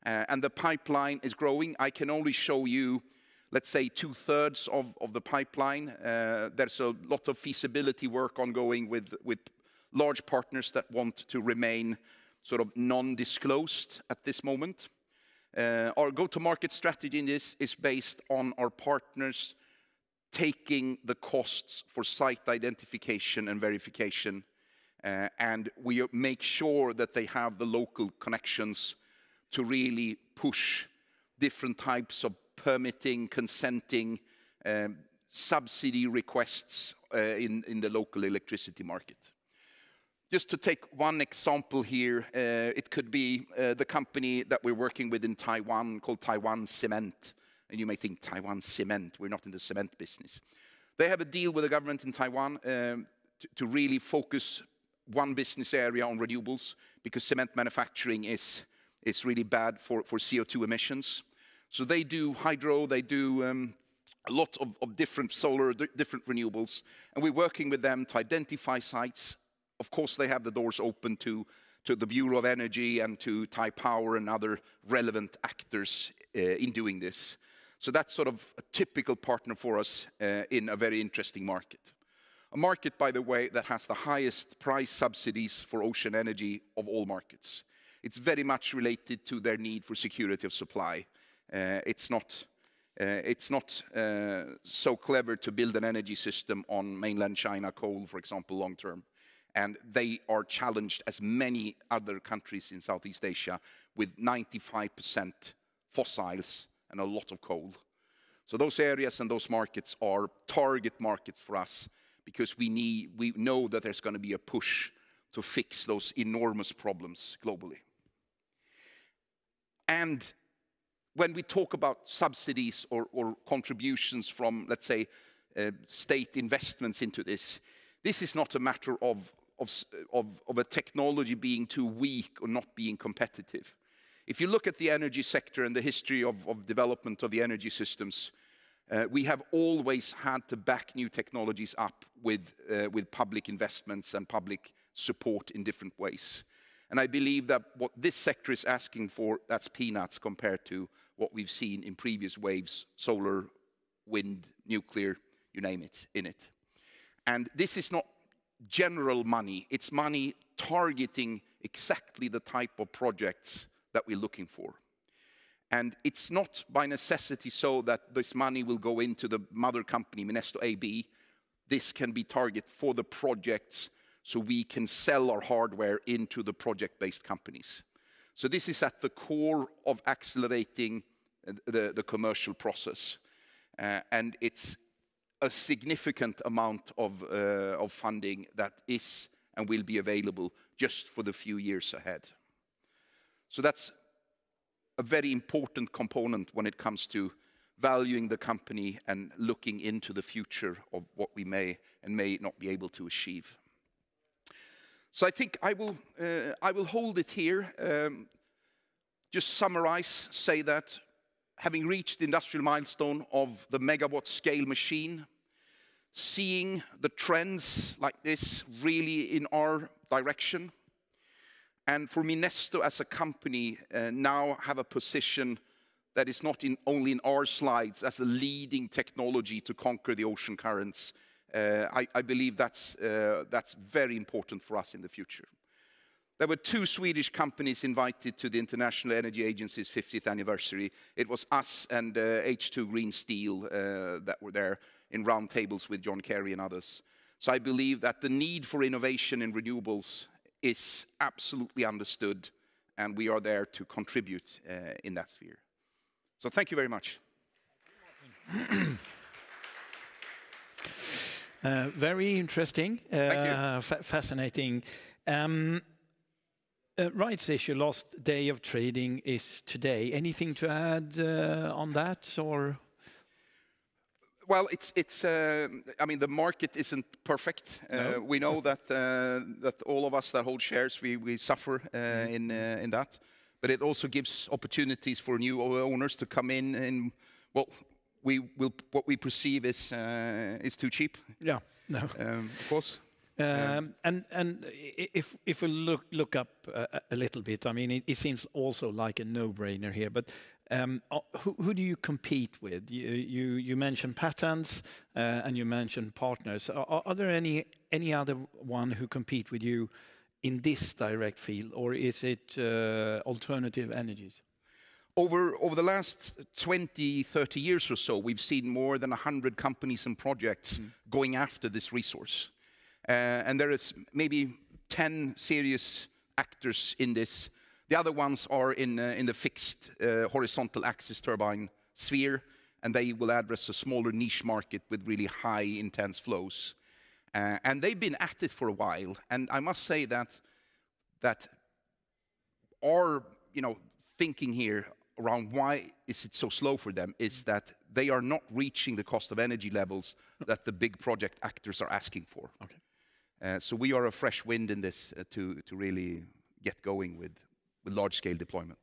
And the pipeline is growing. I can only show you, let's say, 2/3 of the pipeline. There's a lot of feasibility work ongoing with large partners that want to remain sort of non-disclosed at this moment. Our go-to-market strategy in this is based on our partners taking the costs for site identification and verification, and we make sure that they have the local connections to really push different types of permitting, consenting, subsidy requests in the local electricity market. Just to take one example here, it could be the company that we're working with in Taiwan called Taiwan Cement. And you may think, Taiwan Cement, we're not in the cement business. They have a deal with the government in Taiwan to really focus one business area on renewables, because cement manufacturing is really bad for CO2 emissions. So they do hydro, they do a lot of different solar, different renewables, and we're working with them to identify sites. Of course, they have the doors open to the Bureau of Energy and to Thai Power and other relevant actors in doing this. So that's sort of a typical partner for us in a very interesting market. A market, by the way, that has the highest price subsidies for ocean energy of all markets. It's very much related to their need for security of supply. It's not so clever to build an energy system on mainland China coal, for example, long term. And they are challenged, as many other countries in Southeast Asia, with 95% fossils and a lot of coal. So those areas and those markets are target markets for us, because we know that there's going to be a push to fix those enormous problems globally. And when we talk about subsidies or contributions from, let's say, state investments into this, this is not a matter of a technology being too weak or not being competitive. If you look at the energy sector and the history of development of the energy systems, we have always had to back new technologies up with public investments and public support in different ways. And I believe that what this sector is asking for, that's peanuts compared to what we've seen in previous waves: solar, wind, nuclear, you name it, in it. And this is not general money. It's money targeting exactly the type of projects that we're looking for. And it's not by necessity so that this money will go into the mother company, Minesto AB. This can be targeted for the projects, so we can sell our hardware into the project-based companies. So this is at the core of accelerating the commercial process. And it's a significant amount of funding that is and will be available just for the few years ahead. So that's a very important component when it comes to valuing the company and looking into the future of what we may and may not be able to achieve. So I think I will hold it here. Just summarize, say that having reached the industrial milestone of the megawatt scale machine, seeing the trends like this really in our direction, and for Minesto as a company now have a position that is not only in our slides as a leading technology to conquer the ocean currents. I believe that's very important for us in the future. There were 2 Swedish companies invited to the International Energy Agency's 50th anniversary. It was us and H2 Green Steel that were there in round tables with John Kerry and others. So I believe that the need for innovation in renewables is absolutely understood, and we are there to contribute in that sphere. So thank you very much. Very interesting, fascinating. Rights issue, last day of trading is today. Anything to add on that, or? Well, I mean, the market isn't perfect. No. We know that all of us that hold shares, we suffer in that. But it also gives opportunities for new owners to come in, and what we perceive is too cheap. Yeah, no, of course. And if we look up a little bit, I mean, it seems also like a no-brainer here. But who do you compete with? You mentioned patents and you mentioned partners. Are there any other one who compete with you in this direct field, or is it alternative energies? Over the last 20, 30 years or so, we've seen more than 100 companies and projects going after this resource. And there is maybe 10 serious actors in this. The other ones are in the fixed horizontal axis turbine sphere, and they will address a smaller niche market with really high intense flows. And they've been at it for a while. And I must say that our thinking here around why is it so slow for them is that they are not reaching the cost of energy levels that the big project actors are asking for. Okay. So we are a fresh wind in this to really get going with large-scale deployment.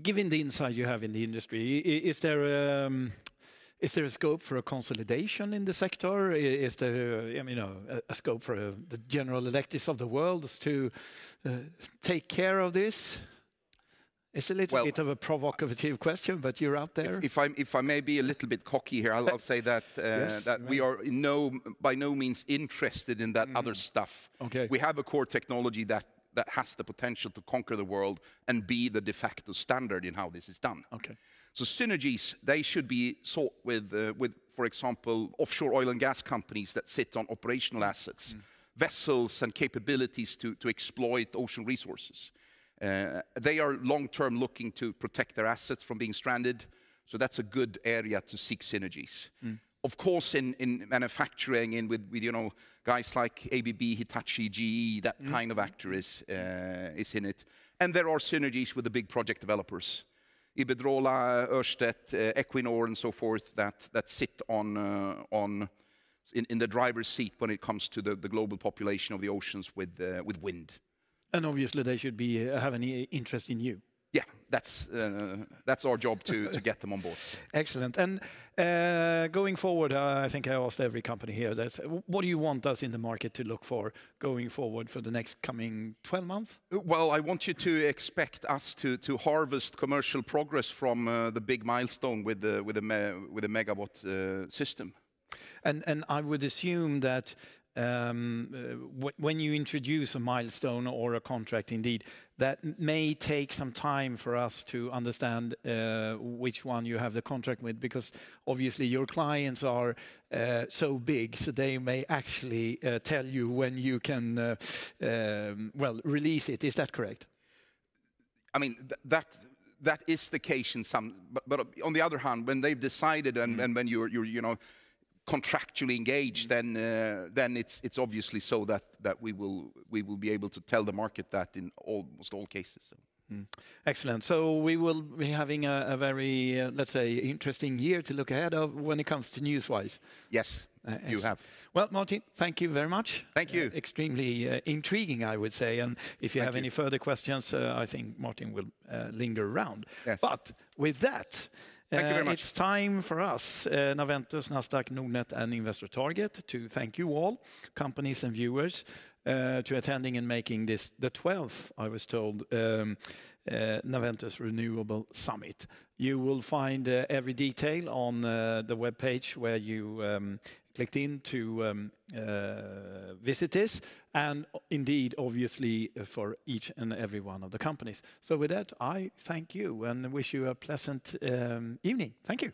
Given the insight you have in the industry, is there a scope for a consolidation in the sector? Is there, a scope for the General Electrics of the world to take care of this? It's a little bit of a provocative question, but you're out there. If I may be a little bit cocky here, I'll say that Yes, that we are by no means interested in that other stuff. Okay. We have a core technology that has the potential to conquer the world and be the de facto standard in how this is done. Okay. So synergies, they should be sought with, for example, offshore oil and gas companies that sit on operational assets, vessels and capabilities to exploit ocean resources. They are long-term looking to protect their assets from being stranded, so that's a good area to seek synergies. Of course, in manufacturing, with guys like ABB, Hitachi, GE, that kind of actor is in it. And there are synergies with the big project developers, Iberdrola, Ørsted, Equinor, and so forth, that sit in the driver's seat when it comes to the global population of the oceans with wind. And obviously they should have any interest in you. Yeah, that's our job to get them on board. Excellent. And going forward, I think I asked every company here, what do you want us in the market to look for going forward for the next coming 12 months? Well, I want you to expect us to harvest commercial progress from the big milestone with the megawatt system. And I would assume that when you introduce a milestone or a contract, indeed, that may take some time for us to understand which one you have the contract with, because obviously your clients are so big, so they may actually tell you when you can, release it. Is that correct? I mean, that is the case in some, but on the other hand, when they've decided and when you're contractually engaged, then it's obviously so that we will be able to tell the market that in almost all cases. So. Excellent. So we will be having a very, let's say, interesting year to look ahead of when it comes to news-wise. Yes, you have. Well, Martin, thank you very much. Thank you. Extremely intriguing, I would say. And if you have any further questions, I think Martin will linger around. Yes. But with that, thank you very much. It's time for us, Naventus, Nasdaq, Nordnet, and Investor Target, to thank you all, companies and viewers, to attending and making this the 12th, I was told, Naventus Renewable Summit. You will find every detail on the webpage where you clicked in to visit this, and indeed, obviously, for each and every one of the companies. So with that, I thank you and wish you a pleasant evening. Thank you.